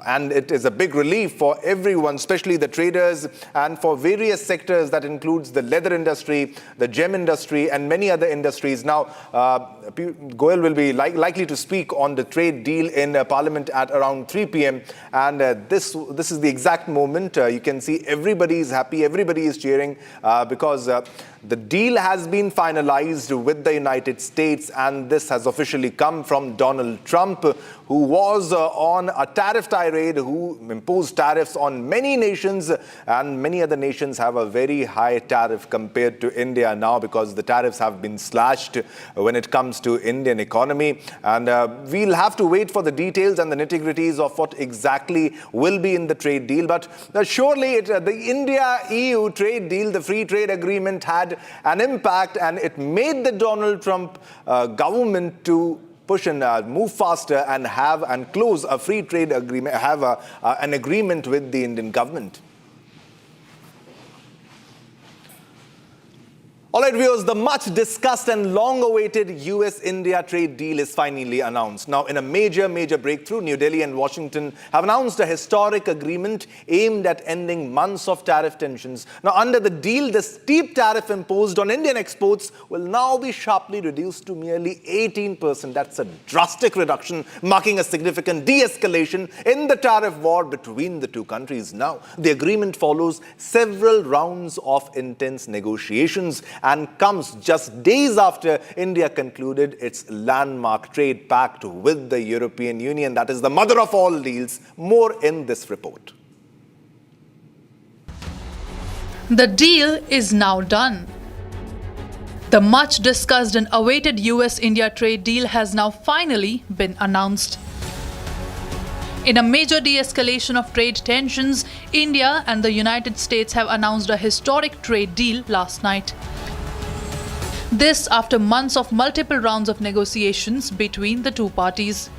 And it is a big relief for everyone, especially the traders and for various sectors that includes the leather industry, the gem industry, and many other industries. Now, Goel will be likely to speak on the trade deal in Parliament at around 3 p.m. And this is the exact moment. You can see everybody is happy, everybody is cheering because the deal has been finalized with the United States, and this has officially come from Donald Trump, who was on a tariff tirade, who imposed tariffs on many nations, and many other nations have a very high tariff compared to India now because the tariffs have been slashed when it comes to Indian economy. And we'll have to wait for the details and the nitty-gritties of what exactly will be in the trade deal. But surely the India-EU trade deal, the free trade agreement, had an impact, and it made the Donald Trump government to push and move faster and have and close a free trade agreement, have an agreement with the Indian government. All right, viewers, the much discussed and long-awaited US-India trade deal is finally announced. Now, in a major breakthrough, New Delhi and Washington have announced a historic agreement aimed at ending months of tariff tensions. Now, under the deal, the steep tariff imposed on Indian exports will now be sharply reduced to merely 18%. That's a drastic reduction, marking a significant de-escalation in the tariff war between the two countries. Now, the agreement follows several rounds of intense negotiations and comes just days after India concluded its landmark trade pact with the European Union. That is the mother of all deals. More in this report. The deal is now done. The much discussed and awaited US-India trade deal has now finally been announced. In a major de-escalation of trade tensions, India and the United States have announced a historic trade deal last night. This after months of multiple rounds of negotiations between the two parties.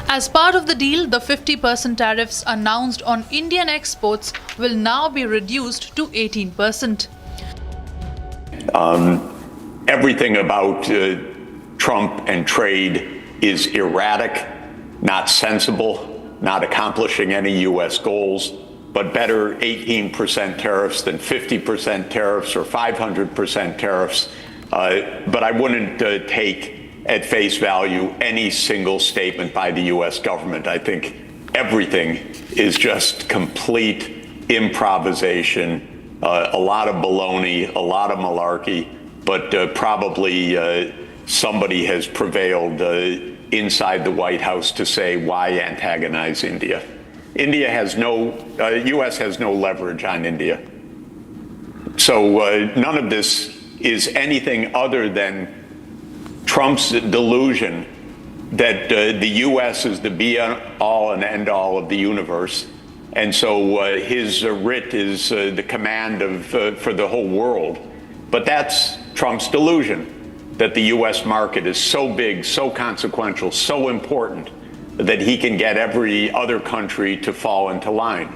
As part of the deal, the 50% tariffs announced on Indian exports will now be reduced to 18%. Everything about Trump and trade is erratic, not sensible, not accomplishing any U.S. goals, but better 18% tariffs than 50% tariffs or 500% tariffs. But I wouldn't take at face value any single statement by the U.S. government. I think everything is just complete improvisation, a lot of baloney, a lot of malarkey, but probably somebody has prevailed inside the White House to say why antagonize India. India has U.S. has no leverage on India. So none of this is anything other than Trump's delusion that the U.S. is the be-all and end-all of the universe. And so his writ is the command for the whole world. But that's Trump's delusion, that the U.S. market is so big, so consequential, so important, that he can get every other country to fall into line.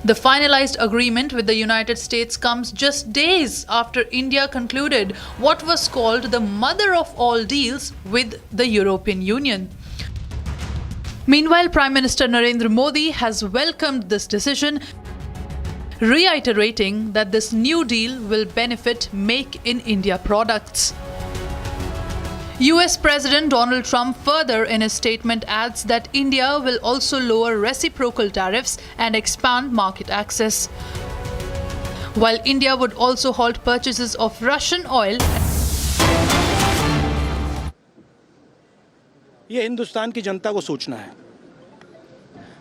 The finalized agreement with the United States comes just days after India concluded what was called the mother of all deals with the European Union. Meanwhile, Prime Minister Narendra Modi has welcomed this decision, reiterating that this new deal will benefit Make in India products. US President Donald Trump further in his statement adds that India will also lower reciprocal tariffs and expand market access. While India would also halt purchases of Russian oil. ये हिंदुस्तान की जनता को सोचना है,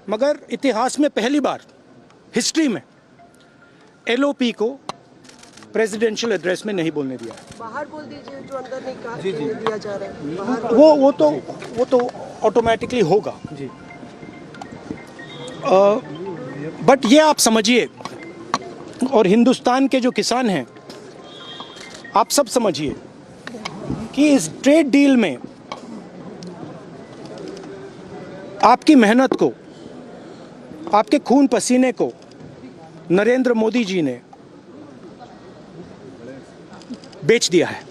मगर इतिहास में पहली बार history में एलओपी को प्रेसिडेंशियल एड्रेस में नहीं बोलने दिया। बाहर बोल दीजिए, जो अंदर नहीं कहा दिया जा रहा है। बाहर वो तो ऑटोमेटिकली होगा जी। बट ये आप समझिए, और हिंदुस्तान के जो किसान हैं आप सब समझिए कि इस ट्रेड डील में आपकी मेहनत को, आपके खून पसीने को नरेंद्र मोदी जी ने बेच दिया है।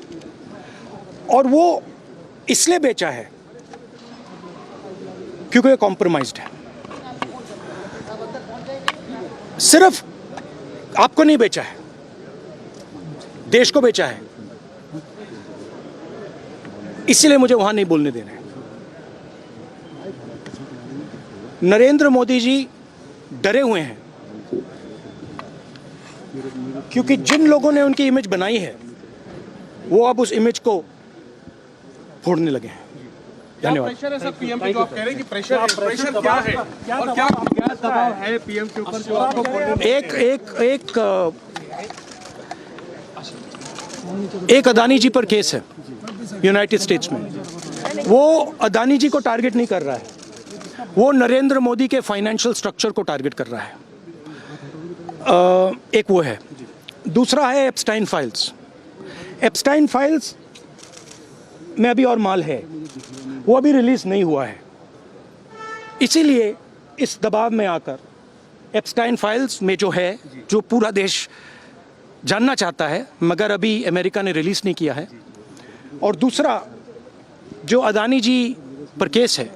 और वो इसलिए बेचा है क्योंकि ये कॉम्प्रोमाइज्ड है। सिर्फ आपको नहीं बेचा है, देश को बेचा है। इसलिए मुझे वहां नहीं बोलने देना है। नरेंद्र मोदी जी डरे हुए हैं क्योंकि जिन लोगों ने उनकी इमेज बनाई है वो अब उस इमेज को फोड़ने लगे हैं। धन्यवाद। प्रेशर है सर पीएम पे, जो आप कह रहे हैं कि प्रेशर क्या है और क्या दबाव है पीएम के ऊपर जो आपको एक अदानी जी पर केस है यूनाइटेड स्टेट्स में। वो अदानी जी को टारगेट नहीं कर रहा है, वो नरेंद्र मोदी के फाइनेंशियल स्ट्रक्चर को टारगेट कर रहा है। एक वो है। दूसरा है एप्स्टाइन फाइल्स। एप्स्टाइन फाइल्स में अभी और माल है, वो अभी रिलीज नहीं हुआ है। इसीलिए इस दबाव में आकर एप्स्टाइन फाइल्स में जो है, जो पूरा देश जानना चाहता है मगर अभी अमेरिका ने रिलीज नहीं किया है। और दूसरा जो अदानी जी पर केस है,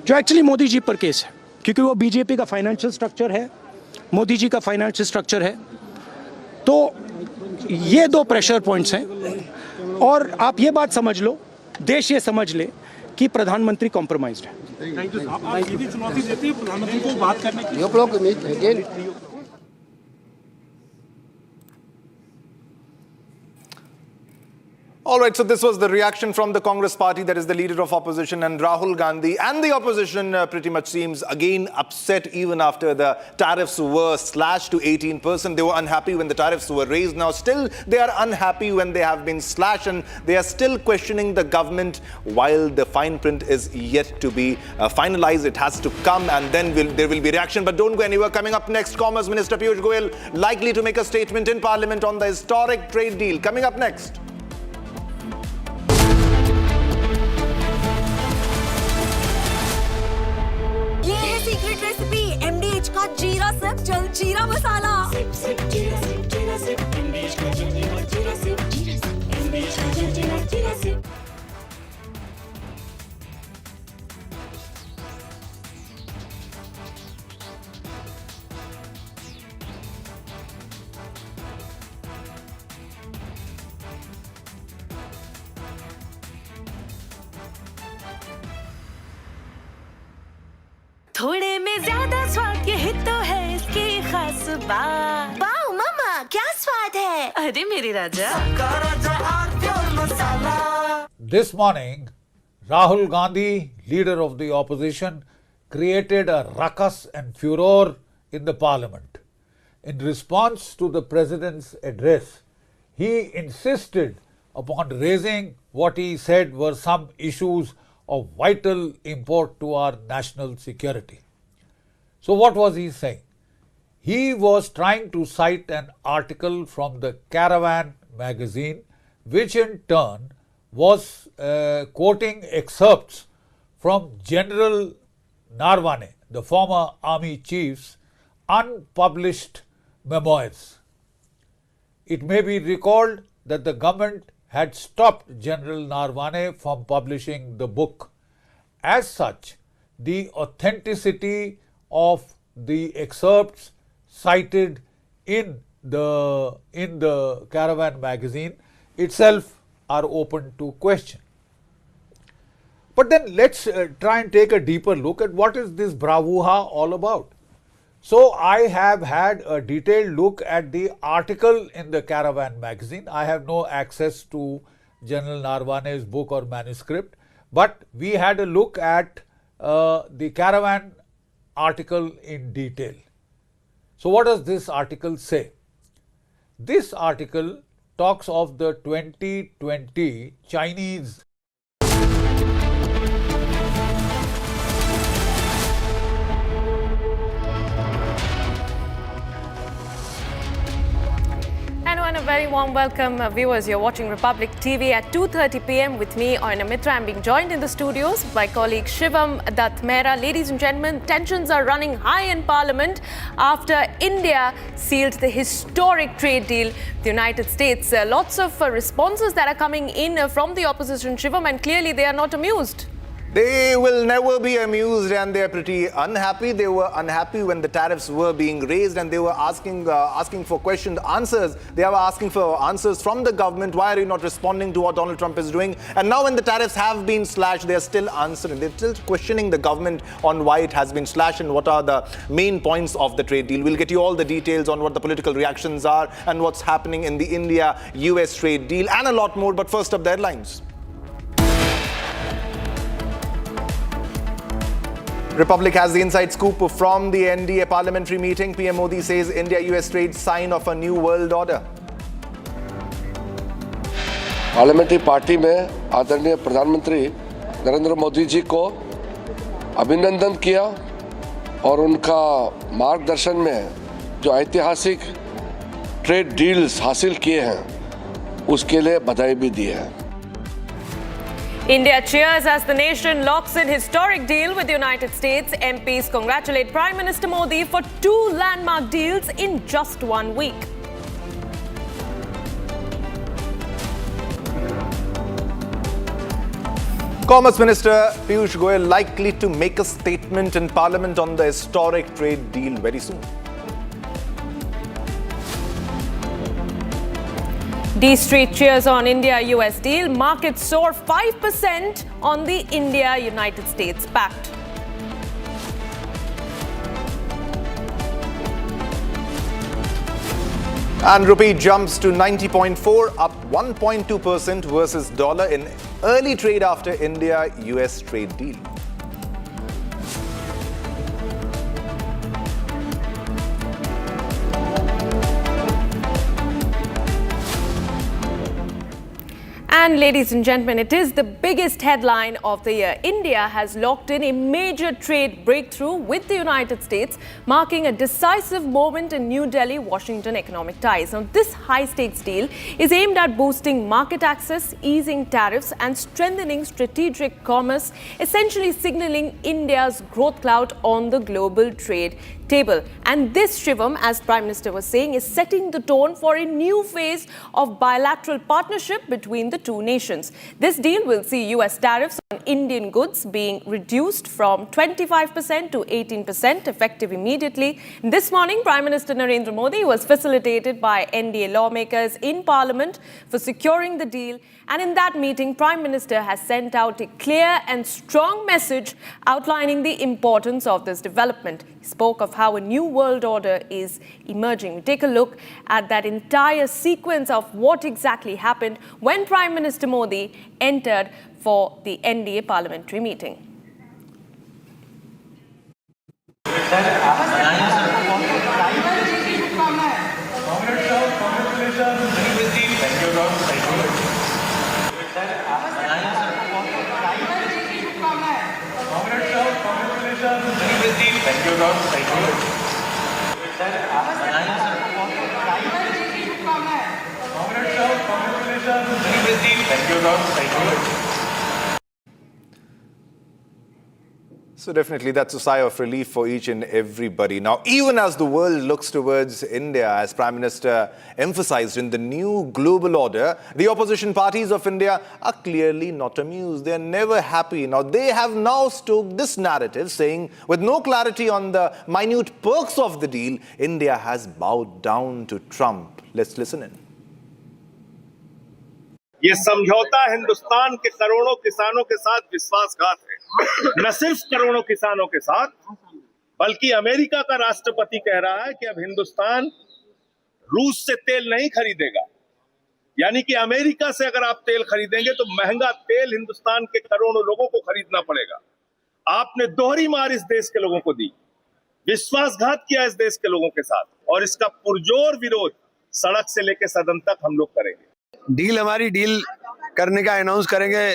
जो एक्चुअली मोदी जी पर केस है, क्योंकि वो बीजेपी का फाइनेंशियल स्ट्रक्चर है, मोदी जी का फाइनेंशियल स्ट्रक्चर है। तो ये दो प्रेशर पॉइंट्स हैं। और आप ये बात समझ लो, देश ये समझ ले कि प्रधानमंत्री कॉम्प्रोमाइज्ड है। Thank you. आप सीधी चुनौती देती है प्रधानमंत्री को बात करने की। All right, so this was the reaction from the Congress party, that is the leader of opposition, and Rahul Gandhi. And the opposition pretty much seems again upset even after the tariffs were slashed to 18%. They were unhappy when the tariffs were raised. Now still they are unhappy when they have been slashed, and they are still questioning the government while the fine print is yet to be finalized. It has to come, and then there will be reaction. But don't go anywhere. Coming up next, Commerce Minister Piyush Goyal likely to make a statement in Parliament on the historic trade deal. Coming up next. ये है secret recipe MDH का जीरा SIP जल जीरा मसाला। SIP SIP जीरा SIP MDH का जल जीरा सिप MDH का जल जीरा सिप। थोड़े में ज्यादा स्वाद ये तो है इसकी खास बात। वाओ मामा क्या स्वाद है? अरे मेरे राजा। This morning, Rahul Gandhi, leader of the opposition, created a ruckus and furor in the parliament. In response to the president's address, he insisted upon raising what he said were some issues of vital import to our national security. So what was he saying? He was trying to cite an article from the Caravan magazine, which in turn was quoting excerpts from General Narwane, the former army chief's unpublished memoirs. It may be recalled that the government had stopped General Narwane from publishing the book. As such, the authenticity of the excerpts cited in the Caravan magazine itself are open to question. But then let's try and take a deeper look at what is this bravura all about. So I have had a detailed look at the article in the Caravan magazine. I have no access to General Narwane's book or manuscript, but we had a look at the Caravan article in detail. So what does this article say? This article talks of the 2020 Chinese and a very warm welcome, viewers. You're watching Republic TV at 2:30 p.m. with me, Oina Mitra. I'm being joined in the studios by colleague Shivam Dutt Mehra. Ladies and gentlemen, tensions are running high in Parliament after India sealed the historic trade deal with the United States. Lots of responses that are coming in from the opposition, Shivam, and clearly they are not amused. They will never be amused, and they're pretty unhappy. They were unhappy when the tariffs were being raised, and they were asking for answers. They were asking for answers from the government. Why are you not responding to what Donald Trump is doing? And now when the tariffs have been slashed, they're still answering. They're still questioning the government on why it has been slashed and what are the main points of the trade deal. We'll get you all the details on what the political reactions are and what's happening in the India-US trade deal and a lot more. But first up, the headlines. Republic has the inside scoop from the NDA parliamentary meeting. PM Modi says India-US trade sign of a new world order. Parliamentary party में आदरणीय प्रधानमंत्री नरेंद्र मोदी जी को अभिनंदन किया और उनका मार्गदर्शन में जो ऐतिहासिक ट्रेड डील्स हासिल किए हैं उसके लिए बधाई भी दी है. India cheers as the nation locks in historic deal with the United States. MPs congratulate Prime Minister Modi for 2 landmark deals in just 1 week. Commerce Minister Piyush Goyal likely to make a statement in Parliament on the historic trade deal very soon. D Street cheers on India-US deal. Markets soar 5% on the India-United States pact. And rupee jumps to 90.4, up 1.2% versus dollar in early trade after India-US trade deal. And ladies and gentlemen, it is the biggest headline of the year. India has locked in a major trade breakthrough with the United States, marking a decisive moment in New Delhi-Washington economic ties. Now, this high-stakes deal is aimed at boosting market access, easing tariffs and strengthening strategic commerce, essentially signaling India's growth clout on the global trade table. And this, Shivam, as Prime Minister was saying, is setting the tone for a new phase of bilateral partnership between the two nations. This deal will see US tariffs on Indian goods being reduced from 25% to 18%, effective immediately. This morning, Prime Minister Narendra Modi was facilitated by NDA lawmakers in Parliament for securing the deal. And in that meeting, Prime Minister has sent out a clear and strong message outlining the importance of this development. He spoke of how a new world order is emerging. We take a look at that entire sequence of what exactly happened when Prime Minister Modi entered for the NDA parliamentary meeting. So definitely that's a sigh of relief for each and everybody. Now, even as the world looks towards India, as Prime Minister emphasized in the new global order, the opposition parties of India are clearly not amused. They're never happy. Now, they have now stoked this narrative saying, with no clarity on the minute perks of the deal, India has bowed down to Trump. Let's listen in. ये समझौता हिंदुस्तान के करोड़ों किसानों के साथ विश्वासघात है। न सिर्फ करोड़ों किसानों के साथ, बल्कि अमेरिका का राष्ट्रपति कह रहा है कि अब हिंदुस्तान रूस से तेल नहीं खरीदेगा। यानी कि अमेरिका से अगर आप तेल खरीदेंगे तो महंगा तेल हिंदुस्तान के करोड़ों लोगों को खरीदना पड़ेगा। आपने दोहरी मार इस देश के लोगों को दी, विश्वासघात किया इस देश के लोगों के साथ, और इसका पुरजोर विरोध सड़क से लेकर सदन तक हम लोग करेंगे। डील हमारी डील करने का अनाउंस करेंगे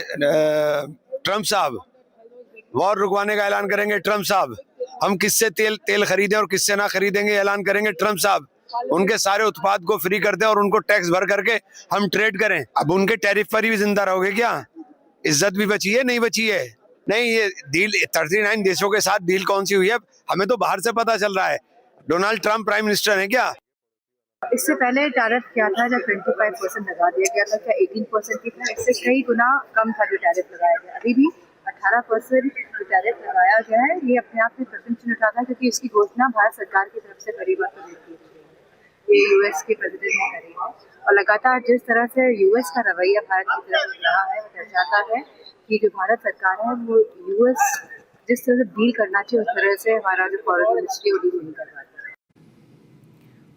ट्रम्प साहब, वॉर रुकवाने का ऐलान करेंगे ट्रम्प साहब, हम किससे तेल खरीदें और किससे ना खरीदेंगे ऐलान करेंगे ट्रम्प साहब, उनके सारे उत्पाद को फ्री कर दें और उनको टैक्स भर करके हम ट्रेड करें। अब उनके टैरिफ पर ही जिंदा रहोगे क्या? इज्जत भी बची है? नहीं बची है। नहीं, ये डील 39 देशों के साथ डील कौन सी हुई है हमें तो बाहर से पता चल रहा है। डोनाल्ड ट्रम्प प्राइम मिनिस्टर है क्या? इससे पहले टैरिफ क्या था जब 25% लगा दिया गया था, क्या 18% की था? इससे कई गुना कम था जो टैरिफ लगाया गया। अभी भी 18% जो टैरिफ लगाया गया है, ये अपने आप में प्रशंसनीय उठाता है, क्योंकि इसकी घोषणा भारत सरकार की तरफ से कई बार की ये यूएस के प्रेसिडेंट ने करी है। और लगातार जिस तरह से यूएस का रवैया भारत की तरफ रहा है, वो दर्शाता है कि जो भारत सरकार है वो यूएस जिस तरह से डील करना चाहिए उस तरह से हमारा जो फॉरेन मिनिस्ट्री वो डील नहीं कर पाता।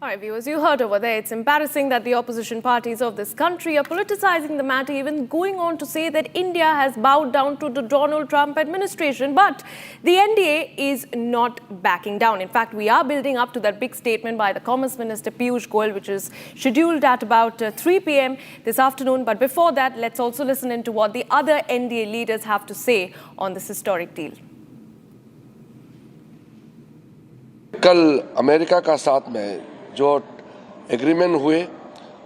All right, viewers, you heard over there. It's embarrassing that the opposition parties of this country are politicizing the matter, even going on to say that India has bowed down to the Donald Trump administration. But the NDA is not backing down. In fact, we are building up to that big statement by the Commerce Minister Piyush Goyal, which is scheduled at about 3 p.m. this afternoon. But before that, let's also listen into what the other NDA leaders have to say on this historic deal. कल America का साथ में जो agreement हुए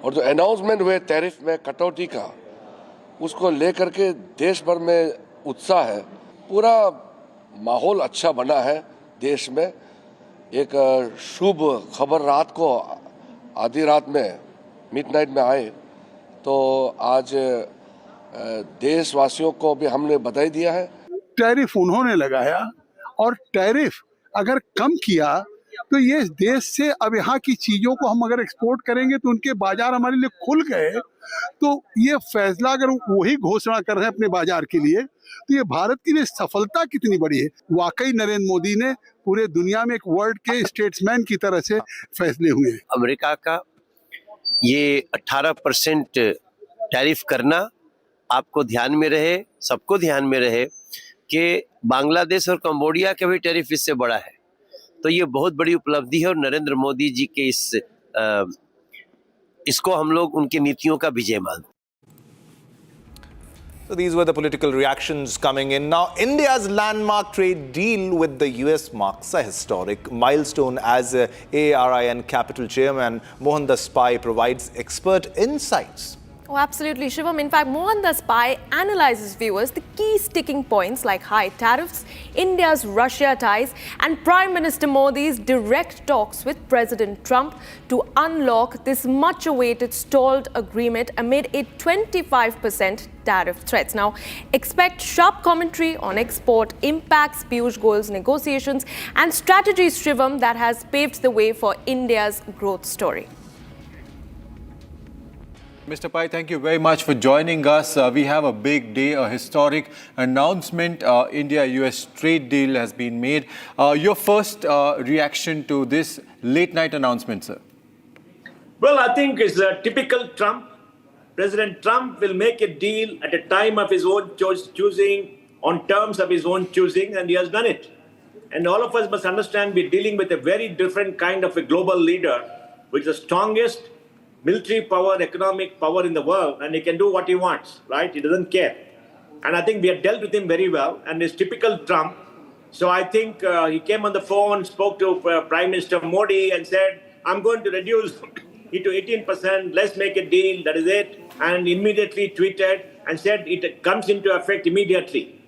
और जो announcement हुए tariff में कटौती का, उसको लेकर के देश भर में उत्साह है। पूरा माहौल अच्छा बना है देश में। एक शुभ खबर रात को आधी रात में मिडनाइट में आए तो आज देशवासियों को भी हमने बधाई दिया है। टैरिफ उन्होंने लगाया और टैरिफ अगर कम किया तो ये देश से अब यहाँ की चीज़ों को हम अगर एक्सपोर्ट करेंगे तो उनके बाजार हमारे लिए खुल गए। तो ये फैसला अगर वही घोषणा कर रहे हैं अपने बाजार के लिए तो ये भारत के लिए सफलता कितनी बड़ी है। वाकई नरेंद्र मोदी ने पूरे दुनिया में एक वर्ल्ड के स्टेट्समैन की तरह से फैसले हुए हैं। अमेरिका का ये 18% टैरिफ करना आपको ध्यान में रहे, सबको ध्यान में रहे कि बांग्लादेश और कंबोडिया का भी टैरिफ इससे बड़ा है। तो ये बहुत बड़ी उपलब्धि है और नरेंद्र मोदी जी के इसको हम लोग उनकी नीतियों का विजय मानते हैं। So these were the political reactions coming in. Now, India's landmark trade deal with the US marks a historic milestone as ARIN Capital Chairman Mohan Das Pai provides expert insights. Oh, absolutely, Shivam. In fact, Mohan Das Pai analyzes, viewers, the key sticking points like high tariffs, India's Russia ties, and Prime Minister Modi's direct talks with President Trump to unlock this much-awaited stalled agreement amid a 25% tariff threats. Now, expect sharp commentary on export impacts, Piyush Goyal's negotiations, and strategies, Shivam, that has paved the way for India's growth story. Mr. Pai, thank you very much for joining us. We have a big day, a historic announcement. India-US trade deal has been made. Your first reaction to this late-night announcement, sir? Well, I think it's a typical Trump. President Trump will make a deal at a time of his own choosing, on terms of his own choosing, and he has done it. And all of us must understand we're dealing with a very different kind of a global leader, which is the strongest military power, economic power in the world, and he can do what he wants, right? He doesn't care. And I think we have dealt with him very well, and it's typical Trump. So I think he came on the phone, spoke to Prime Minister Modi and said, I'm going to reduce it to 18%, let's make a deal, that is it. And immediately tweeted and said it comes into effect immediately.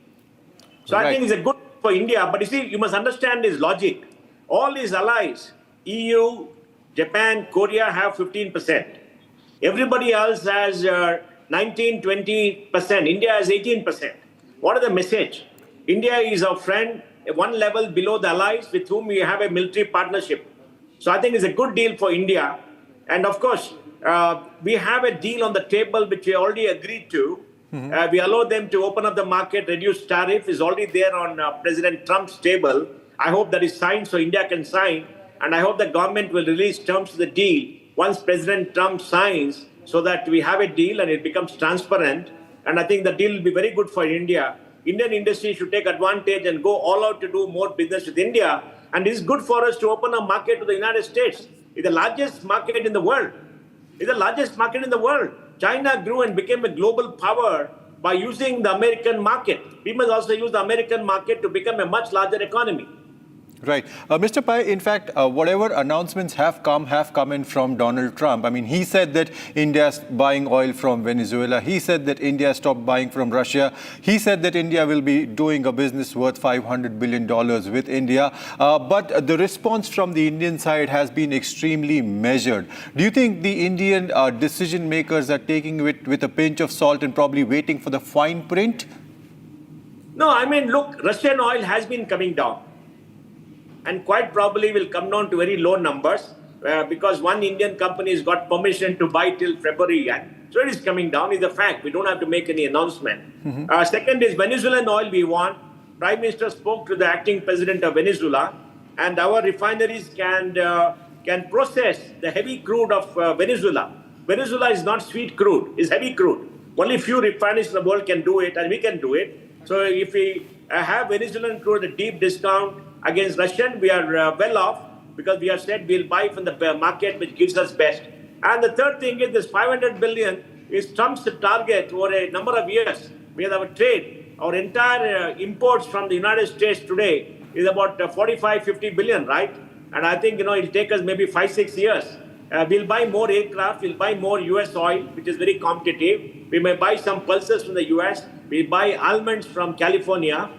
So I think it's a good for India, but you see, you must understand his logic. All his allies, EU, Japan, Korea have 15%. Everybody else has 19, 20%. India has 18%. What is the message? India is our friend, one level below the allies with whom we have a military partnership. So I think it's a good deal for India. And of course, we have a deal on the table which we already agreed to. We allow them to open up the market, reduce tariff is already there on President Trump's table. I hope that is signed so India can sign. And I hope the government will release terms of the deal once President Trump signs so that we have a deal and it becomes transparent. And I think the deal will be very good for India. Indian industry should take advantage and go all out to do more business with India. And it is good for us to open a market to the United States. It's the largest market in the world. It's the largest market in the world. China grew and became a global power by using the American market. We must also use the American market to become a much larger economy. Right. Mr. Pai, in fact, whatever announcements have come in from Donald Trump. I mean, he said that India's buying oil from Venezuela. He said that India stopped buying from Russia. He said that India will be doing a business worth $500 billion with India. But the response from the Indian side has been extremely measured. Do you think the Indian decision makers are taking it with a pinch of salt and probably waiting for the fine print? No, I mean, look, Russian oil has been coming down. And quite probably will come down to very low numbers because one Indian company has got permission to buy till February. So it is coming down, is a fact. We don't have to make any announcement. Second is Venezuelan oil we want. Prime Minister spoke to the acting president of Venezuela, and our refineries can process the heavy crude of Venezuela. Venezuela is not sweet crude, it's heavy crude. Only few refineries in the world can do it, and we can do it. So if we have Venezuelan crude at a deep discount against Russian, we are well off because we have said we'll buy from the market which gives us best. And the third thing is this 500 billion is Trump's target over a number of years. We have our trade, our entire imports from the United States today is about 45-50 billion, right? And I think, it'll take us maybe 5-6 years. We'll buy more aircraft, we'll buy more US oil, which is very competitive. We may buy some pulses from the US. We'll buy almonds from California.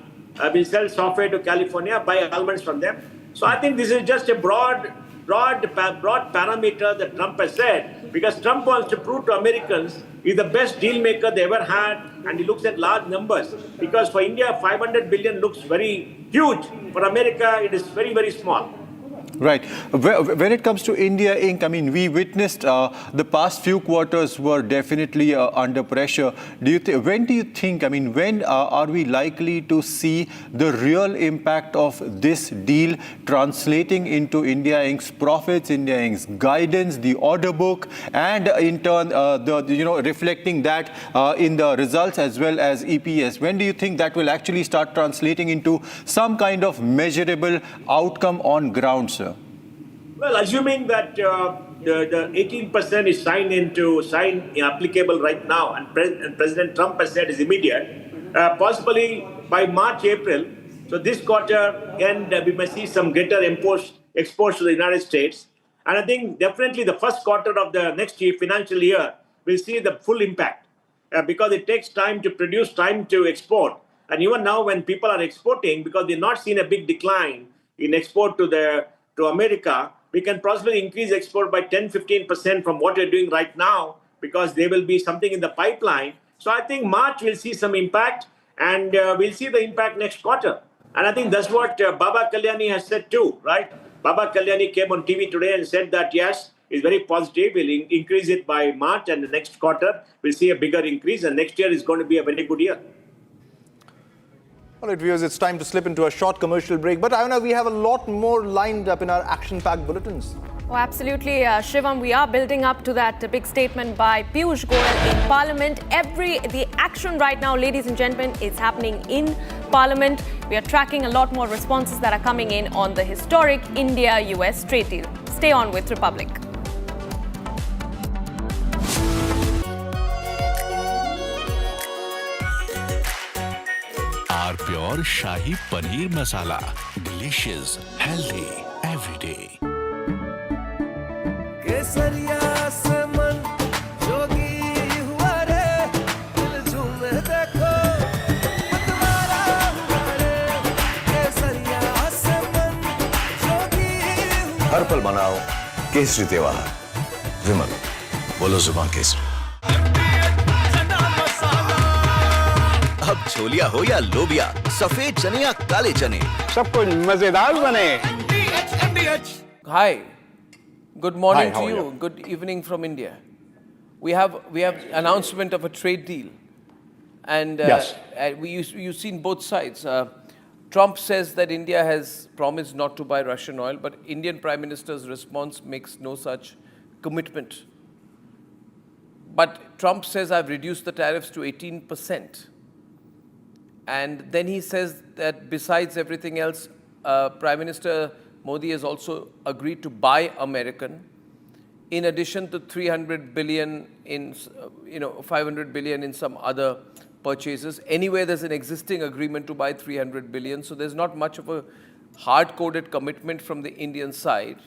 We'll sell software to California, buy almonds from them. So I think this is just a broad parameter that Trump has said, because Trump wants to prove to Americans he's the best deal maker they ever had, and he looks at large numbers. Because for India, 500 billion looks very huge. For America, it is very, very small. Right. When it comes to India Inc., I mean, we witnessed the past few quarters were definitely under pressure. When do you think, I mean, when are we likely to see the real impact of this deal translating into India Inc.'s profits, India Inc.'s guidance, the order book, and in turn, reflecting that in the results as well as EPS? When do you think that will actually start translating into some kind of measurable outcome on ground, sir? Well, assuming that the 18% is signed applicable right now, and President Trump has said is immediate, possibly by March, April, so this quarter end, we may see some greater exports to the United States. And I think definitely the first quarter of the next year, financial year, we'll see the full impact because it takes time to produce, time to export. And even now when people are exporting, because they've not seen a big decline in export to America, we can possibly increase export by 10-15% from what we're doing right now, because there will be something in the pipeline. So I think March will see some impact, and we'll see the impact next quarter. And I think that's what Baba Kalyani has said too, right? Baba Kalyani came on TV today and said that, yes, it's very positive. We'll increase it by March, and the next quarter we'll see a bigger increase, and next year is going to be a very good year. All right, viewers, it's time to slip into a short commercial break. But Ayana, we have a lot more lined up in our action-packed bulletins. Oh, absolutely, Shivam. We are building up to that big statement by Piyush Goyal in Parliament. The action right now, ladies and gentlemen, is happening in Parliament. We are tracking a lot more responses that are coming in on the historic India-US trade deal. Stay on with Republic. Our pure Shahi Paneer Masala. Delicious, healthy, every day. केसरिया से मन जोगी हुआ रे दिल झूमे देखो मतवारा हुआ रे केसरिया से मन जोगी हर पल मनाओ केसरी त्योहार विमल बोलो जुबान केसरी अब छोलिया हो या लोबिया सफेद चने या काले चने सब कुछ मजेदार बने Hi. Good morning Hi, to you. Good evening from India. We have announcement of a trade deal, and Yes. You've seen both sides. Trump says that India has promised not to buy Russian oil, but Indian Prime Minister's response makes no such commitment. But Trump says I've reduced the tariffs to 18%, and then he says that besides everything else, Prime Minister Modi has also agreed to buy American, in addition to 300 billion in, 500 billion in some other purchases. Anyway, there's an existing agreement to buy 300 billion, so there's not much of a hard-coded commitment from the Indian side.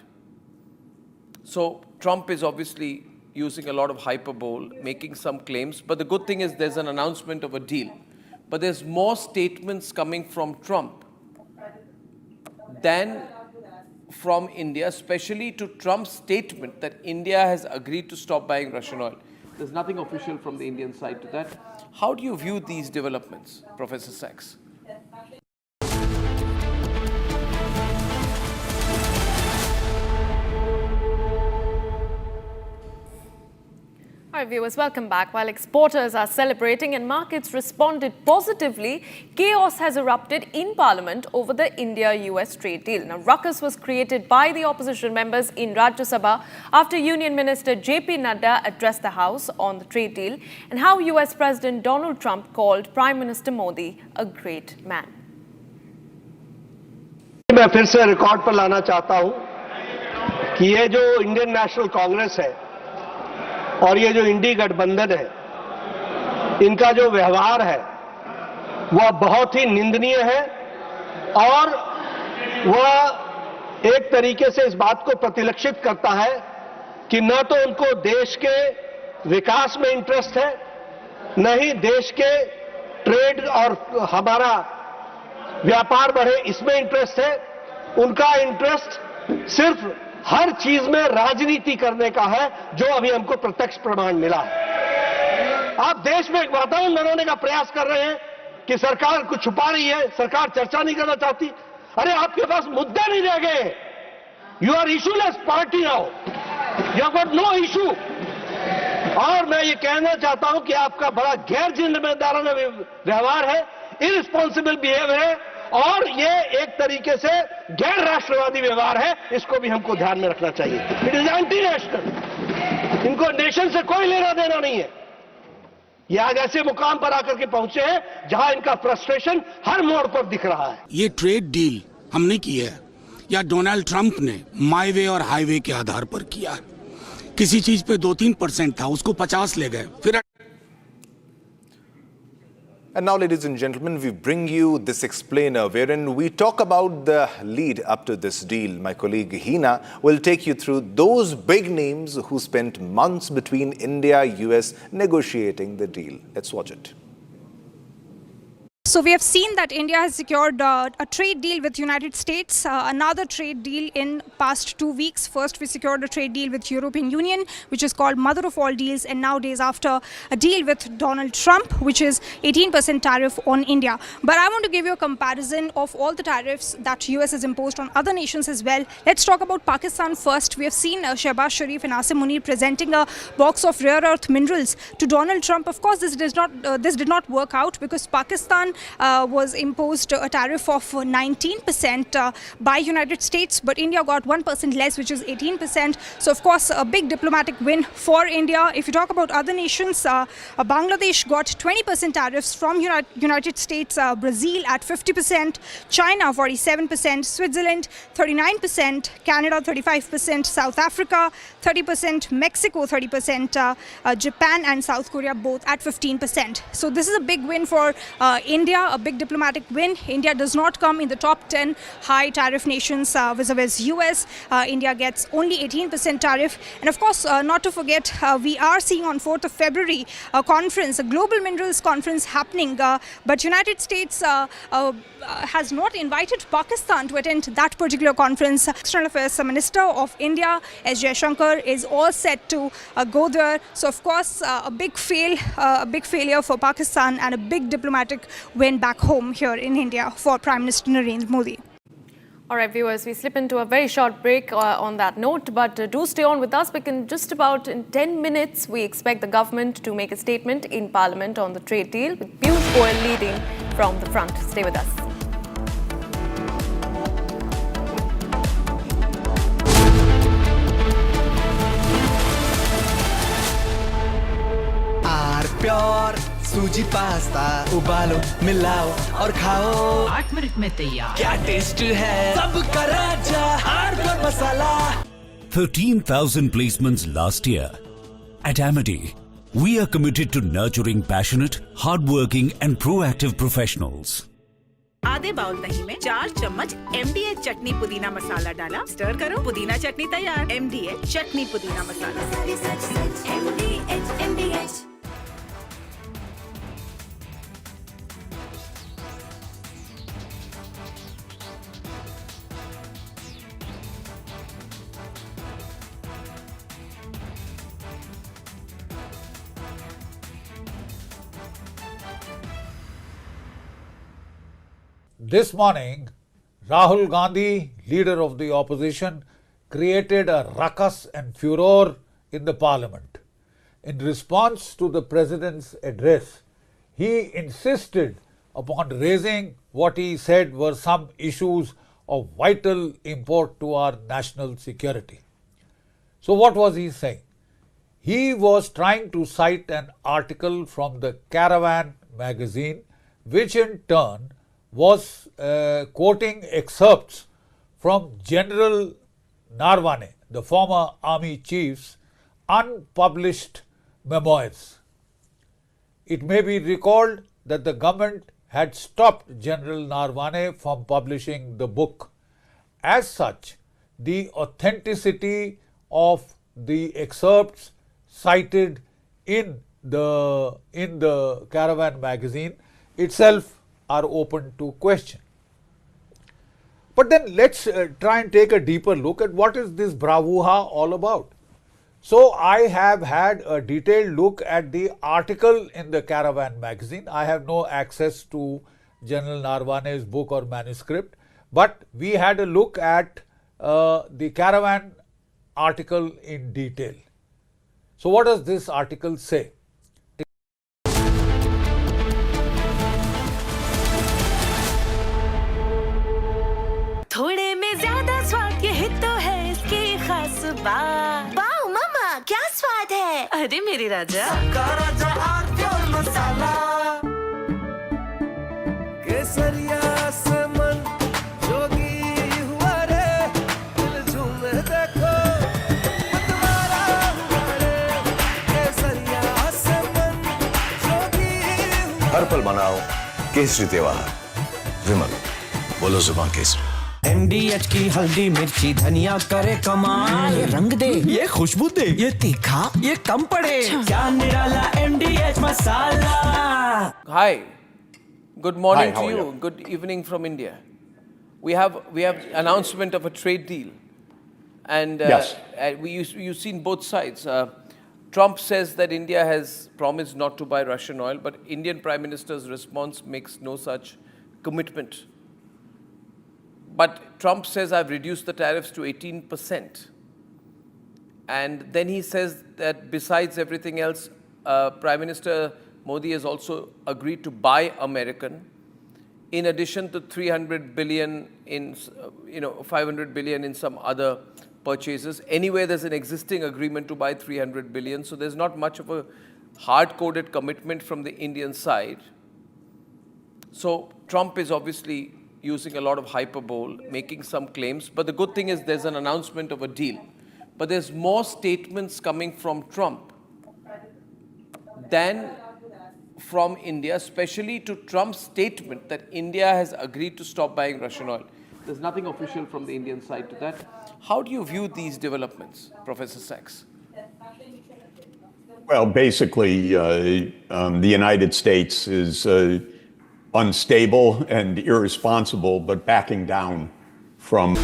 So Trump is obviously using a lot of hyperbole, making some claims, but the good thing is there's an announcement of a deal. But there's more statements coming from Trump than from India, especially to Trump's statement that India has agreed to stop buying Russian oil. There's nothing official from the Indian side to that. How do you view these developments, Professor Sachs? All right, viewers, welcome back. While exporters are celebrating and markets responded positively, chaos has erupted in Parliament over the India-US trade deal. Now, ruckus was created by the opposition members in Rajya Sabha after Union Minister J.P. Nadda addressed the House on the trade deal and how US President Donald Trump called Prime Minister Modi a great man. मैं फिर से record पर लाना चाहता हूं कि ये जो इंडियन नेशनल कांग्रेस है और ये जो इंडी गठबंधन है, इनका जो व्यवहार है वह बहुत ही निंदनीय है और वह एक तरीके से इस बात को प्रतिलक्षित करता है कि न तो उनको देश के विकास में इंटरेस्ट है, न ही देश के ट्रेड और हमारा व्यापार बढ़े इसमें इंटरेस्ट है। उनका इंटरेस्ट सिर्फ हर चीज में राजनीति करने का है, जो अभी हमको प्रत्यक्ष प्रमाण मिला है। आप देश में एक वातावरण बनाने का प्रयास कर रहे हैं कि सरकार कुछ छुपा रही है, सरकार चर्चा नहीं करना चाहती। अरे आपके पास मुद्दे नहीं रह गए, You are issueless party now. You have got no issue. और मैं ये कहना चाहता हूं कि आपका बड़ा गैर जिम्मेदाराना व्यवहार है, इररिस्पॉन्सिबल बिहेवियर है, और ये एक तरीके से गैर राष्ट्रवादी व्यवहार है. इसको भी हमको ध्यान में रखना चाहिए. It is anti national. इनको नेशन से कोई लेना देना नहीं है. ये आज ऐसे मुकाम पर आकर के पहुंचे हैं जहां इनका फ्रस्ट्रेशन हर मोड़ पर दिख रहा है. ये ट्रेड डील हमने की है या डोनाल्ड ट्रंप ने माई वे और हाईवे के आधार पर किया. किसी चीज पे 2-3% था, उसको 50 ले गए. फिर And now, ladies and gentlemen, we bring you this explainer wherein we talk about the lead up to this deal. My colleague Hina will take you through those big names who spent months between India and US negotiating the deal. Let's watch it. So we have seen that India has secured a trade deal with United States, another trade deal in past 2 weeks. First we secured a trade deal with European Union, which is called mother of all deals, and nowadays after a deal with Donald Trump, which is 18% tariff on India. But I want to give you a comparison of all the tariffs that US has imposed on other nations as well. Let's talk about Pakistan first. We have seen Shehbaz Sharif and Asim Munir presenting a box of rare earth minerals to Donald Trump. Of course, this did not work out because Pakistan was imposed a tariff of 19% by United States, but India got 1% less, which is 18%. So of course a big diplomatic win for India. If you talk about other nations, Bangladesh got 20% tariffs from United States, Brazil at 50%, China 47%, Switzerland 39%, Canada 35%, South Africa 30%, Mexico 30%, Japan and South Korea both at 15%. So this is a big win for India, a big diplomatic win. India does not come in the top 10 high tariff nations vis-a-vis US. India gets only 18% tariff. And of course, not to forget, we are seeing on 4th of February a conference, a global minerals conference happening. But United States has not invited Pakistan to attend that particular conference. External Affairs Minister of India, S. Jaishankar, is all set to go there. So of course, a big failure for Pakistan and a big diplomatic win back home here in India for Prime Minister Narendra Modi. All right, viewers, we slip into a very short break on that note, but do stay on with us because in just about 10 minutes, we expect the government to make a statement in Parliament on the trade deal with Piyush Goyal leading from the front. Stay with us. Pure Suji pasta उबालो मिलाओ और खाओ 8 minute में तैयार. क्या taste है सबका राजा pure masala. 13,000 placements last year. At Amity, we are committed to nurturing passionate, hardworking and proactive professionals. आधे बाउल दही में 4 चम्मच MDH चटनी पुदीना मसाला डाला, स्टर करो, पुदीना चटनी तैयार. MDH चटनी पुदीना मसाला. MDH. This morning, Rahul Gandhi, leader of the opposition, created a ruckus and furor in the parliament. In response to the president's address, he insisted upon raising what he said were some issues of vital import to our national security. So what was he saying? He was trying to cite an article from the Caravan magazine, which in turn was quoting excerpts from General Narwane, the former army chief's unpublished memoirs. It may be recalled that the government had stopped General Narwane from publishing the book. As such, the authenticity of the excerpts cited in the Caravan magazine itself are open to question. But then let's try and take a deeper look at what is this bravura all about. So I have had a detailed look at the article in the Caravan magazine. I have no access to General Narwane's book or manuscript, but we had a look at the Caravan article in detail. So what does this article say? थोड़े में ज्यादा स्वाद ये तो है इसकी खास बात। वाओ मम्मा क्या स्वाद है? अरे मेरे राजा सबका राजा और मसाला केसरिया से मन जोगी हुआ रे दिल झूमे देखो मतवारा हुआ रे केसरिया से मन जोगी हर पल मनाओ केसरी त्योहार। विमल बोलो जुबान केसरी। MDH की हल्दी मिर्ची धनिया करे कमाल, ये रंग दे ये खुशबू दे ये तीखा ये कम पड़े, क्या निराला MDH masala. Hi, good morning Hi, how to are you. you? Good evening from India. We have announcement of a trade deal, and Yes. you've seen both sides. Trump says that India has promised not to buy Russian oil, but Indian Prime Minister's response makes no such commitment. But Trump says, I've reduced the tariffs to 18%. And then he says that besides everything else, Prime Minister Modi has also agreed to buy American, in addition to 300 billion in, 500 billion in some other purchases. Anyway, there's an existing agreement to buy 300 billion. So there's not much of a hard-coded commitment from the Indian side. So Trump is obviously using a lot of hyperbole, making some claims. But the good thing is there's an announcement of a deal. But there's more statements coming from Trump than from India, especially to Trump's statement that India has agreed to stop buying Russian oil. There's nothing official from the Indian side to that. How do you view these developments, Professor Sachs? Well, basically, the United States is unstable and irresponsible, but backing down from.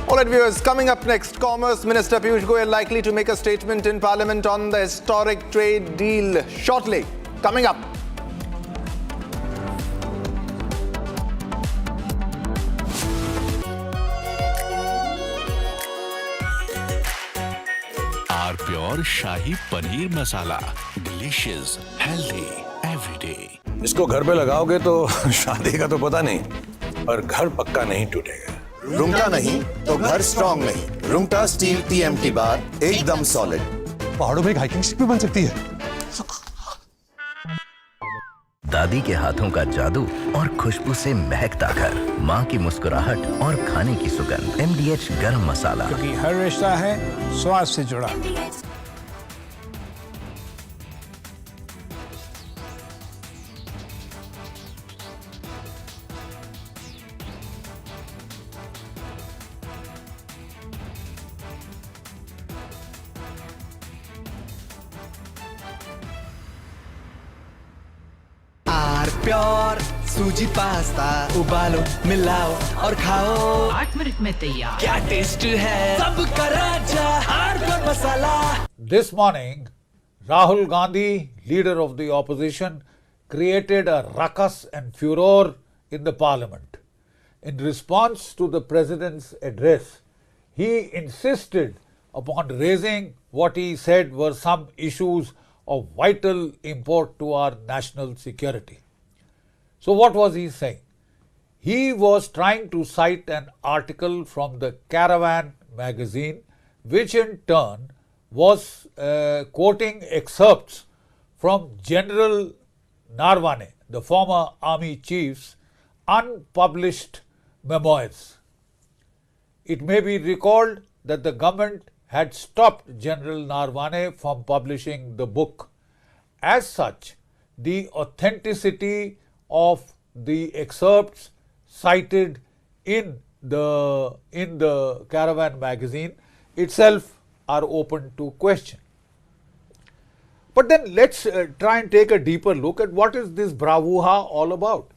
All right, viewers, coming up next, Commerce Minister Piyush Goyal likely to make a statement in Parliament on the historic trade deal shortly. Coming up. R Pure shahi paneer masala, delicious, healthy, everyday. इसको घर पे लगाओगे तो शादी का तो पता नहीं, पर घर पक्का नहीं टूटेगा। रुंगटा नहीं तो घर स्ट्रॉन्ग नहीं। रुंगटा स्टील TMT बार एकदम सॉलिड। पहाड़ों में एक हाइकिंग स्टिक भी बन सकती है। दादी के हाथों का जादू और खुशबू से महकता घर, माँ की मुस्कुराहट और खाने की सुगंध। MDH गरम मसाला, क्योंकि हर रिश्ता है स्वाद से जुड़ा। प्योर सूजी पास्ता उबालो मिलाओ और खाओ 8 मिनट में तैयार। क्या टेस्ट है सबका राजा R pure masala. This morning, Rahul Gandhi, leader of the opposition, created a ruckus and furor in the parliament. In response to the president's address, he insisted upon raising what he said were some issues of vital import to our national security. So what was he saying? He was trying to cite an article from the Caravan magazine, which in turn was quoting excerpts from General Narwane, the former army chief's unpublished memoirs. It may be recalled that the government had stopped General Narwane from publishing the book. As such, the authenticity of the excerpts cited in the Caravan magazine itself are open to question. But then let's try and take a deeper look at what is this bravura all about.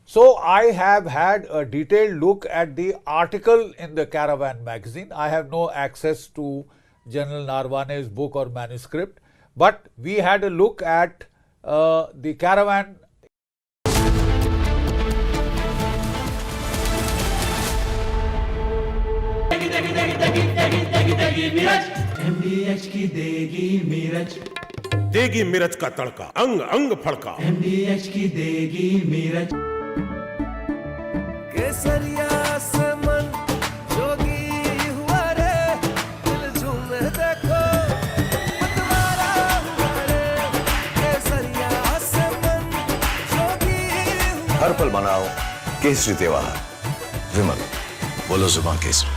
So I have had a detailed look at the article in the Caravan magazine. I have no access to General Narwane's book or manuscript, but we had a look at the Caravan. MDH की देगी मिर्च, देगी मिर्च का तड़का, अंग अंग फड़का। MDH की देगी मिर्च। केसरिया से मन जोगी हुआ रे, दिल झूमे देखो मतवारा हुआ रे। केसरिया से मन जोगी हुआ। हर पल मनाओ केसरी त्योहार। विमल, बोलो जुबान केसरी।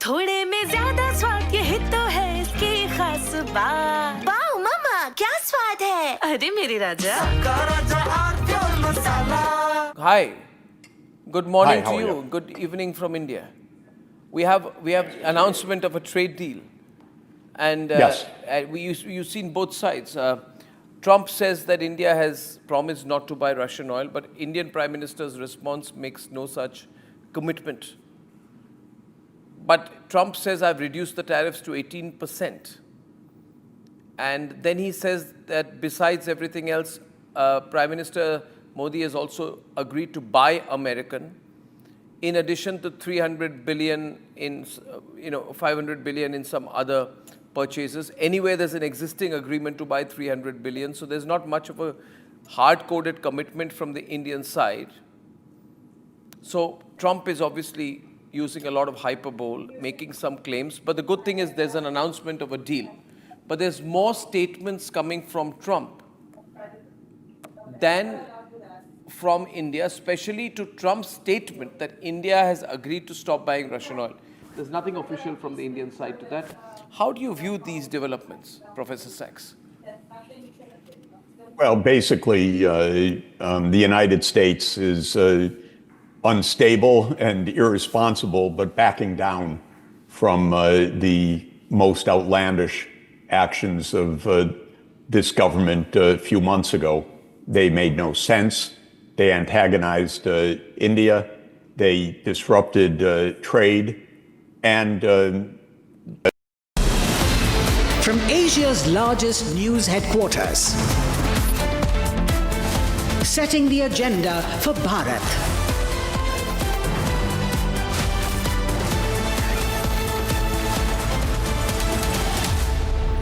थोड़े में ज्यादा स्वाद, यही तो है इसकी खास बात। वाओ मामा, क्या स्वाद है। अरे मेरे राजा। Hi, good morning Hi, how to are you. you? Good evening from India. We have announcement of a trade deal, and Yes. you've seen both sides. Trump says that India has promised not to buy Russian oil, but Indian Prime Minister's response makes no such commitment. But Trump says, I've reduced the tariffs to 18%. And then he says that besides everything else, Prime Minister Modi has also agreed to buy American, in addition to 300 billion in, 500 billion in some other purchases. Anyway, there's an existing agreement to buy 300 billion, so there's not much of a hard-coded commitment from the Indian side. So Trump is obviously using a lot of hyperbole, making some claims. But the good thing is there's an announcement of a deal. But there's more statements coming from Trump than from India, especially to Trump's statement that India has agreed to stop buying Russian oil. There's nothing official from the Indian side to that. How do you view these developments, Professor Sachs? Well, basically, the United States is unstable and irresponsible, but backing down from the most outlandish actions of this government a few months ago. They made no sense. They antagonized India. They disrupted trade. And From Asia's largest news headquarters, setting the agenda for Bharat.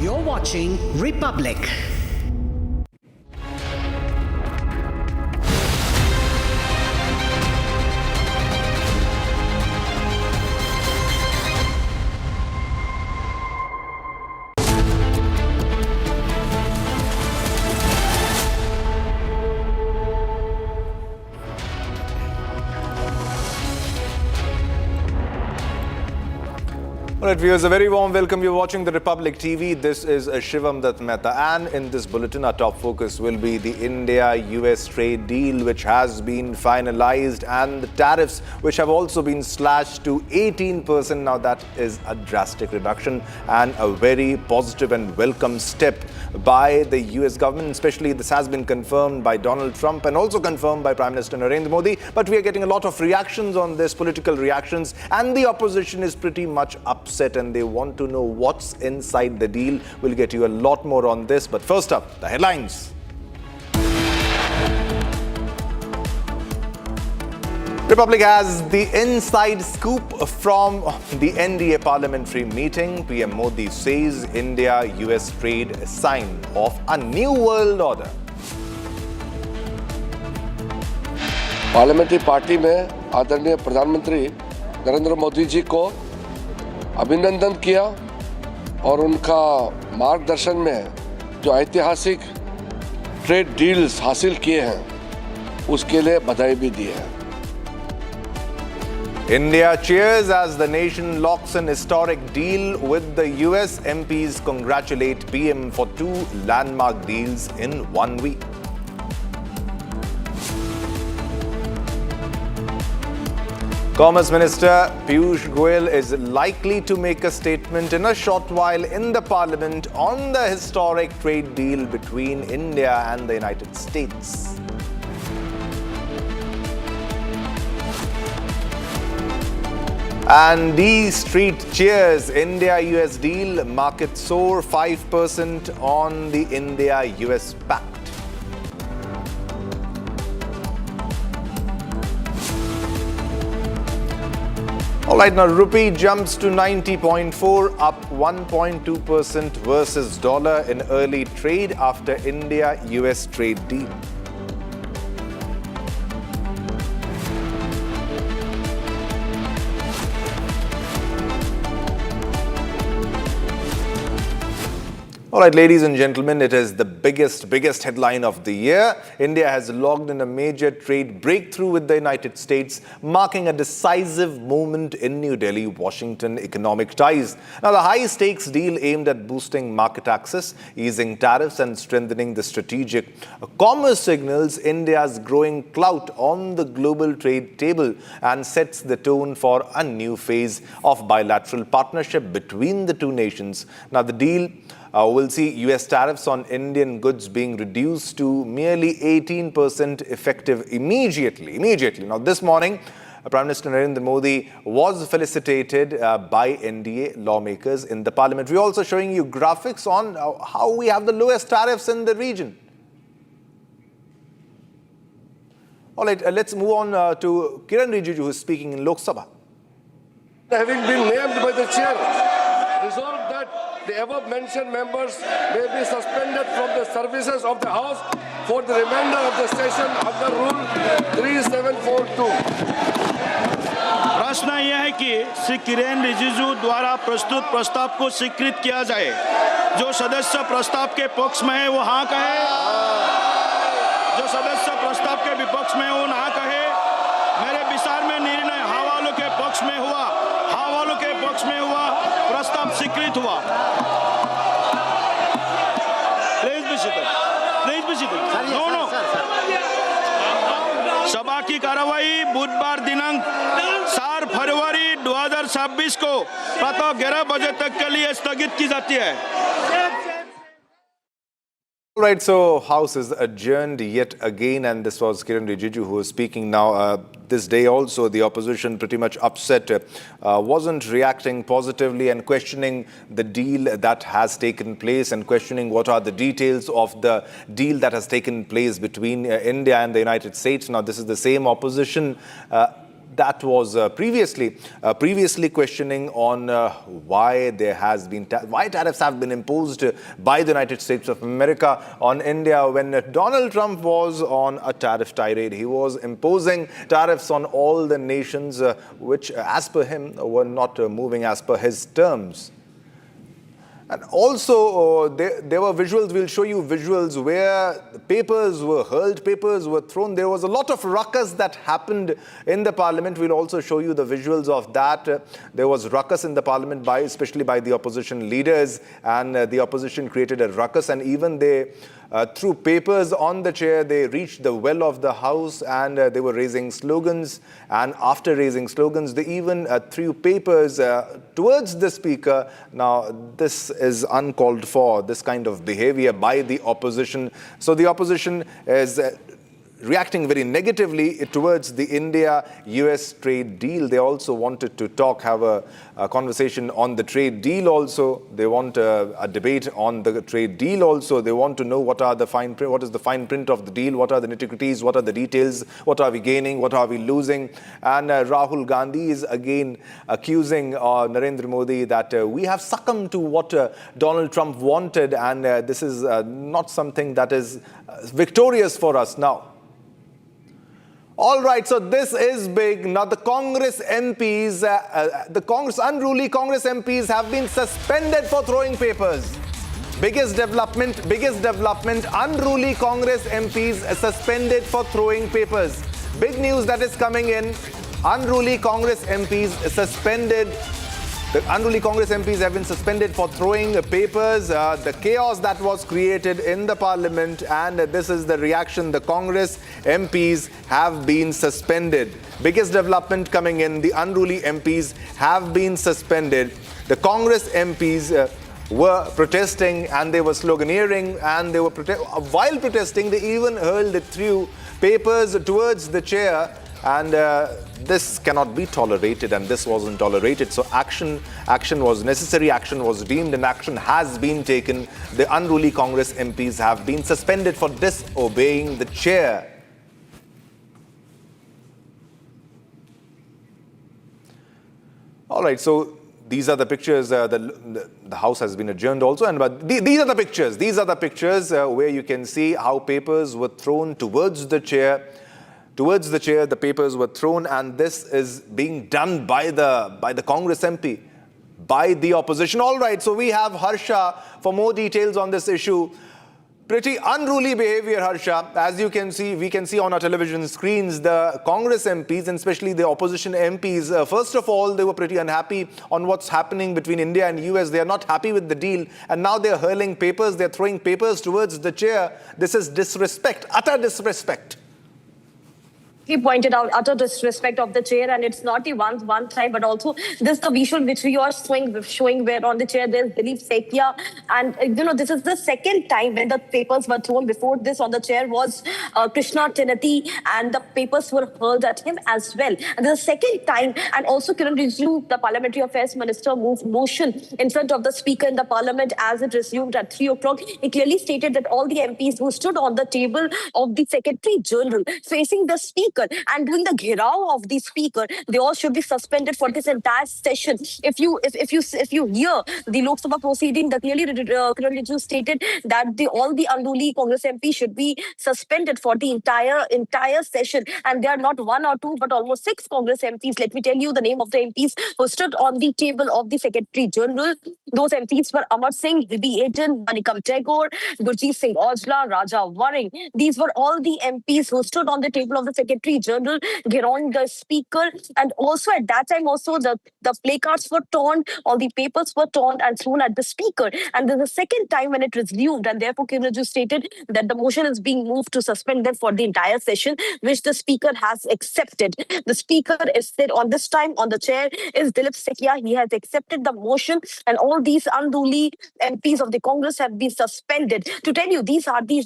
You're watching Republic. All right, viewers, a very warm welcome. You're watching the Republic TV. This is Shivam Dutt Mehta, and in this bulletin, our top focus will be the India-US trade deal, which has been finalized, and the tariffs, which have also been slashed to 18%. Now, that is a drastic reduction and a very positive and welcome step by the US government. Especially, this has been confirmed by Donald Trump and also confirmed by Prime Minister Narendra Modi. But we are getting a lot of reactions on this, political reactions, and the opposition is pretty much upset and they want to know what's inside the deal. We'll get you a lot more on this. But first up, the headlines. Republic has the inside scoop from the NDA parliamentary meeting. PM Modi says India-US trade is a sign of a new world order. Parliamentary party में आदरणीय प्रधानमंत्री नरेंद्र मोदी जी को अभिनंदन किया और उनका मार्गदर्शन में जो ऐतिहासिक ट्रेड डील्स हासिल किए हैं उसके लिए बधाई भी दी है। India cheers as the nation locks an historic deal with the US. MPs congratulate PM for 2 landmark deals in 1 week. Commerce Minister Piyush Goyal is likely to make a statement in a short while in the Parliament on the historic trade deal between India and the United States. And the street cheers India-US deal, market soar 5% on the India-US pact. All right, now rupee jumps to 90.4, up 1.2% versus dollar in early trade after India-US trade deal. All right, ladies and gentlemen, it is the biggest headline of the year. India has logged in a major trade breakthrough with the United States, marking a decisive moment in New Delhi-Washington economic ties. Now, the high-stakes deal aimed at boosting market access, easing tariffs and strengthening the strategic commerce signals India's growing clout on the global trade table and sets the tone for a new phase of bilateral partnership between the two nations. Now, the deal will see US tariffs on Indian goods being reduced to merely 18% effective immediately. Now, this morning, Prime Minister Narendra Modi was felicitated by NDA lawmakers in the parliament. We're also showing you graphics on how we have the lowest tariffs in the region. All right, let's move on to Kiran Rijiju, who is speaking in Lok Sabha. Having been named by the chair, resolved that the above-mentioned members may be suspended from the services of the House for the remainder of the session under Rule 3742. प्रश्न यह है कि श्री किरेन रिजिजू द्वारा प्रस्तुत प्रस्ताव को स्वीकृत किया जाए। जो सदस्य प्रस्ताव के पक्ष में है वो हाँ कहे, जो सदस्य प्रस्ताव के विपक्ष में है वो ना कहे। मेरे विचार में निर्णय हाँ वालों के पक्ष में हुआ, हाँ वालों के पक्ष में हुआ, प्रस्ताव स्वीकृत हुआ। सभा की कार्रवाई बुधवार दिनांक 4 फरवरी 2026 को प्रातः 11 बजे तक के लिए स्थगित की जाती है। All right, so House is adjourned yet again, and this was Kiran Rijiju who was speaking now. This day also, the opposition pretty much upset, wasn't reacting positively and questioning the deal that has taken place and questioning what are the details of the deal that has taken place between India and the United States. Now, this is the same opposition that was previously questioning on why there has been why tariffs have been imposed by the United States of America on India. When Donald Trump was on a tariff tirade, he was imposing tariffs on all the nations which, as per him, were not moving as per his terms. And also, there were visuals, we'll show you visuals where papers were hurled, papers were thrown. There was a lot of ruckus that happened in the parliament. We'll also show you the visuals of that. There was ruckus in the parliament, especially by the opposition leaders, and the opposition created a ruckus, and even they threw papers on the chair. They reached the well of the House, and they were raising slogans. And after raising slogans, they even threw papers towards the speaker. Now, this is uncalled for, this kind of behavior by the opposition. So the opposition is reacting very negatively towards the India-US trade deal. They also wanted to have a conversation on the trade deal also. They want a debate on the trade deal also. They want to know what is the fine print of the deal, what are the nitty-gritties, what are the details, what are we gaining, what are we losing. And Rahul Gandhi is again accusing Narendra Modi that we have succumbed to what Donald Trump wanted, and this is not something that is victorious for us now. All right, so this is big. Now, the Congress MPs, unruly Congress MPs have been suspended for throwing papers. Biggest development, unruly Congress MPs suspended for throwing papers. Big news that is coming in. Unruly Congress MPs suspended. The unruly Congress MPs have been suspended for throwing papers. The chaos that was created in the parliament, and this is the reaction. The Congress MPs have been suspended. Biggest development coming in. The unruly MPs have been suspended. The Congress MPs were protesting, and they were sloganeering, and they were while protesting, they even hurled through papers towards the chair. And this cannot be tolerated, and this wasn't tolerated. So action was necessary, action was deemed, and action has been taken. The unruly Congress MPs have been suspended for disobeying the chair. All right, so these are the pictures. The House has been adjourned also, but these are the pictures. These are the pictures where you can see how papers were thrown towards the chair. Towards the chair, the papers were thrown, and this is being done by the Congress MP, by the opposition. All right, so we have Harsha for more details on this issue. Pretty unruly behavior, Harsha. As you can see, we can see on our television screens, the Congress MPs, and especially the opposition MPs, first of all, they were pretty unhappy on what's happening between India and US. They are not happy with the deal. And now they're hurling papers, they're throwing papers towards the chair. This is disrespect, utter disrespect. He pointed out utter disrespect of the chair, and it's not the one side, but also this the visual which we are showing where on the chair there's Dilip Sekia, and this is the second time when the papers were thrown. Before this on the chair was Krishna Tinati, and the papers were hurled at him as well. And the second time, and also Kiran Rijiju, the Parliamentary Affairs Minister, moved motion in front of the Speaker in the Parliament as it resumed at 3 o'clock. He clearly stated that all the MPs who stood on the table of the Secretary General facing the Speaker and doing the ghirao of the Speaker, they all should be suspended for this entire session. If you hear the Lok Sabha proceeding, the clearly Kiran Rijiju stated that all the unruly Congress MPs should be suspended for the entire session, and they are not one or two but almost 6 Congress MPs. Let me tell you the name of the MPs who stood on the table of the Secretary General. Those MPs were Amar Singh, Bibi Aden, Manikam Tagore, Gurjeet Singh Aujla, Raja Waring. These were all the MPs who stood on the table of the Secretary General, ghiraaing the Speaker, and also at that time also the placards were torn, all the papers were torn and thrown at the Speaker. And there's a second time when it resumed, and therefore Kiran Rijiju stated that the motion is being moved to suspend them for the entire session, which the Speaker has accepted. The Speaker is said on this time on the chair is Dilip Sekia. He has accepted the motion, and all these unruly MPs of the Congress have been suspended. To tell you, these are the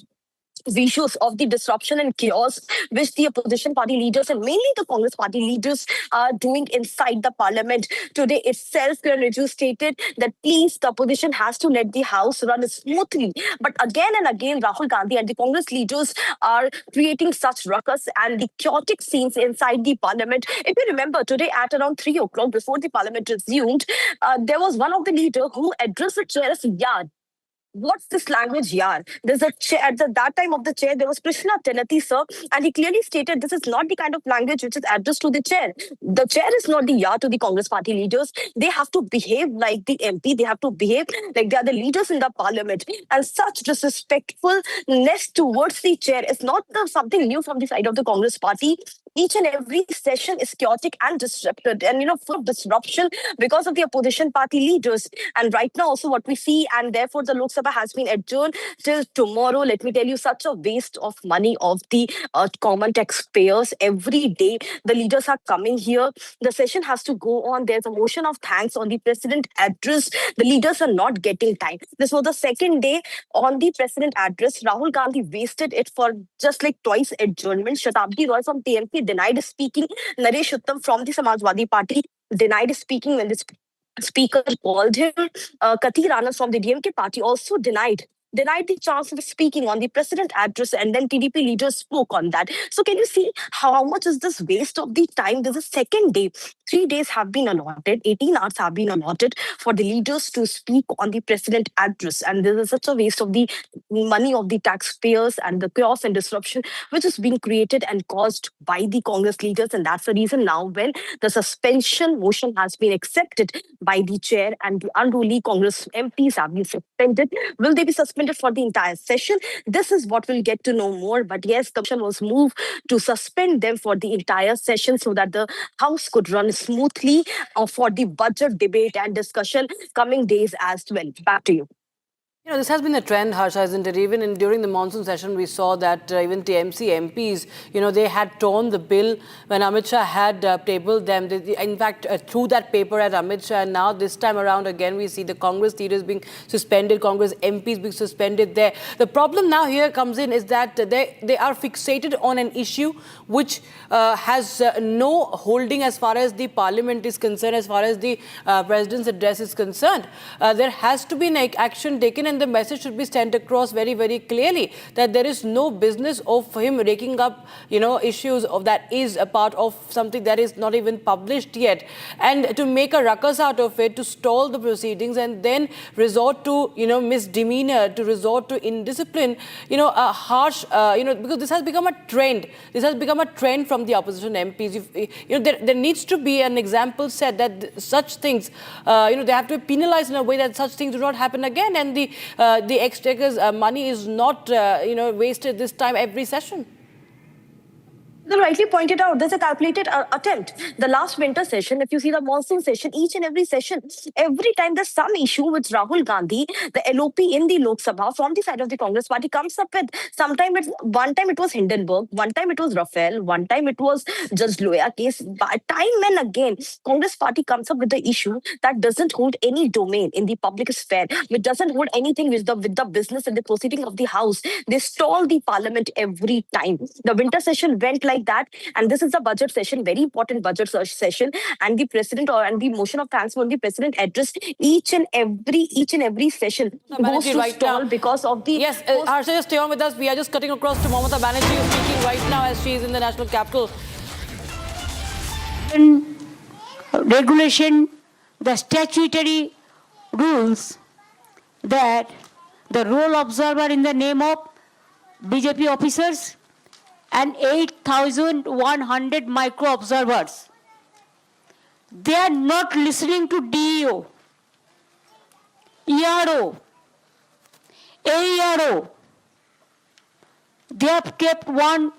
visuals of the disruption and chaos which the opposition party leaders and mainly the Congress party leaders are doing inside the Parliament. Today itself, Kiran Rijiju stated that please, the opposition has to let the House run smoothly. But again and again, Rahul Gandhi and the Congress leaders are creating such ruckus and the chaotic scenes inside the Parliament. If you remember, today at around 3 o'clock, before the Parliament resumed, there was one of the leaders who addressed the chair as yard. What's this language, yaar? There's a chair at that time of the chair. There was Krishna Tinati, sir, and he clearly stated this is not the kind of language which is addressed to the chair. The chair is not the yaar to the Congress party leaders. They have to behave like the MP. They have to behave like they are the leaders in the Parliament. And such disrespectfulness towards the chair is not something new from the side of the Congress party. Each and every session is chaotic and disrupted, and full of disruption because of the opposition party leaders. And right now, also what we see, and therefore the Lok Sabha has been adjourned till tomorrow. Let me tell you, such a waste of money of the common taxpayers. Every day, the leaders are coming here. The session has to go on. There's a motion of thanks on the President address. The leaders are not getting time. This was the second day on the President address. Rahul Gandhi wasted it for just like twice adjournment. Shatabdi Roy from TMP denied speaking. Naresh Uttam from the Samajwadi Party denied speaking when the Speaker called him. Kathir Anand from the DMK party also denied the chance of speaking on the President address, and then TDP leaders spoke on that. So can you see how much is this waste of the time? This is second day. 3 days have been allotted, 18 hours have been allotted for the leaders to speak on the President address. And this is such a waste of the money of the taxpayers and the chaos and disruption which is being created and caused by the Congress leaders. And that's the reason now when the suspension motion has been accepted by the chair and the unruly Congress MPs have been suspended. Will they be suspended for the entire session? This is what we'll get to know more. But yes, the motion was moved to suspend them for the entire session so that the House could run smoothly for the budget debate and discussion coming days as well. Back to you. This has been a trend, Harsha, isn't it? Even during the monsoon session, we saw that even TMC MPs, they had torn the bill when Amit Shah had tabled them. In fact, threw that paper at Amit Shah. And now this time around, again, we see the Congress leaders being suspended, Congress MPs being suspended there. The problem now here comes in is that they are fixated on an issue which has no holding as far as the Parliament is concerned, as far as the President's address is concerned. There has to be an action taken, and the message should be sent across very, very clearly that there is no business of him raking up, issues of that is a part of something that is not even published yet. And to make a ruckus out of it, to stall the proceedings and then resort to, misdemeanor, to resort to indiscipline, a harsh, because this has become a trend. This has become a trend from the opposition MPs. There needs to be an example set that such things, they have to be penalized in a way that such things do not happen again, and the exchequer's money is not, wasted this time every session. You rightly pointed out, there's a calculated attempt. The last winter session, if you see the monsoon session, each and every session, every time there's some issue with Rahul Gandhi, the LOP in the Lok Sabha from the side of the Congress party comes up with, one time it was Hindenburg, one time it was Rafael, one time it was Judge Loya case. By time and again, Congress party comes up with the issue that doesn't hold any domain in the public sphere, which doesn't hold anything with the business and the proceeding of the House. They stall the parliament every time. The winter session went like that, and this is a budget session, very important budget session, and the president and the motion of thanks when the president addressed each and every session goes to right stall now, because of the Harsha, just stay on with us. We are just cutting across to Mamata Banerjee, who's speaking right now as she is in the national capital. Regulation, the statutory rules that the role observer in the name of BJP officers and 8,100 micro observers. They are not listening to DEO, ERO, AERO. They have kept one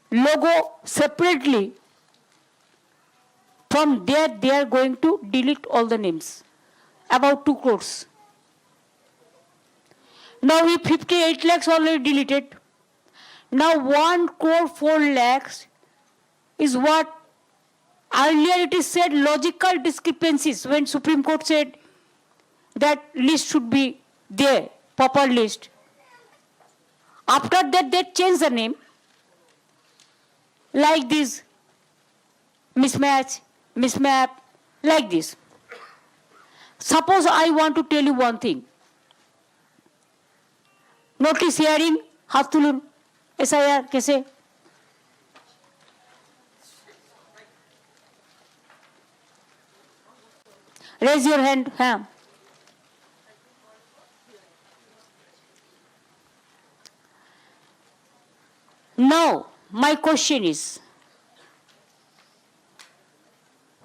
logo separately. From there, they are going to delete all the names, about 2 crores. Now we 58 lakhs already deleted. Now 1 crore 4 lakhs is what earlier it is said logical discrepancies when Supreme Court said that list should be there, proper list. After that they changed the name like this, mismatch, mismap, like this. Suppose I want to tell you one thing. Notice hearing, हाथ तुलून, SIR कैसे? Raise your hand. हाँ. Now, my question is,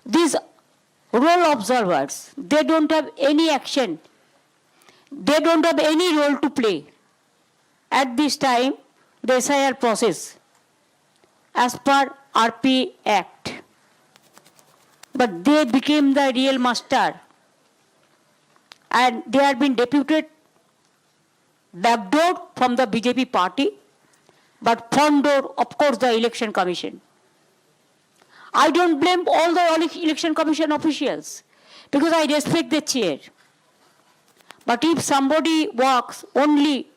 these role observers, they don't have any action. They don't have any role to play at this time, the SIR process, as per RP Act. But they became the real master, and they have been deputed, backdoored from the BJP party, but front door, of course, the Election Commission. I don't blame all the Election Commission officials, because I respect the chair. But if somebody works only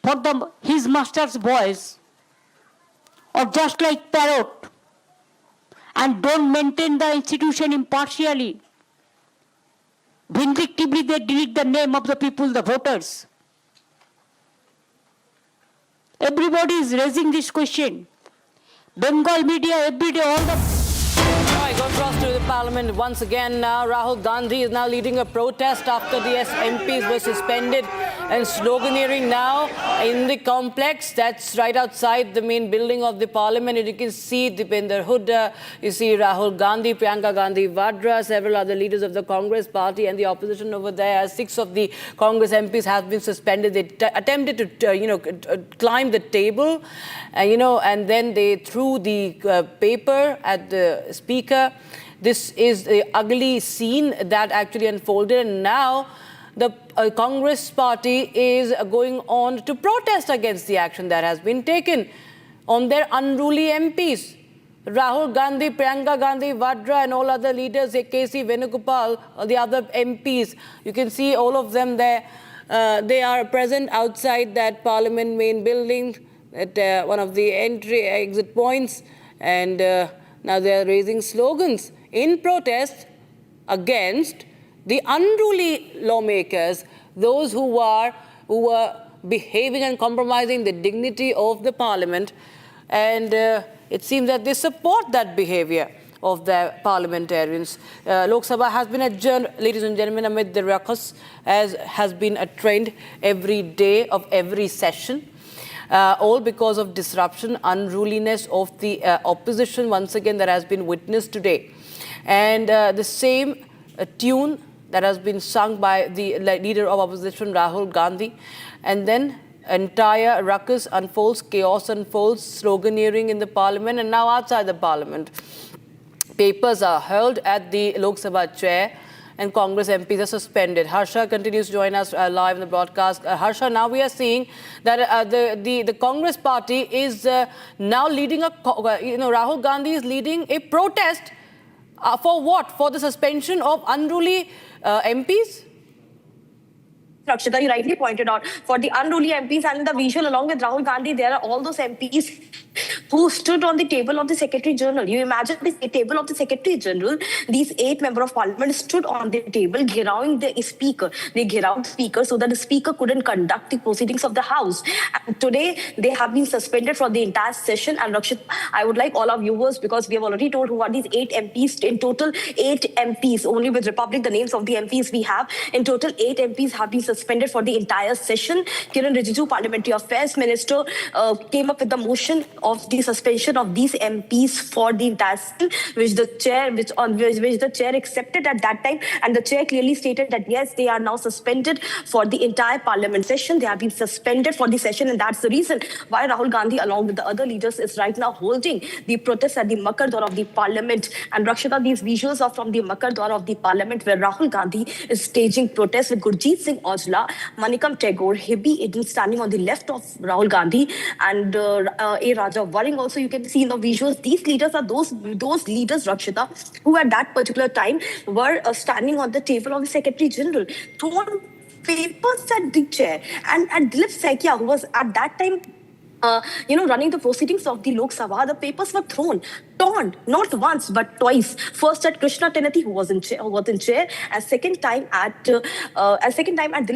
for his master's voice, or just like parrot, and don't maintain the institution impartially, vindictively they delete the name of the people, the voters. Everybody is raising this question. Bengal media, every day, all the... I go across to the parliament once again now. Rahul Gandhi is now leading a protest after the MPs were suspended, and sloganeering now in the complex that's right outside the main building of the parliament. And you can see Deepinder Hooda, you see Rahul Gandhi, Priyanka Gandhi Vadra, several other leaders of the Congress party and the opposition over there. As 6 of the Congress MPs have been suspended, they attempted to climb the table, and then they threw the paper at the speaker. This is the ugly scene that actually unfolded, and now the Congress party is going on to protest against the action that has been taken on their unruly MPs. Rahul Gandhi, Priyanka Gandhi Vadra and all other leaders, KC Venugopal, the other MPs, you can see all of them there. They are present outside that parliament main building at one of the exit points, and now they are raising slogans in protest against the unruly lawmakers, those who were behaving and compromising the dignity of the parliament, and it seems that they support that behavior of the parliamentarians. Lok Sabha has been adjourned, ladies and gentlemen, amid the ruckus, as has been a trend every day of every session. All because of disruption, unruliness of the opposition, once again, that has been witnessed today. And the same tune that has been sung by the leader of opposition, Rahul Gandhi, and then entire ruckus unfolds, chaos unfolds, sloganeering in the parliament and now outside the parliament. Papers are hurled at the Lok Sabha chair and Congress MPs are suspended. Harsha continues to join us live in the broadcast. Harsha, now we are seeing that the Congress party is now leading Rahul Gandhi is leading a protest for what? For the suspension of unruly MPs? Rakshita, you rightly pointed out, for the unruly MPs, and in the visual along with Rahul Gandhi, there are all those MPs who stood on the table of the Secretary General. You imagine the table of the Secretary General, these 8 members of Parliament stood on the table, gheraoing the speaker. They gheraoed the speaker so that the speaker couldn't conduct the proceedings of the House. And today, they have been suspended for the entire session. And Rakshita, I would like all our viewers, because we have already told who are these 8 MPs, in total 8 MPs, only with Republic, the names of the MPs we have. In total, 8 MPs have been suspended for the entire session. Kiran Rijiju, Parliamentary Affairs Minister, came up with the motion of the suspension of these MPs for the entire session, which the chair accepted at that time, and the chair clearly stated that yes, they are now suspended for the entire Parliament session. They have been suspended for the session, and that's the reason why Rahul Gandhi, along with the other leaders, is right now holding the protest at the Makar Dwar of the Parliament. And Rakshita, these visuals are from the Makar Dwar of the Parliament, where Rahul Gandhi is staging protests with Gurjeet Singh Aujla, Manikam Tagore, Hibby Eden standing on the left of Rahul Gandhi, and A. Raja Waring also you can see in the visuals. These leaders are those leaders, Rakshita, who at that particular time were standing on the table of the Secretary General, thrown papers at the chair. And at Dilip Saikia, who was at that time running the proceedings of the Lok Sabha, the papers were thrown, torn, not once but twice. First at Krishna Tenati, who was in chair, and second time at Dilip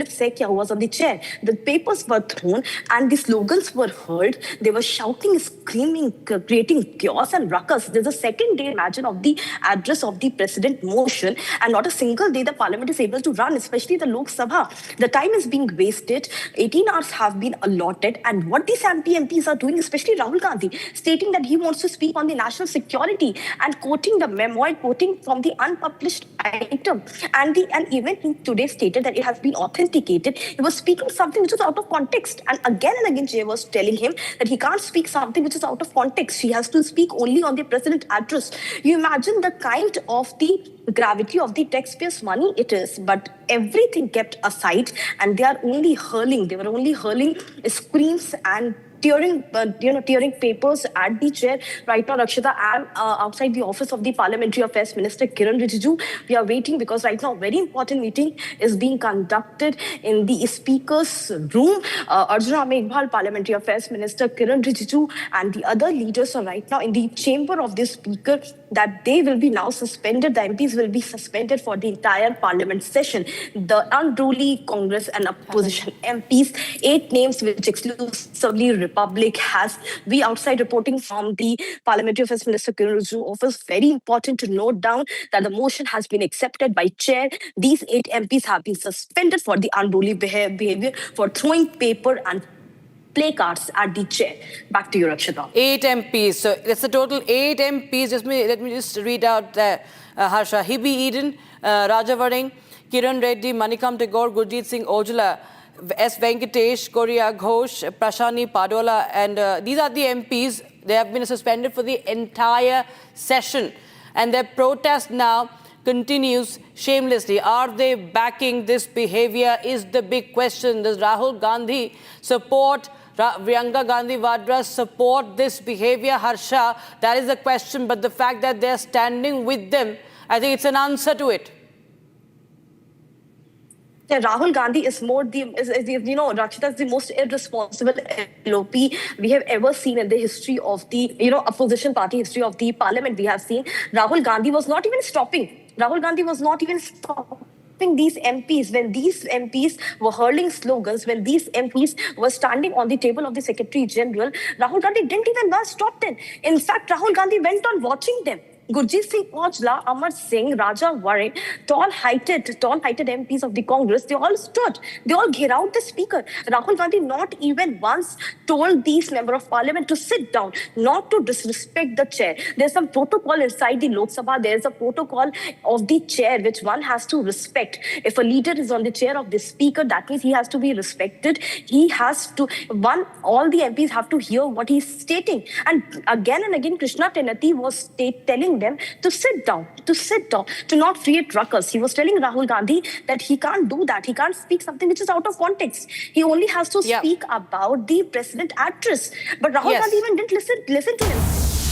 Saikia, who was on the chair. The papers were thrown and the slogans were heard. They were shouting, screaming, creating chaos and ruckus. There's a second day, imagine, of the address of the president motion, and not a single day the parliament is able to run, especially the Lok Sabha. The time is being wasted. 18 hours have been allotted, and what these MPs are doing, especially Rahul Gandhi, stating that he wants to speak on the national security and quoting the memoir, quoting from the unpublished item. And even he today stated that it has been authenticated. He was speaking something which was out of context. And again, Jay was telling him that he can't speak something which is out of context. He has to speak only on the president address. You imagine the kind of the gravity of the taxpayers' money it is, but everything kept aside, and they were only hurling screams and tearing papers at the chair. Right now, Rakshita, I'm outside the office of the Parliamentary Affairs Minister Kiran Rijiju. We are waiting because right now a very important meeting is being conducted in the Speaker's room. Arjuna Meghwal, Parliamentary Affairs Minister Kiran Rijiju, and the other leaders are right now in the chamber of the Speaker, that they will be now suspended. The MPs will be suspended for the entire Parliament session. The unruly Congress and opposition MPs, 8 names which exclusively Republic has. We outside reporting from the Parliamentary Affairs Minister Kiran Rijiju office. Very important to note down that the motion has been accepted by chair. These 8 MPs have been suspended for the unruly behavior, for throwing paper and placards at the chair. Back to you, Rakshita. 8 MPs. So that's a total 8 MPs. Let me just read out Harsha. Hibby Eden, Raja Waring, Kiran Reddy, Manikam Tagore, Gurjeet Singh Aujla, S. Venkatesh, Korea Ghosh, Prashani Padola, and these are the MPs. They have been suspended for the entire session. And their protest now continues shamelessly. Are they backing this behavior is the big question. Does Rahul Gandhi support, Priyanka Gandhi Vadra support this behavior, Harsha? That is the question. But the fact that they're standing with them, I think it's an answer to it. Rahul Gandhi is Rakshita is the most irresponsible LOP we have ever seen in the history of the, opposition party history of the parliament. We have seen Rahul Gandhi was not even stopping. stopping these MPs, when these MPs were hurling slogans, when these MPs were standing on the table of the Secretary General, Rahul Gandhi didn't even once stop them. In fact, Rahul Gandhi went on watching them. Gurjit Singh Aujla, Amar Singh, Raja Warren, tall-heighted MPs of the Congress, they all stood. They all gave out the speaker. Rahul Gandhi not even once told these members of parliament to sit down, not to disrespect the chair. There's some protocol inside the Lok Sabha. There's a protocol of the chair which one has to respect. If a leader is on the chair of the speaker, that means he has to be respected. He has to, all the MPs have to hear what he's stating. And again, Krishna Tenati was telling them to sit down, to not create ruckus. He was telling Rahul Gandhi that he can't do that. He can't speak something which is out of context. He only has to speak about the president address. But Rahul Gandhi even didn't listen to him.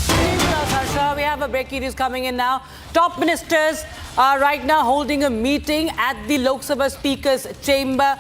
Harsha, we have a breaking news coming in now. Top ministers are right now holding a meeting at the Lok Sabha Speaker's chamber.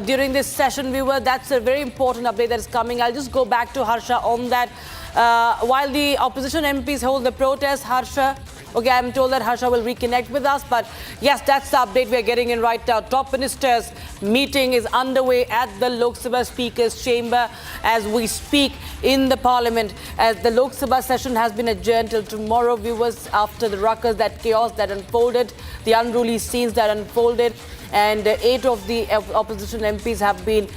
During this session, that's a very important update that is coming. I'll just go back to Harsha on that. While the opposition MPs hold the protest, Harsha, okay, I'm told that Harsha will reconnect with us, but yes, that's the update we're getting in right now. Top ministers meeting is underway at the Lok Sabha Speaker's chamber as we speak in the parliament. As the Lok Sabha session has been adjourned till tomorrow, viewers, after the ruckus, that chaos that unfolded, the unruly scenes that unfolded. And 8 of the opposition MPs have been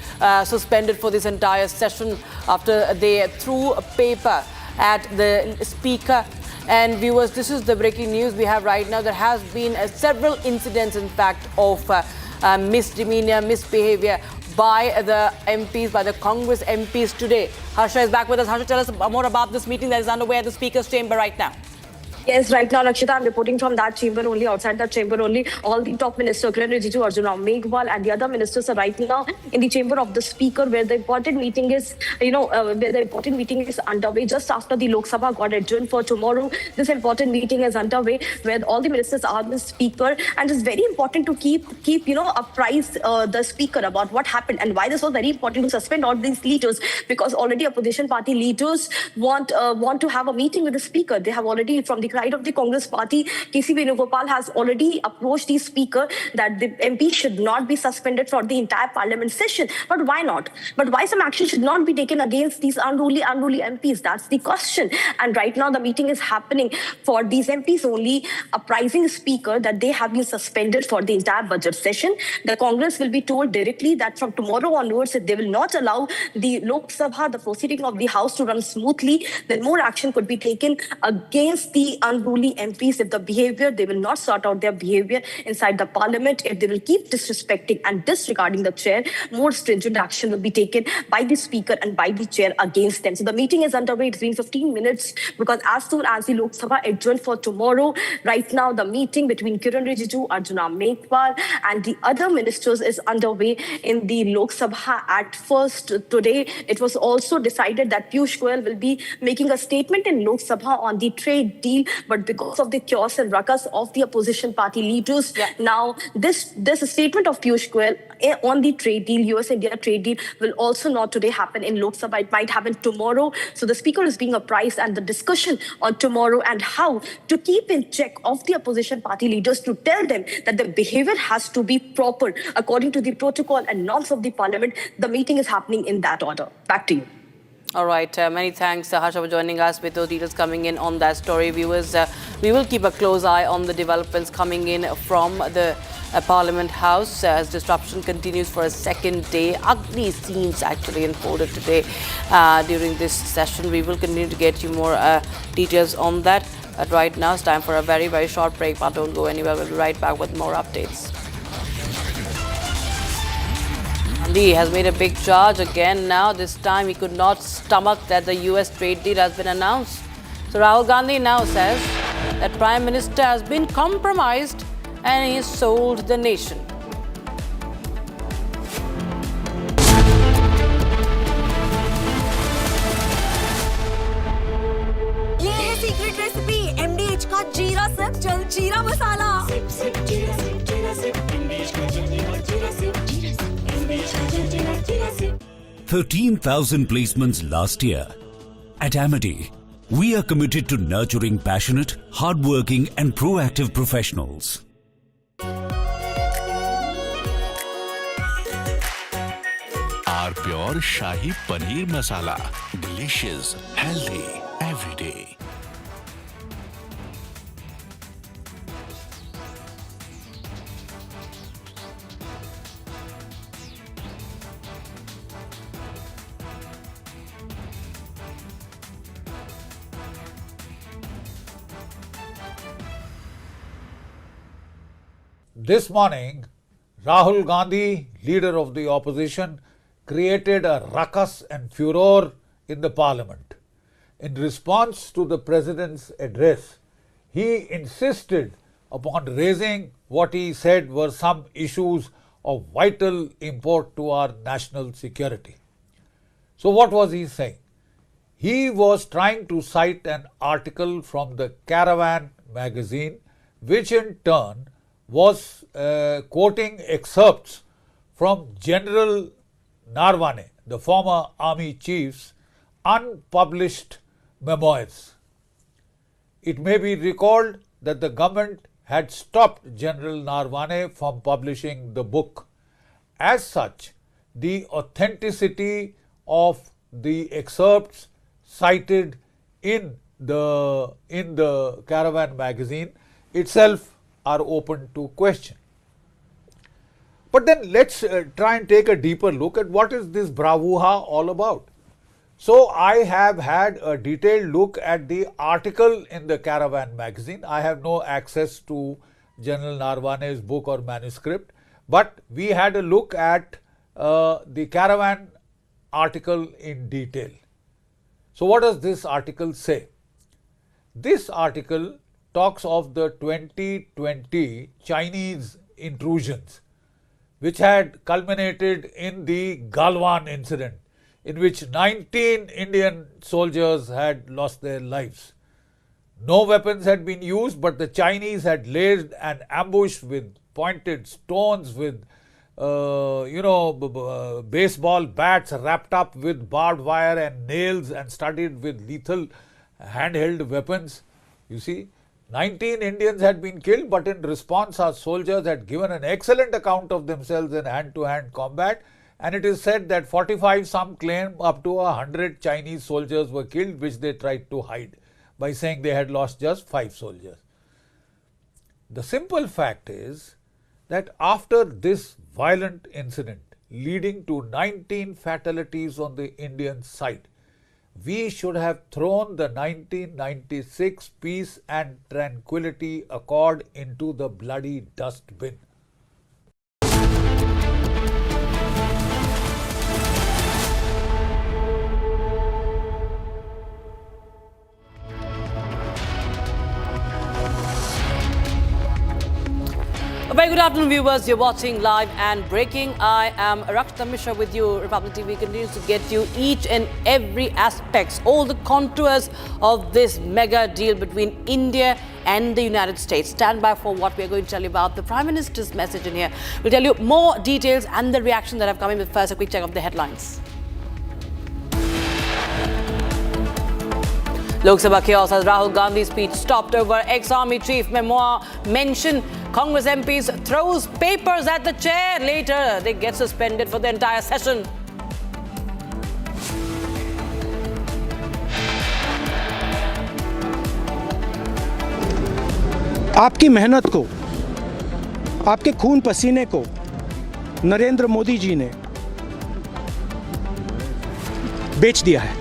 suspended for this entire session after they threw a paper at the speaker. And viewers, this is the breaking news we have right now. There has been several incidents, in fact, of misdemeanor, misbehavior by the MPs, by the Congress MPs today. Harsha is back with us. Harsha, tell us more about this meeting that is underway at the Speaker's chamber right now. Yes, right now, Rakshita, I'm reporting from that chamber only, outside that chamber only. All the top ministers, Kiran Rijiju, Arjun Ram Meghwal, and the other ministers are right now in the chamber of the speaker, where the important meeting is, underway just after the Lok Sabha got adjourned for tomorrow. This important meeting is underway, where all the ministers are the speaker, and it's very important to keep apprise the speaker about what happened and why this was very important to suspend all these leaders, because already opposition party leaders want to have a meeting with the speaker. They have already, from the side of the Congress party, KC Venugopal has already approached the speaker that the MP should not be suspended for the entire parliament session. But why not? But why some action should not be taken against these unruly MPs? That's the question. And right now the meeting is happening for these MPs only, apprising the speaker that they have been suspended for the entire budget session. The Congress will be told directly that from tomorrow onwards, if they will not allow the Lok Sabha, the proceeding of the House, to run smoothly, then more action could be taken against the unruly MPs. If they will not sort out their behavior inside the parliament, if they will keep disrespecting and disregarding the chair, more stringent action will be taken by the speaker and by the chair against them. So the meeting is underway. It's been 15 minutes because as soon as the Lok Sabha adjourned for tomorrow, right now the meeting between Kiran Rijiju, Arjun Ram Meghwal and the other ministers is underway in the Lok Sabha. At first today, it was also decided that Piyush Goyal will be making a statement in Lok Sabha on the trade deal, but because of the chaos and ruckus of the opposition party leaders, now this statement of Piyush Goyal on the trade deal, US-India trade deal, will also not today happen in Lok Sabha. It might happen tomorrow. So the speaker is being apprised, and the discussion on tomorrow and how to keep in check of the opposition party leaders, to tell them that the behavior has to be proper according to the protocol and norms of the parliament. The meeting is happening in that order. Back to you. All right. Many thanks, Harsha, for joining us with those details coming in on that story. Viewers, we will keep a close eye on the developments coming in from the Parliament House as disruption continues for a second day. Ugly scenes actually unfolded today during this session. We will continue to get you more details on that. But right now, it's time for a very, very short break. But don't go anywhere. We'll be right back with more updates. Gandhi has made a big charge again now. This time he could not stomach that the US trade deal has been announced. So Rahul Gandhi now says that Prime Minister has been compromised and he has sold the nation. ये है secret recipe MDH का जीरा SIP jaljeera मसाला। SIP SIP जीरा SIP MDH का जलजीरा जीरा SIP 13,000 placements last year. At Amity, we are committed to nurturing passionate, hardworking and proactive professionals. FICCI FMR pure shahi paneer masala, delicious, healthy everyday. This morning, Rahul Gandhi, leader of the opposition, created a ruckus and furor in the parliament. In response to the president's address, he insisted upon raising what he said were some issues of vital import to our national security. So what was he saying? He was trying to cite an article from the Caravan magazine, which in turn was quoting excerpts from General Narwane, the former army chief's unpublished memoirs. It may be recalled that the government had stopped General Narwane from publishing the book. As such, the authenticity of the excerpts cited in the Caravan magazine itself are open to question. But then let's try and take a deeper look at what is this bravura all about. So I have had a detailed look at the article in the Caravan magazine. I have no access to General Narwane's book or manuscript, but we had a look at the Caravan article in detail. So what does this article say? This article talks of the 2020 Chinese intrusions, which had culminated in the Galwan incident, in which 19 Indian soldiers had lost their lives. No weapons had been used, but the Chinese had laid an ambush with pointed stones, with baseball bats wrapped up with barbed wire and nails and studded with lethal handheld weapons. You see, 19 Indians had been killed, but in response our soldiers had given an excellent account of themselves in hand-to-hand combat, and it is said that 45, some claim up to 100 Chinese soldiers were killed, which they tried to hide by saying they had lost just 5 soldiers. The simple fact is that after this violent incident leading to 19 fatalities on the Indian side, we should have thrown the 1996 Peace and Tranquility Accord into the bloody dustbin. A very good afternoon, viewers. You're watching Live and Breaking. I am Rakshita Mishra with you. Republic TV continues to get you each and every aspects, all the contours of this mega deal between India and the United States. Stand by for what we're going to tell you about the Prime Minister's message in here. We'll tell you more details and the reaction that have come in. But first, a quick check of the headlines. Lok Sabha chaos as Rahul Gandhi's speech stopped over ex-army chief memoir mention. Congress MPs throws papers at the chair. Later, they get suspended for the entire session. आपकी मेहनत को, आपके खून पसीने को नरेंद्र मोदी जी ने बेच दिया है.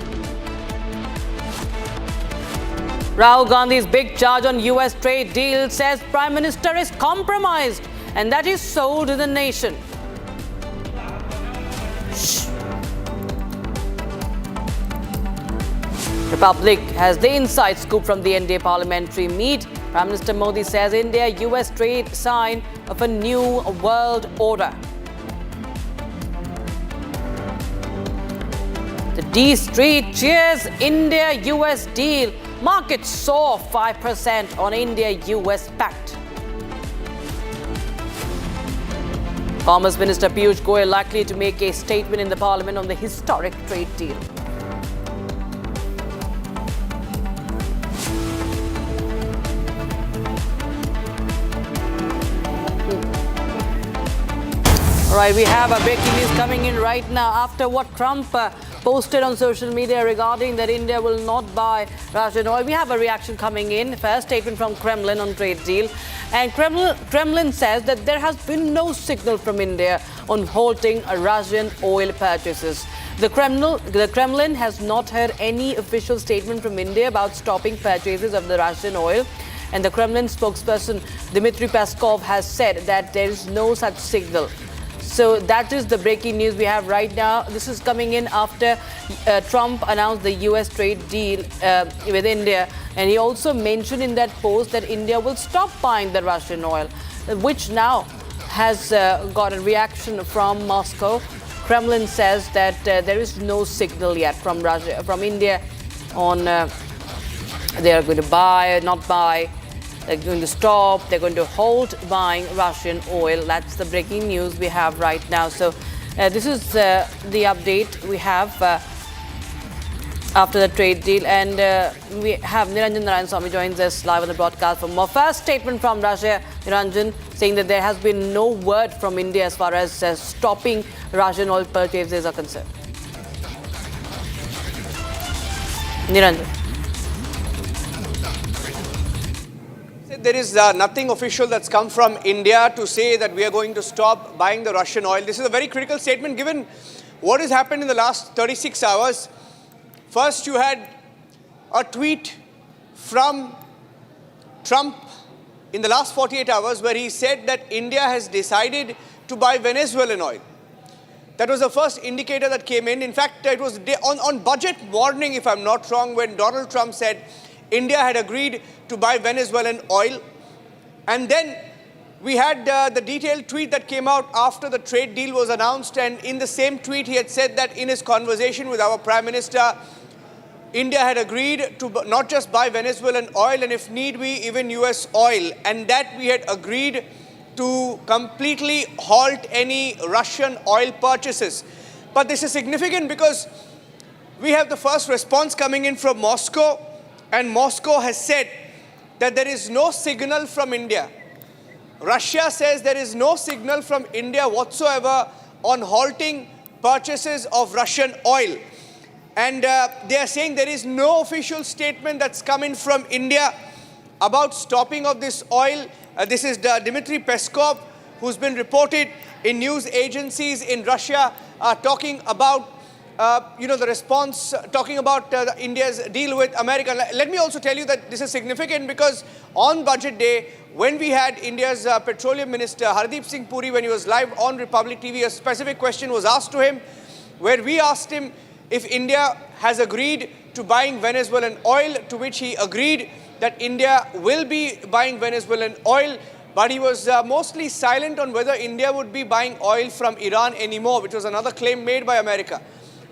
Rahul Gandhi's big charge on US trade deal says Prime Minister is compromised and that is sold to the nation. Shh. Republic has the inside scoop from the NDA parliamentary meet. Prime Minister Modi says India-US trade sign of a new world order. The D Street cheers India-US deal. Markets soar 5% on India-US pact. Commerce Minister Piyush Goyal likely to make a statement in the Parliament on the historic trade deal. All right, we have a breaking news coming in right now after what Trump posted on social media regarding that India will not buy Russian oil. We have a reaction coming in. First statement from Kremlin on trade deal. And Kremlin says that there has been no signal from India on halting Russian oil purchases. The Kremlin has not heard any official statement from India about stopping purchases of the Russian oil. And the Kremlin spokesperson Dmitry Peskov has said that there is no such signal. So that is the breaking news we have right now. This is coming in after Trump announced the US trade deal with India. And he also mentioned in that post that India will stop buying the Russian oil, which now has got a reaction from Moscow. Kremlin says that there is no signal yet from India on they are going to buy or not buy. They're going to stop, they're going to halt buying Russian oil. That's the breaking news we have right now. So this is the update we have after the trade deal. And we have Niranjan Narayanaswamy joins us live on the broadcast for more. First statement from Russia, Niranjan, saying that there has been no word from India as far as stopping Russian oil purchases are concerned. Niranjan. There is nothing official that's come from India to say that we are going to stop buying the Russian oil. This is a very critical statement given what has happened in the last 36 hours. First, you had a tweet from Trump in the last 48 hours where he said that India has decided to buy Venezuelan oil. That was the first indicator that came in. In fact, it was on budget morning, if I'm not wrong, when Donald Trump said India had agreed to buy Venezuelan oil. And then we had the detailed tweet that came out after the trade deal was announced. And in the same tweet, he had said that in his conversation with our Prime Minister, India had agreed to not just buy Venezuelan oil and if need be, even US oil. And that we had agreed to completely halt any Russian oil purchases. But this is significant because we have the first response coming in from Moscow. And Moscow has said that there is no signal from India. Russia says there is no signal from India whatsoever on halting purchases of Russian oil. And they are saying there is no official statement that's come in from India about stopping of this oil. This is Dmitry Peskov, who's been reported in news agencies in Russia, talking about the response, talking about India's deal with America. Let me also tell you that this is significant because on budget day, when we had India's Petroleum Minister Hardeep Singh Puri, when he was live on Republic TV, a specific question was asked to him, where we asked him if India has agreed to buying Venezuelan oil, to which he agreed that India will be buying Venezuelan oil. But he was mostly silent on whether India would be buying oil from Iran anymore, which was another claim made by America.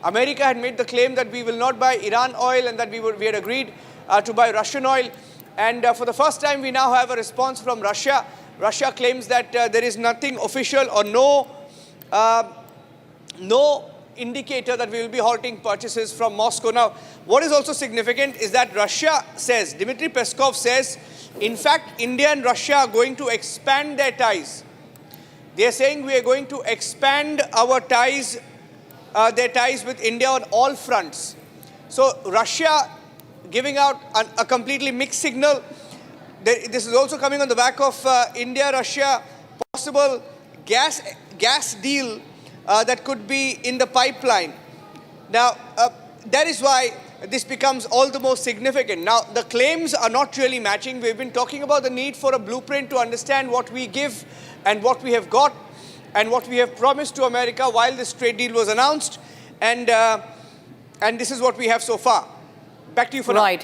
America had made the claim that we will not buy Iran oil and that we had agreed to buy Russian oil. And for the first time, we now have a response from Russia. Russia claims that there is nothing official or no indicator that we will be halting purchases from Moscow. Now, what is also significant is that Russia says, Dmitry Peskov says, in fact, India and Russia are going to expand their ties. They are saying we are going to expand our ties, their ties with India on all fronts. So Russia giving out a completely mixed signal. This is also coming on the back of India-Russia possible gas deal that could be in the pipeline. Now, that is why this becomes all the more significant. Now, the claims are not really matching. We've been talking about the need for a blueprint to understand what we give and what we have got and what we have promised to America while this trade deal was announced. And this is what we have so far. Back to you for now.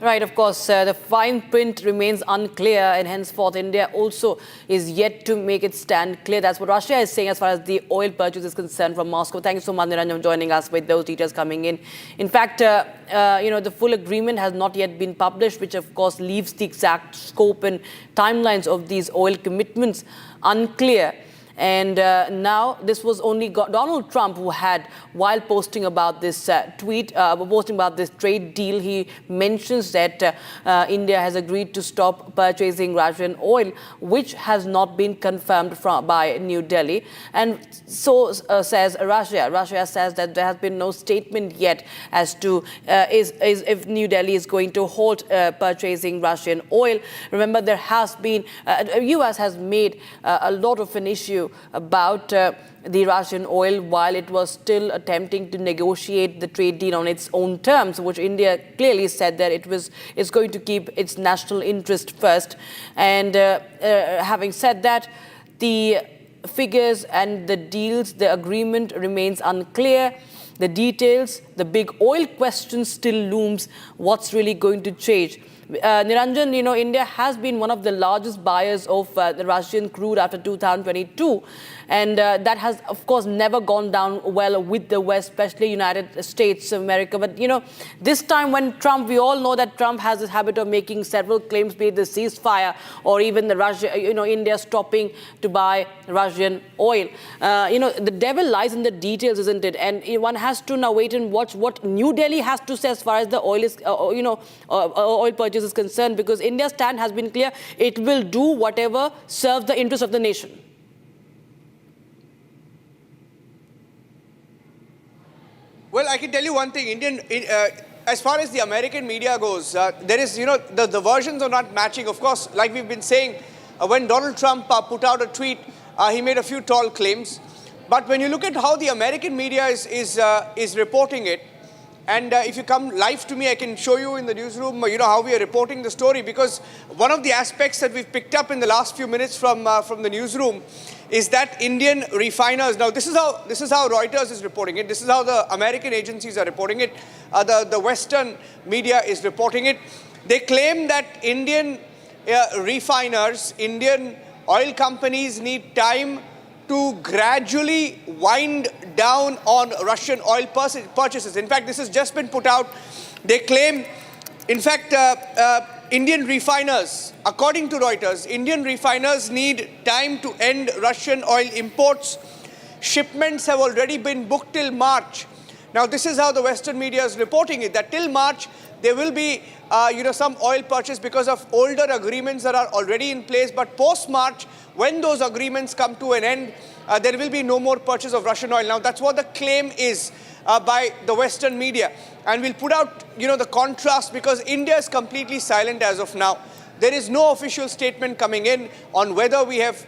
Right, of course, the fine print remains unclear and henceforth India also is yet to make it stand clear. That's what Russia is saying as far as the oil purchase is concerned from Moscow. Thank you so much, Niranjan, for joining us with those details coming in. In fact, the full agreement has not yet been published, which of course leaves the exact scope and timelines of these oil commitments unclear. And now this was only Donald Trump who had, while posting about this posting about this trade deal, he mentions that India has agreed to stop purchasing Russian oil, which has not been confirmed by New Delhi. And so says Russia. Russia says that there has been no statement yet as to if New Delhi is going to halt purchasing Russian oil. Remember, there has been, US has made a lot of an issue about the Russian oil while it was still attempting to negotiate the trade deal on its own terms, which India clearly said that it's going to keep its national interest first. And having said that, the figures and the deals, the agreement remains unclear. The details, the big oil question still looms. What's really going to change? Niranjan, India has been one of the largest buyers of the Russian crude after 2022. And that has, of course, never gone down well with the West, especially United States of America. But, this time when Trump, we all know that Trump has this habit of making several claims, be it the ceasefire or even the India stopping to buy Russian oil. The devil lies in the details, isn't it? And one has to now wait and watch what New Delhi has to say as far as the oil is, oil purchase is concerned, because India's stand has been clear. It will do whatever serves the interest of the nation. Well, I can tell you one thing. As far as the American media goes, there is, the versions are not matching. Of course, like we've been saying, when Donald Trump put out a tweet, he made a few tall claims. But when you look at how the American media is reporting it, and if you come live to me, I can show you in the newsroom, how we are reporting the story. Because one of the aspects that we've picked up in the last few minutes from the newsroom is that Indian refiners, now this is how Reuters is reporting it, this is how the American agencies are reporting it, the Western media is reporting it. They claim that Indian refiners, Indian oil companies need time to gradually wind down on Russian oil purchases. In fact, this has just been put out. They claim, in fact, Indian refiners, according to Reuters, Indian refiners need time to end Russian oil imports. Shipments have already been booked till March. Now, this is how the Western media is reporting it, that till March, there will be, some oil purchase because of older agreements that are already in place. But post-March, when those agreements come to an end, there will be no more purchase of Russian oil. Now, that's what the claim is by the Western media. And we'll put out, the contrast, because India is completely silent as of now. There is no official statement coming in on whether we have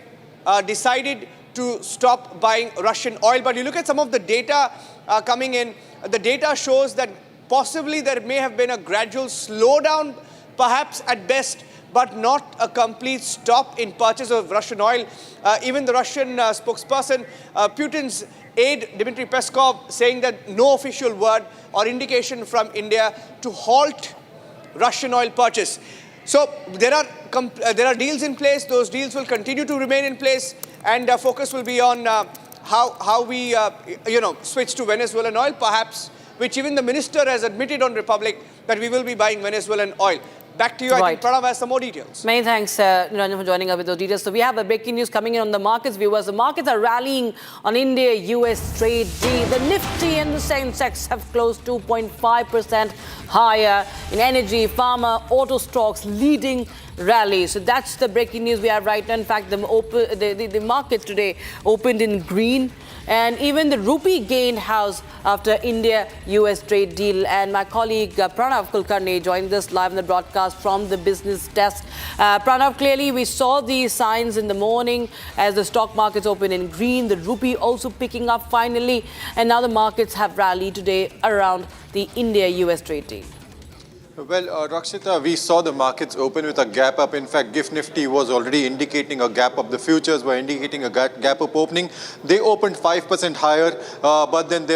decided to stop buying Russian oil. But you look at some of the data coming in, the data shows that possibly there may have been a gradual slowdown, perhaps at best, but not a complete stop in purchase of Russian oil. Even the Russian spokesperson, Putin's aide, Dmitry Peskov, saying that no official word or indication from India to halt Russian oil purchase. So there are deals in place. Those deals will continue to remain in place, and focus will be on how we switch to Venezuelan oil, perhaps, which even the minister has admitted on Republic that we will be buying Venezuelan oil. Back to you. I think Pranav has some more details. Many thanks, Niranjan, for joining us with those details. So we have a breaking news coming in on the markets, viewers. The markets are rallying on India-US trade deal. The Nifty and the Sensex have closed 2.5% higher in energy, pharma, auto stocks leading rally. So that's the breaking news we have right now. In fact, the market today opened in green. And even the rupee gained house after India-US trade deal. And my colleague Pranav Kulkarni joined us live in the broadcast from the business desk. Pranav, clearly we saw these signs in the morning as the stock markets open in green, the rupee also picking up finally. And now the markets have rallied today around the India-US trade deal. Well, Rakshita, we saw the markets open with a gap up. In fact, GIFT Nifty was already indicating a gap up. The futures were indicating a gap up opening. They opened 5% higher, but then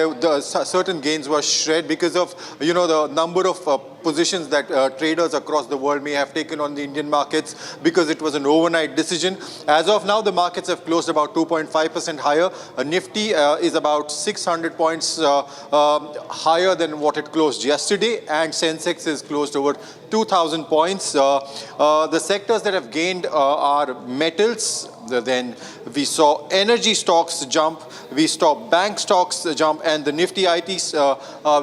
certain gains were shred because of, the number of positions that traders across the world may have taken on the Indian markets because it was an overnight decision. As of now, the markets have closed about 2.5% higher. Nifty is about 600 points higher than what it closed yesterday, and Sensex is closed over 2,000 points. The sectors that have gained are metals, then we saw energy stocks jump, we saw bank stocks jump, and the Nifty ITs,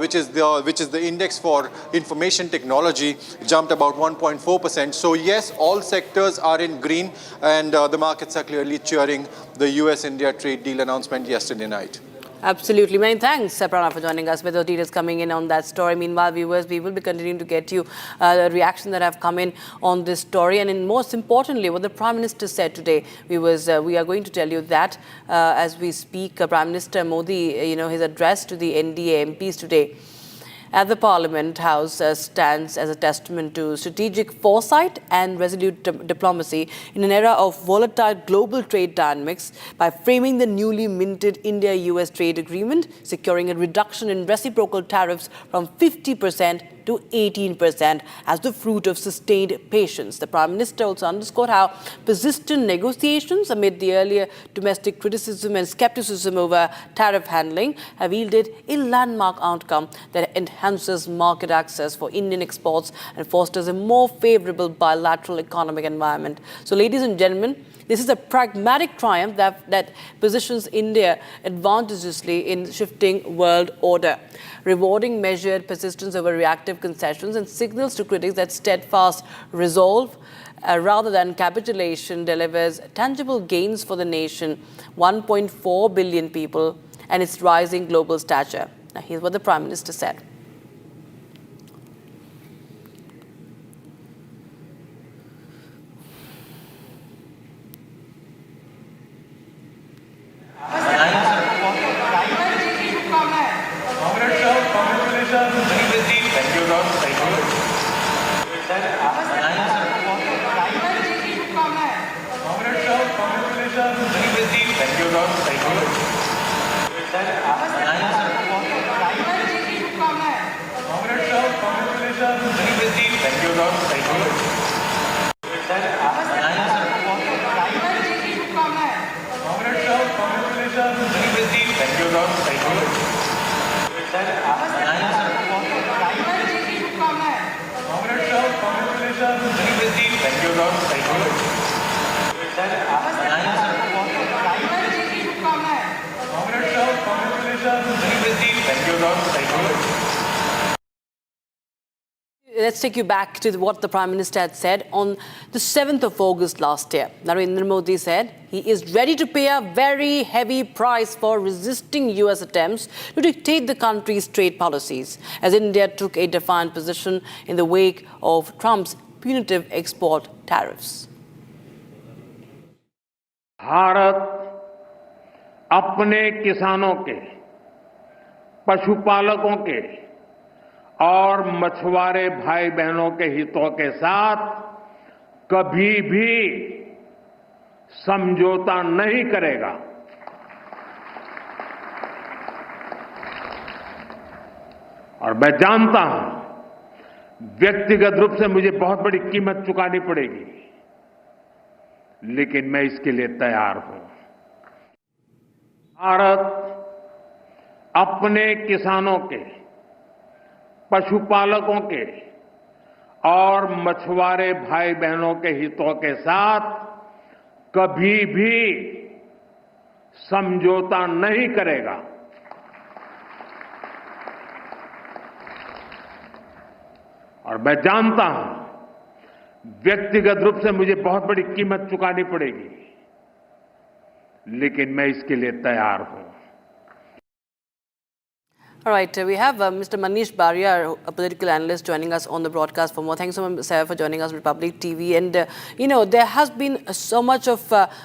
which is the index for information technology, jumped about 1.4%. So yes, all sectors are in green, and the markets are clearly cheering the US-India trade deal announcement yesterday night. Absolutely. Many thanks, Pranav, for joining us with the details coming in on that story. Meanwhile, viewers, we will be continuing to get you the reaction that have come in on this story. And most importantly, what the Prime Minister said today, we are going to tell you that as we speak, Prime Minister Modi, his address to the NDA MPs today at the Parliament House stands as a testament to strategic foresight and resolute diplomacy in an era of volatile global trade dynamics by framing the newly minted India-US trade agreement, securing a reduction in reciprocal tariffs from 50% to 18% as the fruit of sustained patience. The Prime Minister also underscored how persistent negotiations amid the earlier domestic criticism and skepticism over tariff handling have yielded a landmark outcome that enhances market access for Indian exports and fosters a more favorable bilateral economic environment. So, ladies and gentlemen, this is a pragmatic triumph that positions India advantageously in shifting world order, rewarding measured persistence over reactive concessions and signals to critics that steadfast resolve rather than capitulation delivers tangible gains for the nation, 1.4 billion people, and its rising global stature. Now, here's what the Prime Minister said. Let's take you back to what the Prime Minister had said on the 7th of August last year. Narendra Modi said he is ready to pay a very heavy price for resisting US attempts to dictate the country's trade policies, as India took a defiant position in the wake of Trump's punitive export tariffs. Bharat अपने किसानों के, पशुपालकों के और मछुआरे भाई बहनों के हितों के साथ कभी भी समझौता नहीं करेगा। और मैं जानता हूं व्यक्तिगत रूप से मुझे बहुत बड़ी कीमत चुकानी पड़ेगी, लेकिन मैं इसके लिए तैयार हूं। भारत अपने किसानों के, पशुपालकों के और मछुआरे भाई बहनों के हितों के साथ कभी भी समझौता नहीं करेगा। और मैं जानता हूं व्यक्तिगत रूप से मुझे बहुत बड़ी कीमत चुकानी पड़ेगी, लेकिन मैं इसके लिए तैयार हूं। All right, we have Mr. Manish Barrier, a political analyst, joining us on the broadcast for more. Thanks so much, sir, for joining us on Republic TV. And, there has been so much of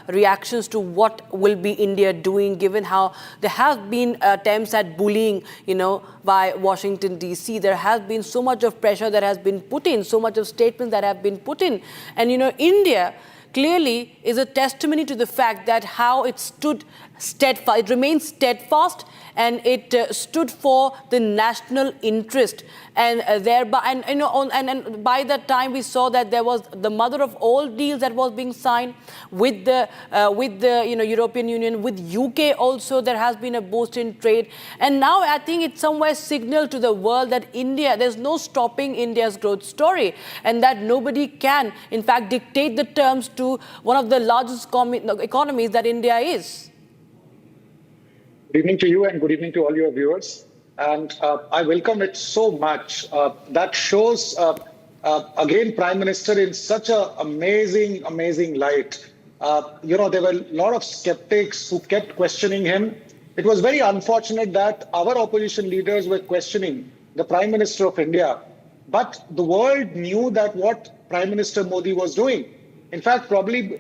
reactions to what will be India doing, given how there have been attempts at bullying, by Washington, D.C. There has been so much of pressure that has been put in, so much of statements that have been put in. And, India clearly is a testimony to the fact that how it stood steadfast. It remained steadfast, and it stood for the national interest. And thereby, and you know, and by that time we saw that there was the mother of all deals that was being signed with the European Union, with UK also. There has been a boost in trade, and now I think it's somewhere signal to the world that India, there's no stopping India's growth story, and that nobody can, in fact, dictate the terms to one of the largest economies that India is. Good evening to you and good evening to all your viewers. And I welcome it so much. That shows, again, Prime Minister in such an amazing light. There were a lot of skeptics who kept questioning him. It was very unfortunate that our opposition leaders were questioning the Prime Minister of India. But the world knew that what Prime Minister Modi was doing. In fact, probably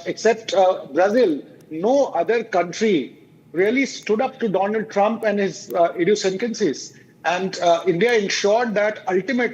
except Brazil, no other country really stood up to Donald Trump and his idiosyncrasies. And India ensured that ultimately